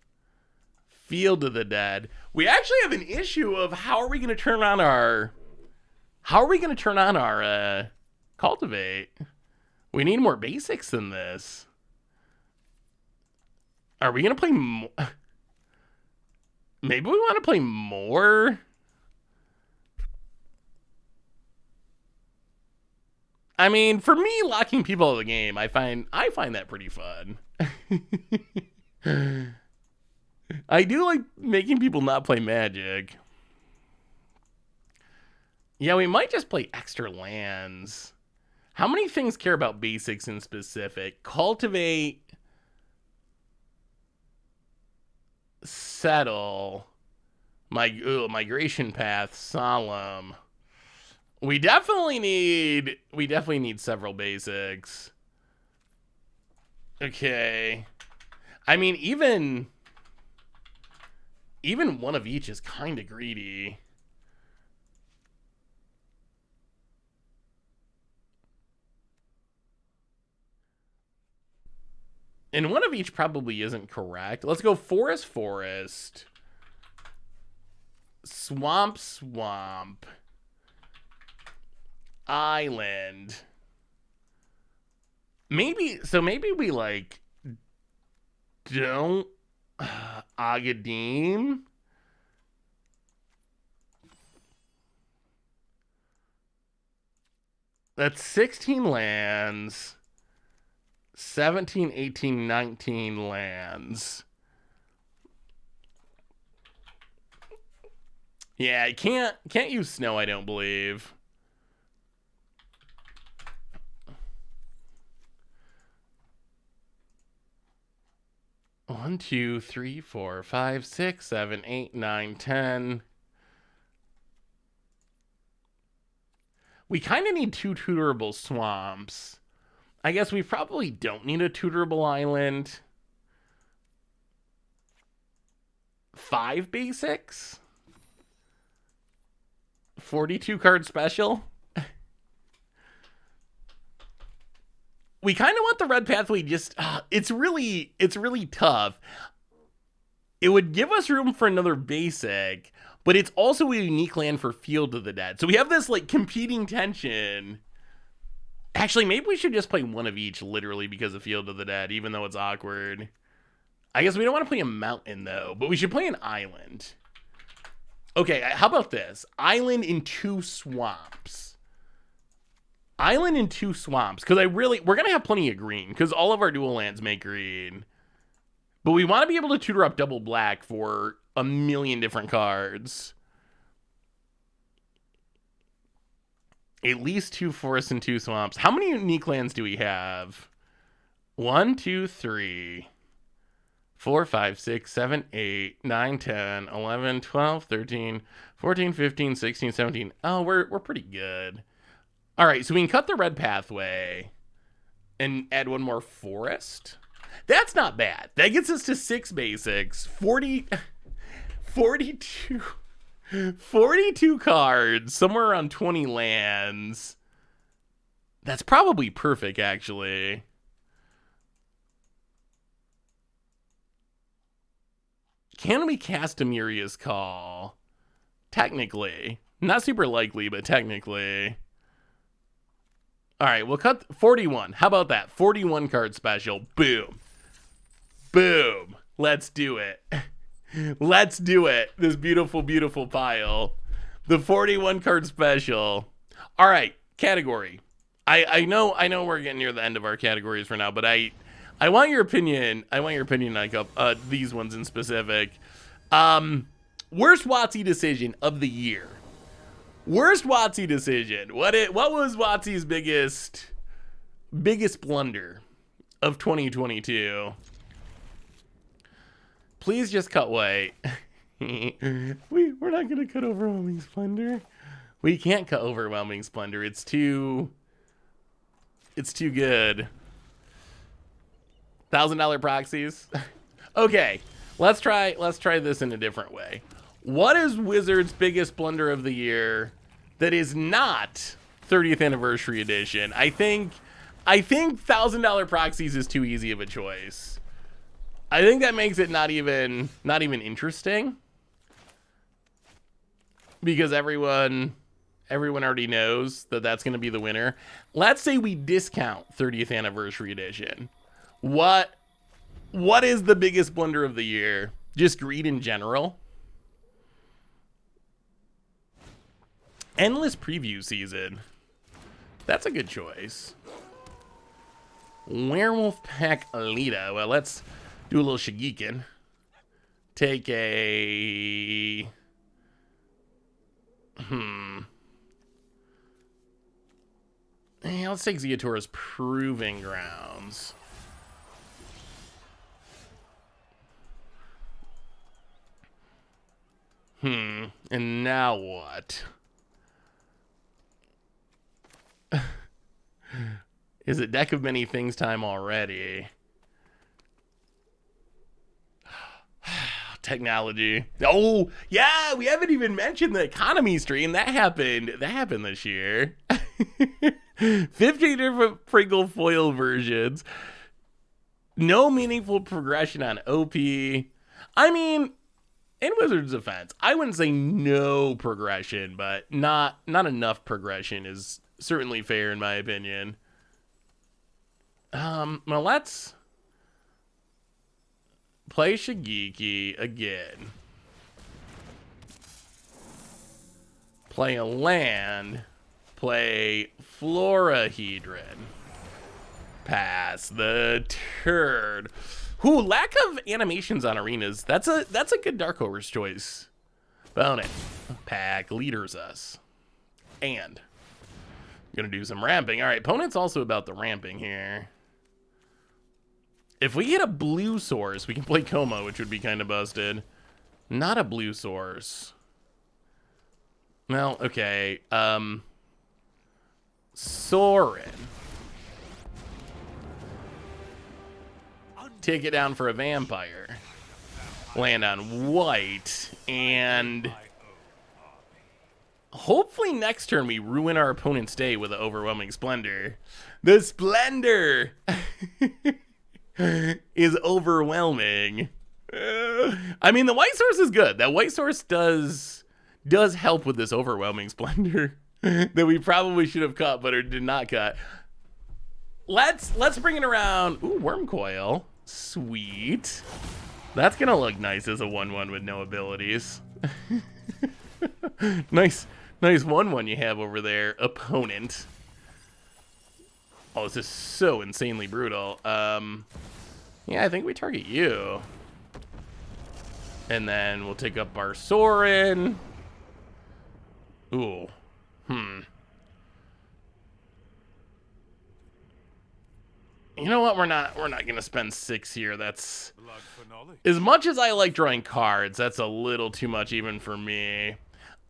Field of the Dead. We actually have an issue of how are we going to turn on our Cultivate. We need more basics than this. Are we going to play more? Maybe we want to play more. I mean, for me, locking people out of the game, I find that pretty fun. I do like making people not play Magic. Yeah, we might just play extra lands. How many things care about basics in specific? Cultivate, Settle, Migration Path, Solemn. We definitely need several basics. Okay. I mean, even one of each is kind of greedy. And one of each probably isn't correct. Let's go Forest. Swamp. Island. Maybe we like don't Agadeem. That's 16 lands. 17, 18, 19 lands. Yeah, I can't use snow, I don't believe. One, 2, 3, 4, 5, 6, 7, 8, 9, 10. We kind of need 2 tutorable swamps. I guess we probably don't need a tutorable island. 5 basics? 42 card special? We kind of want the red pathway just... it's really tough. It would give us room for another basic, but it's also a unique land for Field of the Dead. So we have this like competing tension. Actually, maybe we should just play one of each, literally, because of Field of the Dead, even though it's awkward. I guess we don't want to play a mountain, though, but we should play an island. Okay, how about this? Island in 2 swamps. Island and 2 swamps, because we're going to have plenty of green, because all of our dual lands make green. But we want to be able to tutor up double black for a million different cards. At least 2 forests and 2 swamps. How many unique lands do we have? 1, 2, 3, 4, 5, 6, 7, 8, 9, 10, 11, 12, 13, 14, 15, 16, 17. Oh, we're pretty good. All right, so we can cut the red pathway and add 1 more forest. That's not bad. That gets us to 6 basics, 42 cards, somewhere around 20 lands. That's probably perfect, actually. Can we cast Amiria's Call? Technically. Not super likely, but technically. All right, we'll cut 41. How about that? 41 card special. Boom. Boom. Let's do it. Let's do it. This beautiful, beautiful pile. The 41 card special. All right, category. I know we're getting near the end of our categories for now, but I want your opinion. I want your opinion on these ones in specific. Worst WotC decision of the year. Worst WotC decision. What was WotC's biggest blunder of 2022? Please just cut white. We're not gonna cut Overwhelming Splendor. We can't cut Overwhelming Splendor. It's too good. $1,000 proxies. Okay, let's try this in a different way. What is Wizards' biggest blunder of the year that is not 30th anniversary edition? I think $1,000 proxies is too easy of a choice. I think that makes it not even interesting, because everyone already knows that that's going to be the winner. Let's say we discount 30th anniversary edition. What is the biggest blunder of the year? Just greed in general? Endless preview season. That's a good choice. Werewolf Pack Alita. Well, let's do a little Shigekin. Take a... Yeah, let's take Zeatora's Proving Grounds. And now what? Is it deck of many things time already? Technology. Oh, yeah, we haven't even mentioned the economy stream. That happened this year. 15 different Pringle foil versions. No meaningful progression on OP. I mean, in Wizards' defense, I wouldn't say no progression, but not enough progression is certainly fair in my opinion. Well, let's play Shigeki again. Play a land. Play Florahedron. Pass the turd. Ooh, lack of animations on arenas. That's a good Dark Horse choice. Bonnet. Pack leaders us. And gonna do some ramping. All right, opponent's also about the ramping here. If we get a blue source, we can play Coma, which would be kind of busted. Not a blue source. Well, okay. Sorin. Take it down for a vampire. Land on white. And hopefully next turn we ruin our opponent's day with an Overwhelming Splendor. The Splendor is overwhelming. I mean, the white source is good. That white source does help with this Overwhelming Splendor that we probably should have cut, but did not cut. Let's bring it around. Ooh, Worm Coil. Sweet. That's gonna look nice as a 1/1 with no abilities. Nice 1/1 you have over there, opponent. Oh, this is so insanely brutal. Yeah, I think we target you. And then we'll take up our Sorin. Ooh. You know what? We're not gonna spend 6 here. That's as much as I like drawing cards, that's a little too much even for me.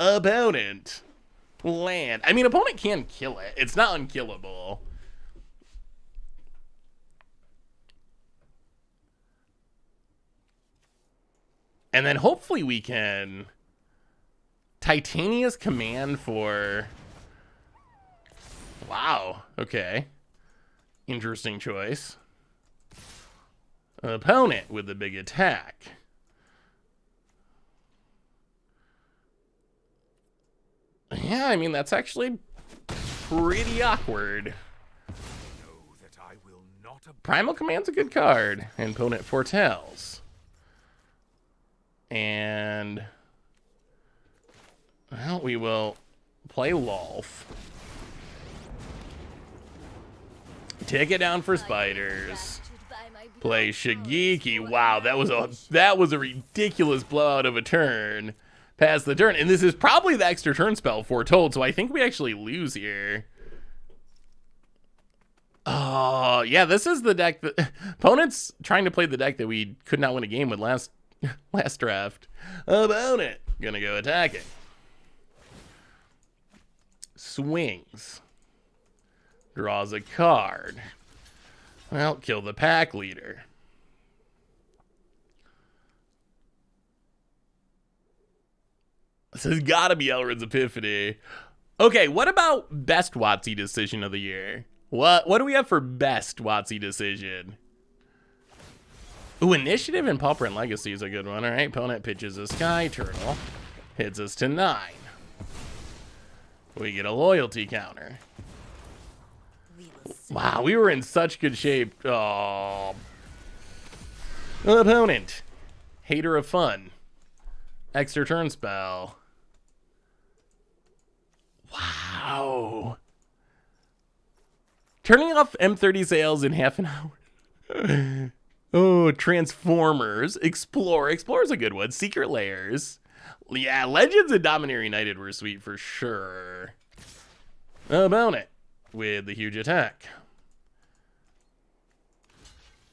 Opponent. Land. I mean, opponent can kill it. It's not unkillable. And then hopefully we can Titania's Command for... Wow. Okay. Interesting choice. Opponent with the big attack. Yeah, I mean, that's actually pretty awkward. Primal Command's a good card. And opponent foretells. And... well, we will play Lolf. Take it down for spiders. Play Shigeki. Wow, that was a ridiculous blowout of a turn. Pass the turn, and this is probably the extra turn spell foretold, so I think we actually lose here. Oh, yeah, this is the deck that opponents trying to play the deck that we could not win a game with last draft. Opponent gonna go attacking. Swings. Draws a card. Well, kill the pack leader. This has got to be Elrod's Epiphany. Okay, what about best WotC decision of the year? What do we have for best WotC decision? Ooh, Initiative and Pauper and Legacy is a good one. All right, opponent pitches a Sky Turtle. Hits us to 9. We get a loyalty counter. Wow, we were in such good shape. Oh. Opponent. Hater of fun. Extra turn spell. Wow. Turning off M30 sales in half an hour. Oh, Transformers. Explore. Explore's a good one. Secret Layers. Yeah, Legends and Dominator United were sweet for sure. Opponent with the huge attack.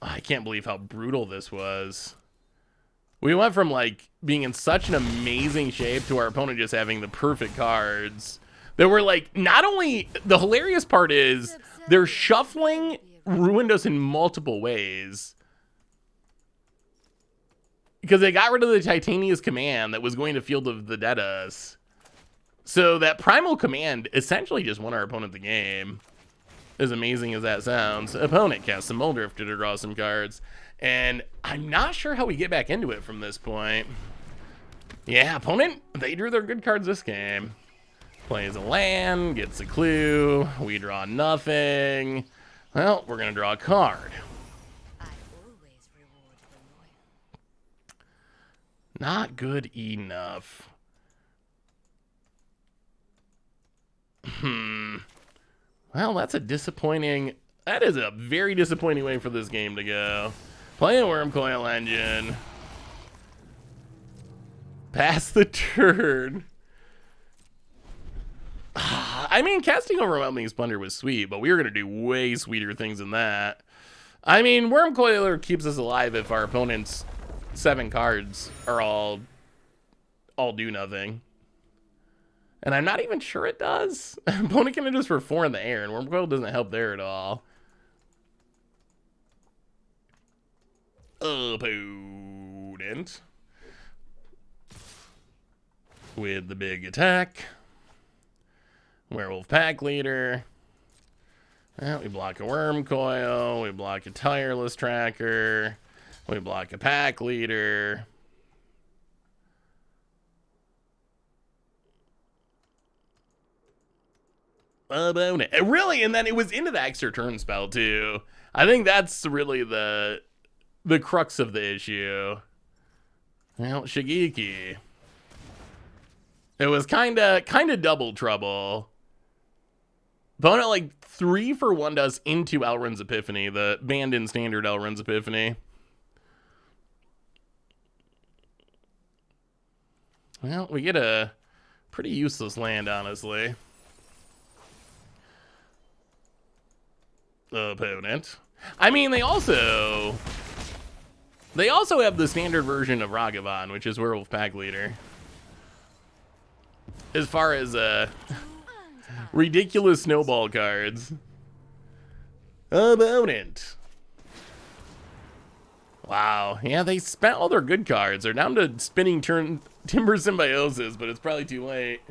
I can't believe how brutal this was. We went from like being in such an amazing shape to our opponent just having the perfect cards. They were like, not only, the hilarious part is they're shuffling ruined us in multiple ways. Because they got rid of the Titania's Command that was going to Field of the Dead us. So that Primal Command essentially just won our opponent the game. As amazing as that sounds. Opponent casts some Muldrifter to draw some cards. And I'm not sure how we get back into it from this point. Yeah, opponent, they drew their good cards this game. Plays a land, gets a clue. We draw nothing. Well, we're going to draw a card. Not good enough. Well, that's a disappointing... that is a very disappointing way for this game to go. Play a Wormcoil Engine. Pass the turn. I mean, casting Overwhelming Splendor was sweet, but we were going to do way sweeter things than that. I mean, Wormcoiler keeps us alive if our opponent's 7 cards are all do nothing. And I'm not even sure it does. Opponent can hit us for 4 in the air, and Wormcoil doesn't help there at all. Opponent with the big attack. Werewolf Pack Leader. Well, we block a Wormcoil. We block a Tireless Tracker. We block a Pack Leader. Opponent. Really, and then it was into the extra turn spell too. I think that's really the crux of the issue. Well, Shigeki. It was kind of double trouble. Opponent like 3 for 1 does into Elrond's Epiphany, the banned in standard Elrond's Epiphany. Well, we get a pretty useless land, honestly. Opponent. I mean, they also have the standard version of Ragavan, which is Werewolf Pack Leader. As far as ridiculous snowball cards. Opponent. Wow. Yeah, they spent all their good cards. They're down to spinning Timber Symbiosis, but it's probably too late.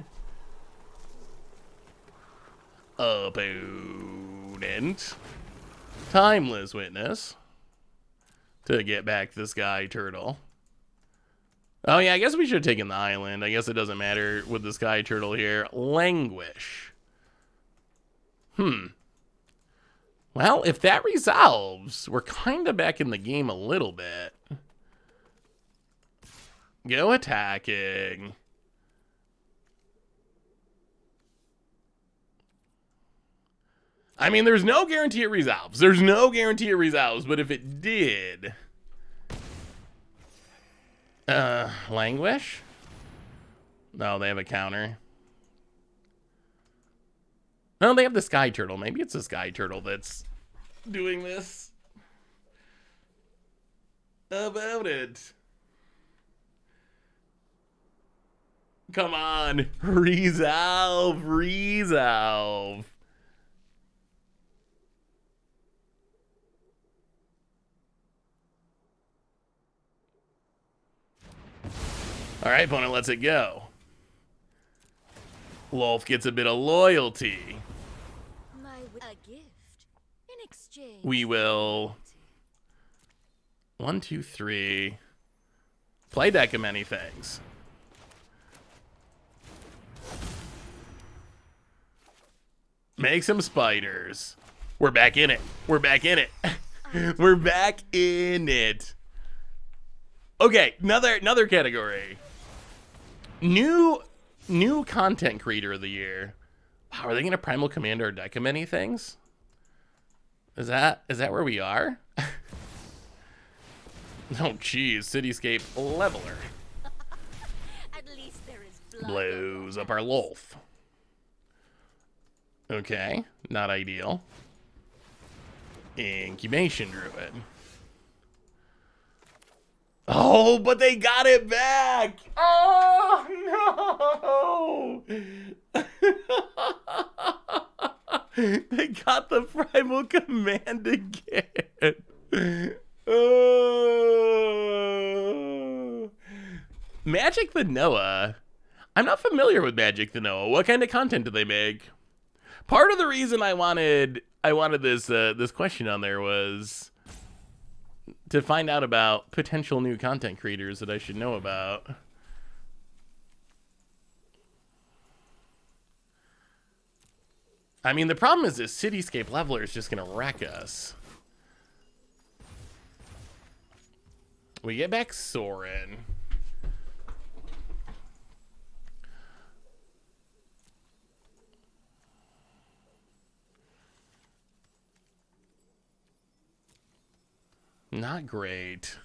Opponent. Timeless Witness. To get back the Sky Turtle. Oh yeah, I guess we should have taken the island. I guess it doesn't matter with the Sky Turtle here. Languish. Well, if that resolves, we're kind of back in the game a little bit. Go attacking. I mean, there's no guarantee it resolves. There's no guarantee it resolves, but if it did... Languish? No, they have a counter. No, they have the Sky Turtle. Maybe it's the Sky Turtle that's doing this. About it. Come on. Resolve. Resolve. All right, opponent lets it go. Lolf gets a bit of loyalty. A gift in exchange. We will 1, 2, 3 play deck of many things. Make some spiders. We're back in it. We're back in it. We're back in it. Okay, another category. New content creator of the year. Wow, are they gonna Primal Command our deck of many things? Is that where we are? Oh geez, Cityscape Leveler. At least there is blood. Blows up our Lolf. Okay, not ideal. Incubation Druid. Oh, but they got it back! Oh, no! They got the Primal Command again. Oh. Magic the Noah. I'm not familiar with Magic the Noah. What kind of content do they make? Part of the reason I wanted this question on there was to find out about potential new content creators that I should know about. I mean, the problem is this Cityscape Leveler is just going to wreck us. We get back Sorin. Not great.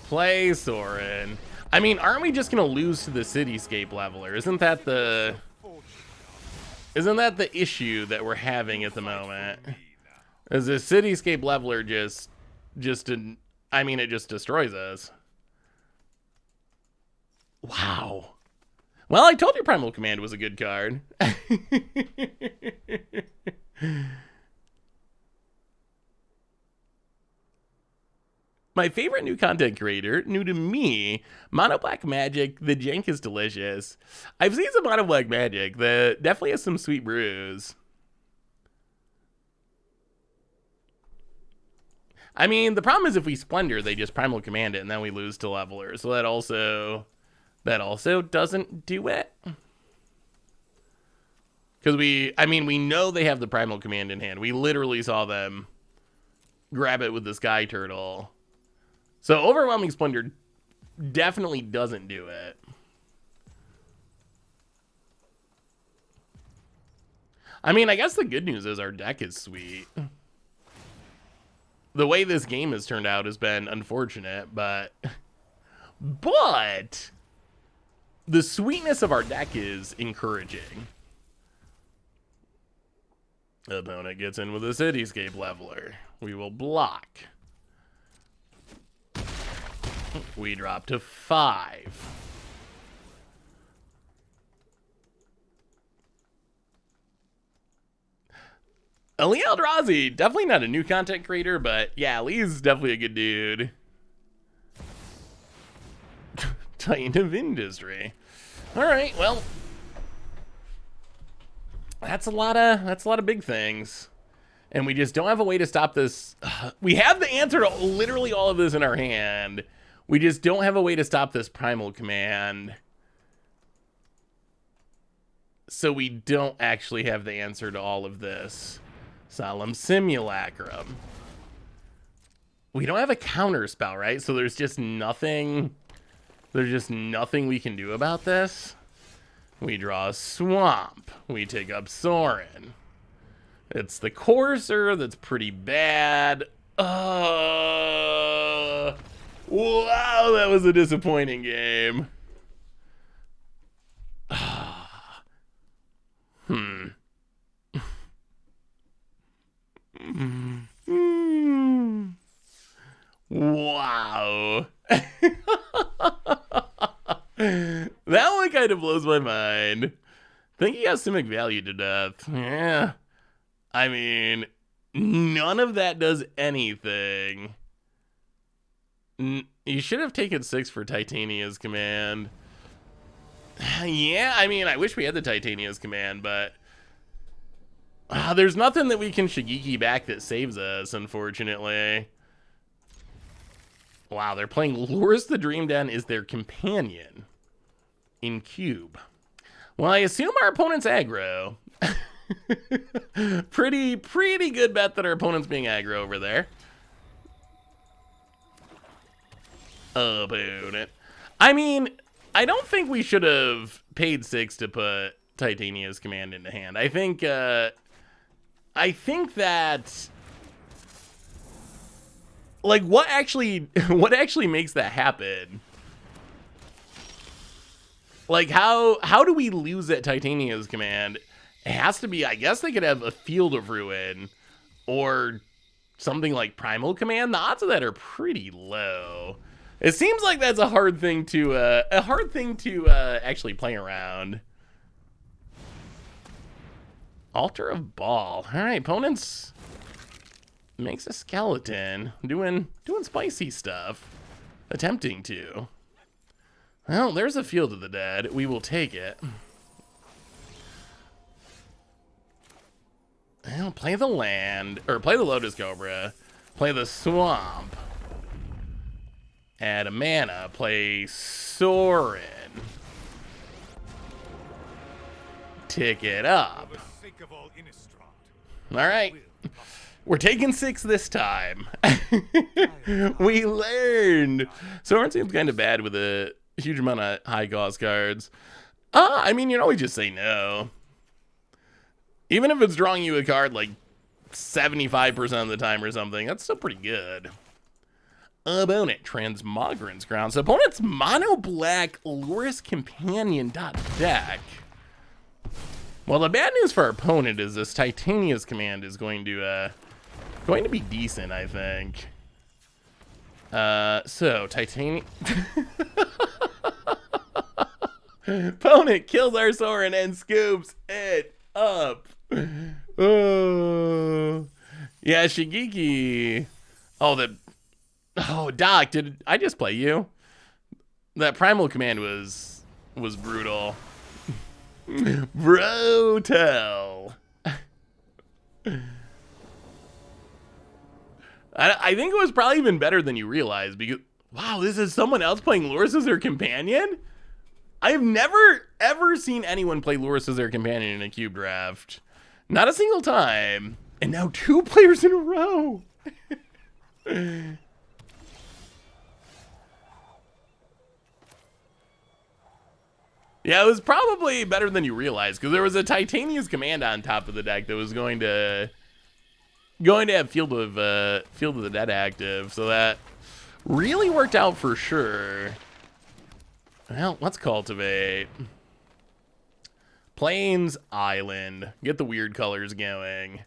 Play Sorin. I mean, aren't we just gonna lose to the Cityscape Leveler? Isn't that the issue that we're having at the moment? Is the Cityscape Leveler just I mean, it just destroys us. Wow. Well, I told you Primal Command was a good card. My favorite new content creator, new to me, Mono Black Magic. The jank is delicious. I've seen some Mono Black Magic that definitely has some sweet brews. I mean, the problem is if we Splendor, they just Primal Command it and then we lose to Leveler. So that also doesn't do it. Because we know they have the Primal Command in hand. We literally saw them grab it with the Sky Turtle. So Overwhelming Splendor definitely doesn't do it. I mean, I guess the good news is our deck is sweet. The way this game has turned out has been unfortunate, but the sweetness of our deck is encouraging. Opponent gets in with a Cityscape Leveler. We will block. We drop to 5. Ali Eldrazi, definitely not a new content creator, but yeah, Lee's definitely a good dude. Titan of Industry. All right, well, that's a lot of big things, and we just don't have a way to stop this. We have the answer to literally all of this in our hand. We just don't have a way to stop this Primal Command. So we don't actually have the answer to all of this. Solemn Simulacrum. We don't have a counter spell, right? So there's just nothing. There's just nothing we can do about this. We draw a Swamp. We take up Sorin. It's the Courser that's pretty bad. Wow, that was a disappointing game. Wow. That one kind of blows my mind. I think he has Simic Value to death. Yeah. I mean, none of that does anything. You should have taken 6 for Titania's Command. Yeah, I mean, I wish we had the Titania's Command, but there's nothing that we can Shigeki back that saves us, unfortunately. Wow, they're playing Lures the Dream Den is their companion in Cube. Well, I assume our opponent's aggro. pretty good bet that our opponent's being aggro over there. Opponent. I mean, I don't think we should have paid 6 to put Titania's Command into hand. I think that like what actually makes that happen? Like how do we lose that Titania's Command? It has to be, I guess they could have a Field of Ruin or something like Primal Command. The odds of that are pretty low. It seems like that's a hard thing to actually play around. Altar of Ball. All right, opponents makes a skeleton doing spicy stuff, attempting to. Well, there's a Field of the Dead. We will take it. Well, play the land, or play the Lotus Cobra, play the Swamp, add a mana, play Sorin, tick it up. All right, we're taking 6 this time. We learned. Sorin seems kind of bad with a huge amount of high cost cards. I mean, you can always just say no. Even if it's drawing you a card like 75% of the time or something, that's still pretty good. Opponent, Transmogran's Crown. So opponent's mono black Lurrus Companion deck. Well, the bad news for our opponent is this Titania's Command is going to be decent, I think. So Titania. Opponent kills our Sorin and scoops it up. Oh, yeah, Shigeki. Oh, Doc, did I just play you? That Primal Command was brutal. Brotel. I think it was probably even better than you realize because, wow, this is someone else playing Lurrus as their companion? I've never, ever seen anyone play Lurrus as their companion in a cube draft. Not a single time. And now 2 players in a row. Yeah, it was probably better than you realized, because there was a Titania's Command on top of the deck that was going to have Field of the Dead active, so that really worked out for sure. Well, let's cultivate. Plains Island. Get the weird colors going.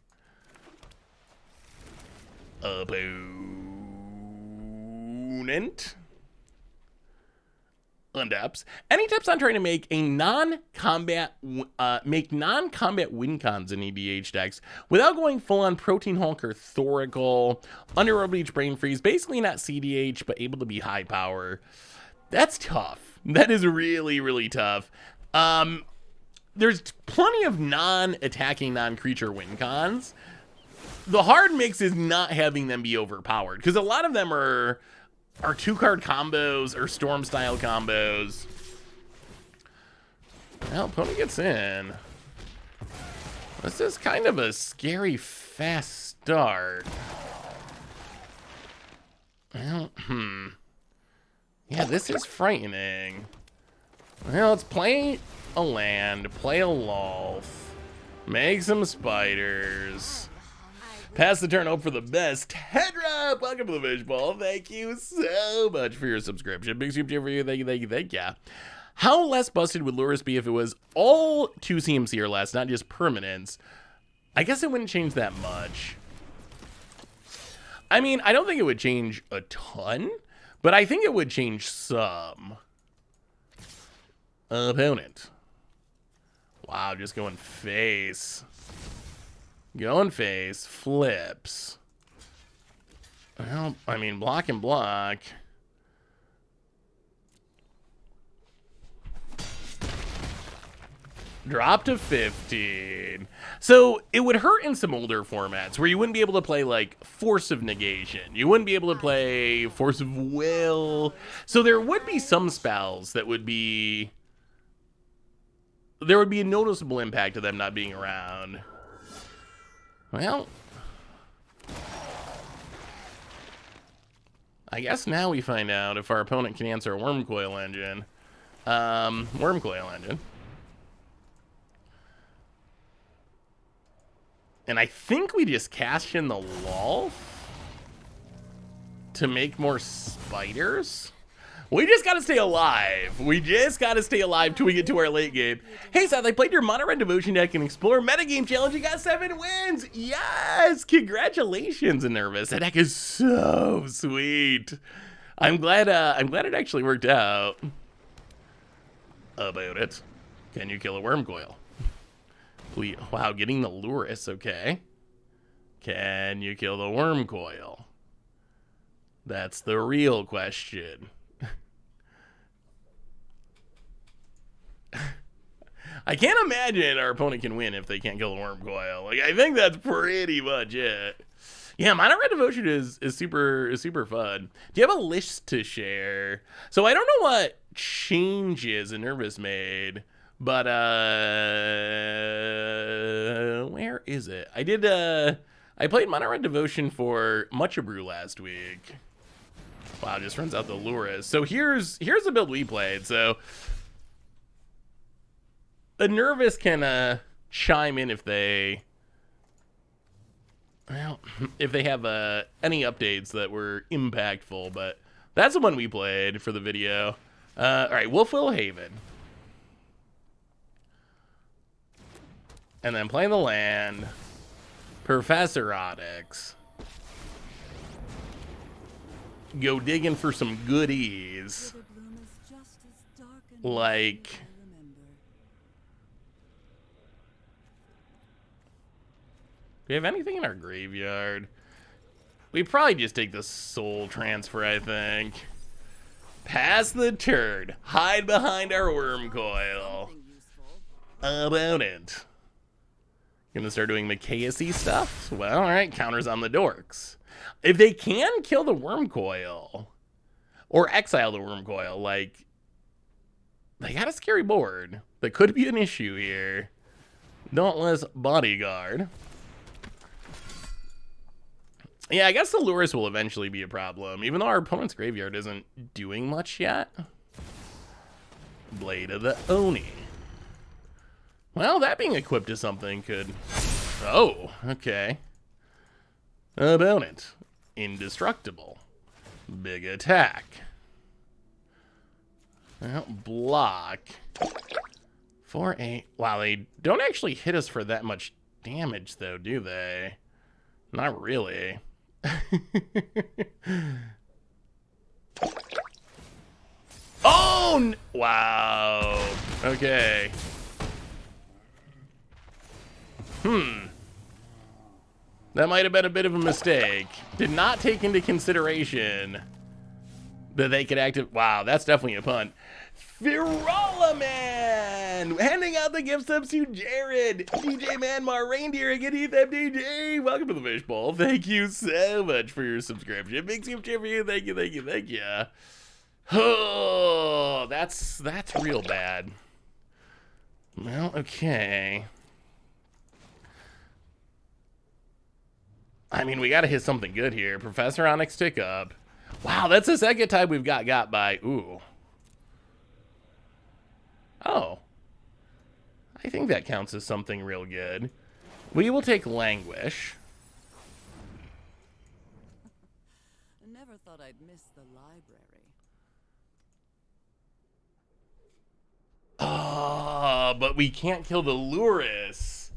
Opponent. Undaps. Any tips on trying to make a non-combat win cons in EDH decks without going full-on Protein Hulk or Thoracle, Underworld Beach Brain Freeze, basically not CDH, but able to be high power? That's tough. That is really, really tough. There's plenty of non-attacking, non-creature win cons. The hard mix is not having them be overpowered, because a lot of them are 2-card combos or storm-style combos. Well, opponent gets in. This is kind of a scary, fast start. Well, yeah, this is frightening. Well, let's play a land, play a Lolth, make some spiders, pass the turn, hope for the best. Hedra, welcome to the Fishbowl. Thank you so much for your subscription. Big super cheer for you. Thank you, thank you, thank you. How less busted would Lurrus be if it was all 2 CMC or less, not just permanents? I guess it wouldn't change that much. I mean, I don't think it would change a ton, but I think it would change some. Opponent. Wow, just going face. Going face. Flips. Well, I mean, block and block. Drop to 15. So it would hurt in some older formats where you wouldn't be able to play like Force of Negation. You wouldn't be able to play Force of Will. So there would be some spells that would be... There would be a noticeable impact of them not being around. Well, I guess now we find out if our opponent can answer a Wormcoil Engine. Wormcoil Engine. And I think we just cash in the Lolth to make more spiders. We just gotta stay alive. We just gotta stay alive till we get to our late game. Hey Seth, I played your Mono Red Devotion deck and Explorer Metagame Challenge. You got 7 wins. Yes, congratulations, Nervous. That deck is so sweet. I'm glad it actually worked out. About it. Can you kill a Wormcoil? Please. Wow, getting the Lurrus, okay. Can you kill the Wormcoil? That's the real question. I can't imagine our opponent can win if they can't kill the Wormcoil. Like, I think that's pretty much it. Yeah, Mono Red Devotion is super fun. Do you have a list to share? So I don't know what changes Nervous made, but where is it? I played Mono Red Devotion for Mucha Brew last week. Wow, just runs out the Lurrus. So here's the build we played. So a Nervous can chime in if they have any updates that were impactful, but that's the one we played for the video. All right, Wolfville Haven. And then playing the land, Professor Onyx. Go digging for some goodies. Like... Do we have anything in our graveyard? We probably just take the Soul Transfer, I think. Pass the turd. Hide behind our Wormcoil. About it. Gonna start doing Machias-y stuff? Well, alright, counters on the dorks. If they can kill the Wormcoil, or exile the Wormcoil, like, they got a scary board. That could be an issue here. Dauntless Bodyguard. Yeah, I guess the Lurrus will eventually be a problem, even though our opponent's graveyard isn't doing much yet. Blade of the Oni. Well, that being equipped to something could... Oh, okay. Opponent. Indestructible. Big attack. Well, block. 4-8. Wow, they don't actually hit us for that much damage, though, do they? Not really. Oh! Wow. Okay. That might have been a bit of a mistake. Did not take into consideration that they could activate. Wow, that's definitely a punt. Firolaman! Handing out the gift subs to Jared, DJ Manmar, Reindeer, and Ethan FDJ. Welcome to the Fishbowl. Thank you so much for your subscription. Big super cheer for you. Thank you, thank you, thank you. Oh, that's real bad. Well, okay. I mean, we got to hit something good here. Professor Onyx tick up. Wow, that's the second time we've got by. Ooh. Oh. I think that counts as something real good. We will take Languish. I never thought I'd miss the library. Oh, but we can't kill the Luris.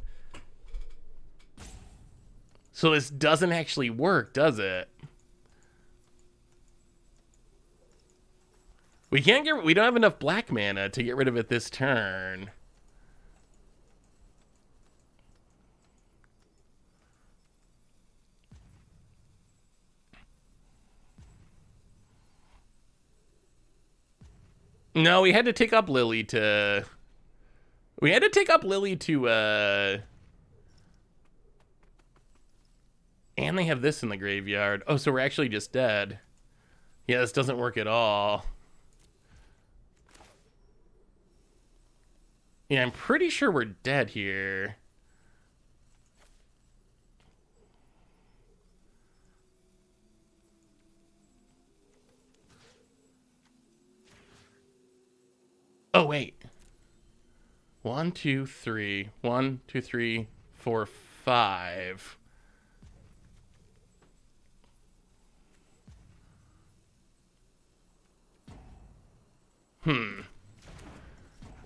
So this doesn't actually work, does it? We don't have enough black mana to get rid of it this turn. No, we had to take up Lily to... And they have this in the graveyard. Oh, so we're actually just dead. Yeah, this doesn't work at all. Yeah, I'm pretty sure we're dead here. Oh, wait. 1, 2, 3. 1, 2, 3, 4, 5. Hmm.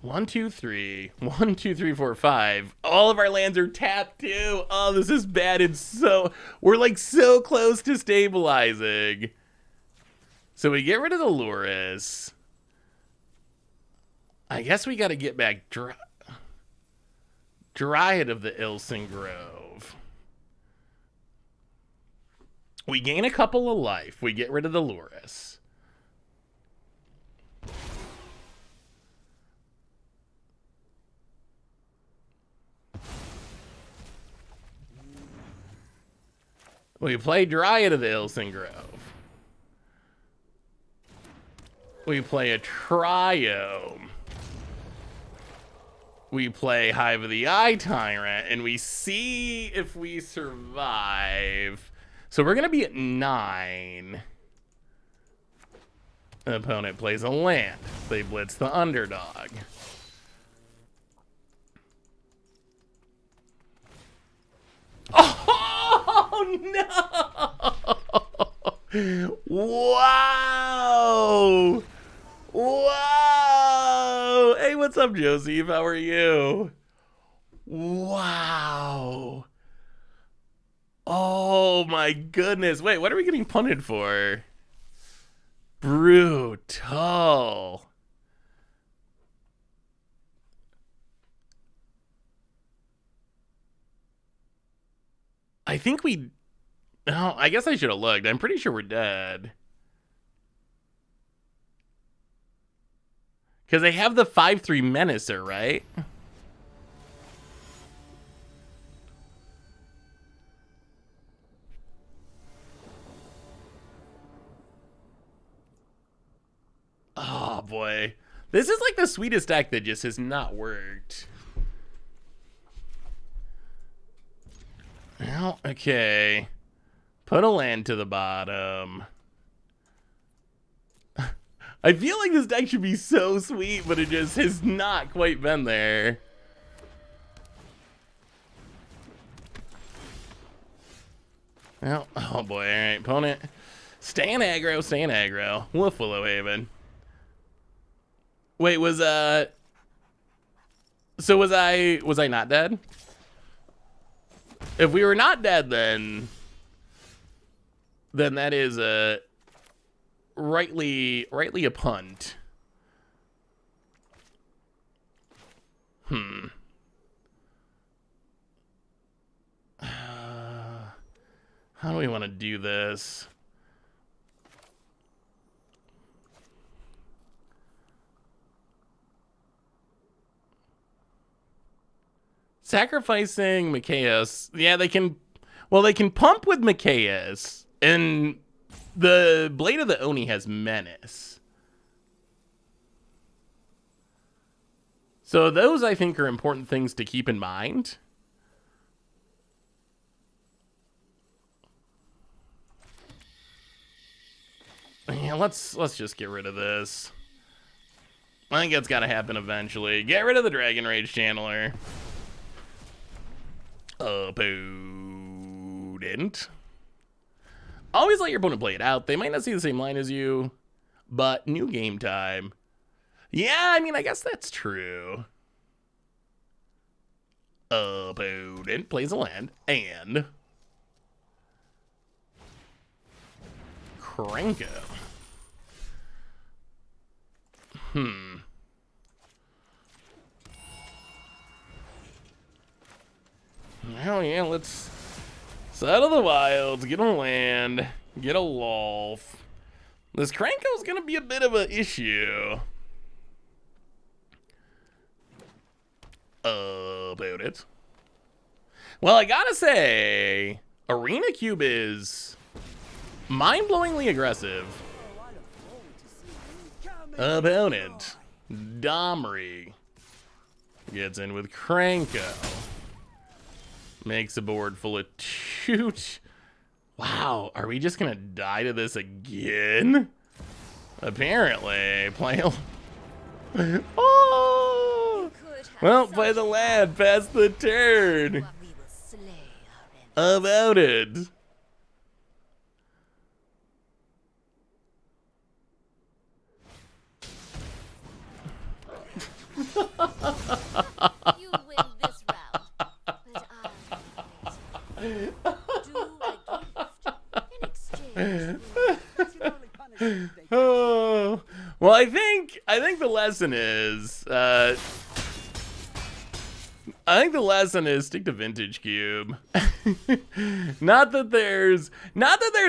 1, 2, 3. 1, 2, 3, 4, 5. All of our lands are tapped too. Oh, this is bad. We're like so close to stabilizing. So we get rid of the Luris. I guess we got to get back Dryad of the Ilson Grove. We gain a couple of life. We get rid of the Luris. We play Dryad of the Ilson Grove. We play a Triome. We play Hive of the Eye Tyrant, and we see if we survive. So we're going to be at 9. The opponent plays a land. They blitz the underdog. Oh, no! Wow! Wow! Hey, what's up, Joseph? How are you? Wow! Oh, my goodness. Wait, what are we getting punted for? Brutal. I think we... Oh, I guess I should have looked. I'm pretty sure we're dead. Because they have the 5/3 Menacer, right? Oh, boy. This is like the sweetest deck that just has not worked. Well, okay. Put a land to the bottom. I feel like this deck should be so sweet, but it just has not quite been there. Well, oh boy, alright, opponent. Staying aggro, staying aggro. Wolf Willow Haven. Wait, so was I not dead? If we were not dead, then that is rightly a punt. How do we want to do this? Sacrificing Mikaeus. Yeah, they can. Well, they can pump with Mikaeus, and the Blade of the Oni has Menace. So those, I think, are important things to keep in mind. Yeah, let's just get rid of this. I think it's got to happen eventually. Get rid of the Dragon Rage Channeler. Opponent. Always let your opponent play it out. They might not see the same line as you, but new game time. Yeah, I mean, I guess that's true. Opponent plays a land and Cranko. Hell yeah, let's settle the wilds, get a land, get a Lolf. This Cranko's gonna be a bit of an issue. About it. Well, I gotta say, Arena Cube is mind-blowingly aggressive. Opponent, Domri, gets in with Cranko. Makes a board full of toot. Wow, are we just gonna die to this again? Apparently, play. Oh! Well, play the land, pass the turn. About it. You win this round, but I'll do a gift in exchange. Oh, well, I think the lesson is stick to Vintage Cube. not that there's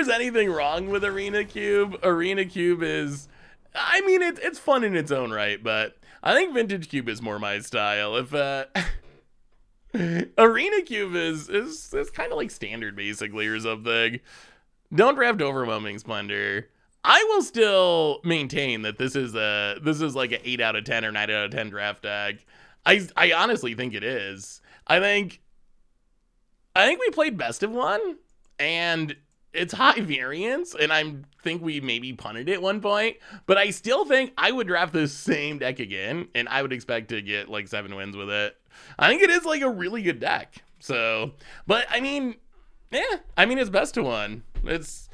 anything wrong with Arena Cube. Arena Cube is, I mean, it's fun in its own right, but I think Vintage Cube is more my style. If Arena Cube is kind of like standard basically or something. Don't draft Overwhelming Splendor. I will still maintain that this is like an 8 out of 10 or 9 out of 10 draft deck. I honestly think it is. I think we played best of one, and it's high variance, and I think we maybe punted it at one point, but I still think I would draft this same deck again, and I would expect to get like 7 wins with it. I think it is like a really good deck. So, but I mean, yeah, I mean, it's best of one. It's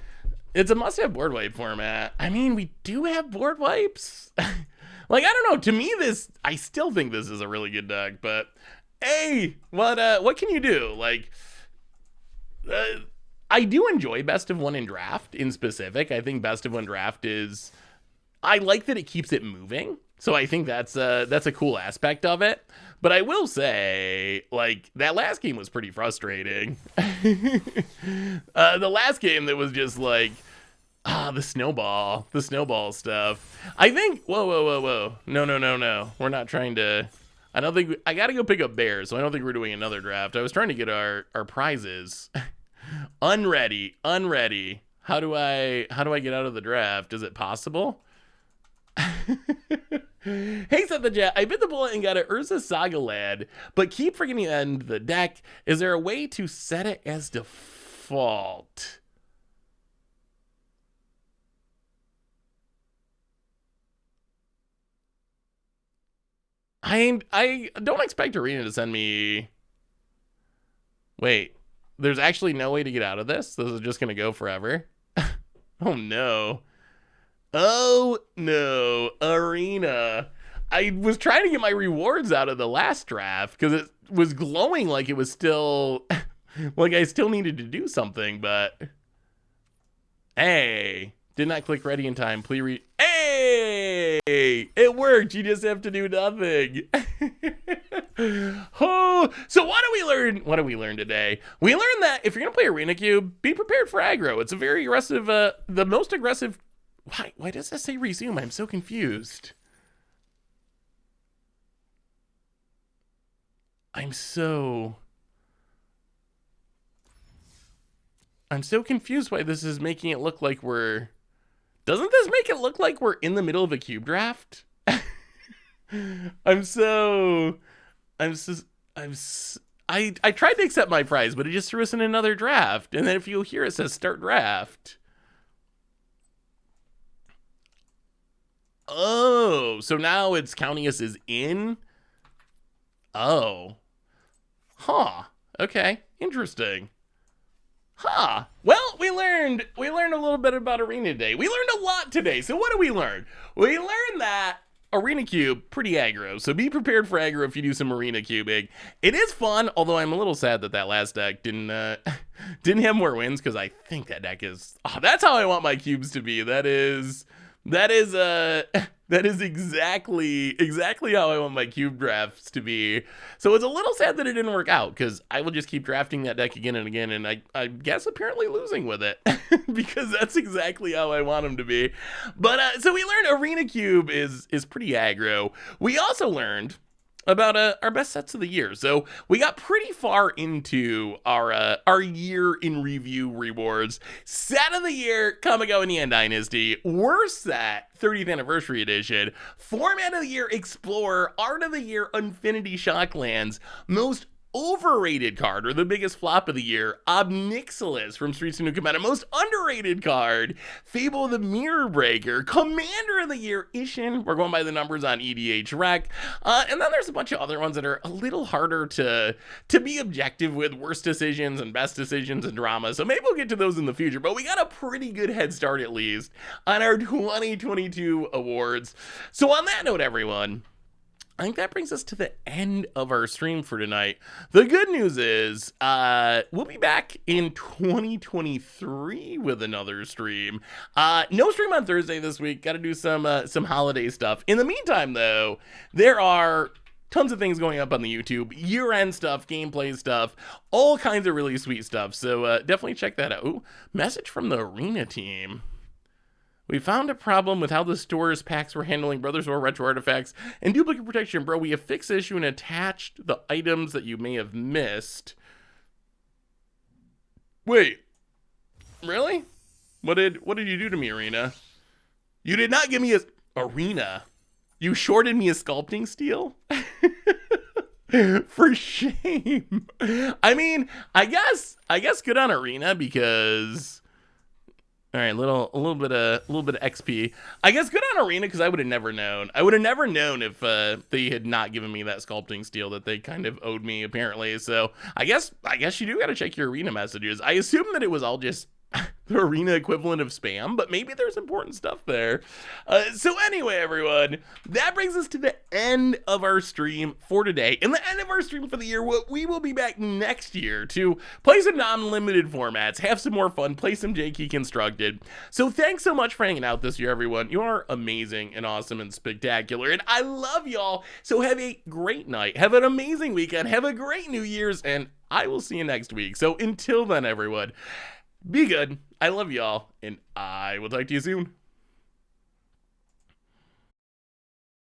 a must-have board wipe format. I mean, we do have board wipes. Like, I don't know. To me, I still think this is a really good deck. But hey, what can you do? Like, I do enjoy best of one in draft in specific. I think best of one draft is, I like that it keeps it moving. So I think that's a cool aspect of it. But I will say, like, that last game was pretty frustrating. The last game that was just like, the snowball stuff. I think, whoa. No. We're not trying to, I don't think, I gotta go pick up bears, so I don't think we're doing another draft. I was trying to get our prizes. Unready. How do I get out of the draft? Is it possible? Hey, said the jet. I bit the bullet and got an Urza Saga lad, but keep forgetting to end the deck. Is there a way to set it as default? I don't expect Arena to send me... Wait, there's actually no way to get out of this? This is just going to go forever? Oh, no. Oh, no. Arena. I was trying to get my rewards out of the last draft because it was glowing like it was still... like I still needed to do something, but... Hey, did not click ready in time. Please read. Hey, it worked. You just have to do nothing. Oh, so what do we learn? What do we learn today? We learned that if you're gonna play Arena Cube, be prepared for aggro. It's a very aggressive, the most aggressive. Why does that say resume? I'm so confused. I'm so confused why this is making it look like we're... Doesn't this make it look like we're in the middle of a cube draft? I tried to accept my prize, but it just threw us in another draft. And then if you'll hear, it says start draft. Oh, so now it's counting us as in? Oh. Huh. Okay. Interesting. Huh. Well, we learned a little bit about Arena today. We learned a lot today. So what did we learn? We learned that Arena Cube, pretty aggro. So be prepared for aggro if you do some Arena Cubing. It is fun, although I'm a little sad that that last deck didn't have more wins, because I think that deck is... Oh, that's how I want my cubes to be. That is exactly how I want my cube drafts to be. So it's a little sad that it didn't work out, because I will just keep drafting that deck again and again, and I guess apparently losing with it, because that's exactly how I want them to be. But so we learned Arena Cube is pretty aggro. We also learned about our best sets of the year. So we got pretty far into our year in review rewards. Set of the year, Kamigo and Yan Dynasty. Worst set, 30th Anniversary Edition. Format of the year, Explorer. Art of the year, Infinity Shocklands. Most overrated card, or the biggest flop of the year, Obnixilis from Streets of New Cometa. Most underrated card, Fable the Mirror Breaker. Commander of the year, Ishin. We're going by the numbers on EDH Rec. And then there's a bunch of other ones that are a little harder to be objective with, worst decisions and best decisions and drama. So maybe we'll get to those in the future, but we got a pretty good head start at least on our 2022 awards. So on that note, everyone, I think that brings us to the end of our stream for tonight. The good news is we'll be back in 2023 with another stream. No stream on Thursday this week. Got to do some holiday stuff. In the meantime, though, there are tons of things going up on the YouTube. Year-end stuff, gameplay stuff, all kinds of really sweet stuff. So definitely check that out. Ooh, message from the Arena team. We found a problem with how the store's packs were handling Brothers War retro artifacts and duplicate protection, bro. We have fixed the issue and attached the items that you may have missed. Wait, really? What did you do to me, Arena? You did not give me a... Arena? You shorted me a sculpting steel? For shame. I mean, I guess good on Arena, because... All right, a little bit of XP. I guess good on Arena, because I would have never known. I would have never known if they had not given me that sculpting steel that they kind of owed me, apparently. So I guess you do got to check your Arena messages. I assume that it was all just the Arena equivalent of spam, but maybe there's important stuff there. So anyway, everyone, that brings us to the end of our stream for today, and the end of our stream for the year. We will be back next year to play some non-limited formats, have some more fun, play some J-Key Constructed. So thanks so much for hanging out this year, everyone. You are amazing and awesome and spectacular, and I love y'all. So have a great night, have an amazing weekend, have a great New Year's, and I will see you next week. So until then, everyone, be good. I love y'all, and I will talk to you soon.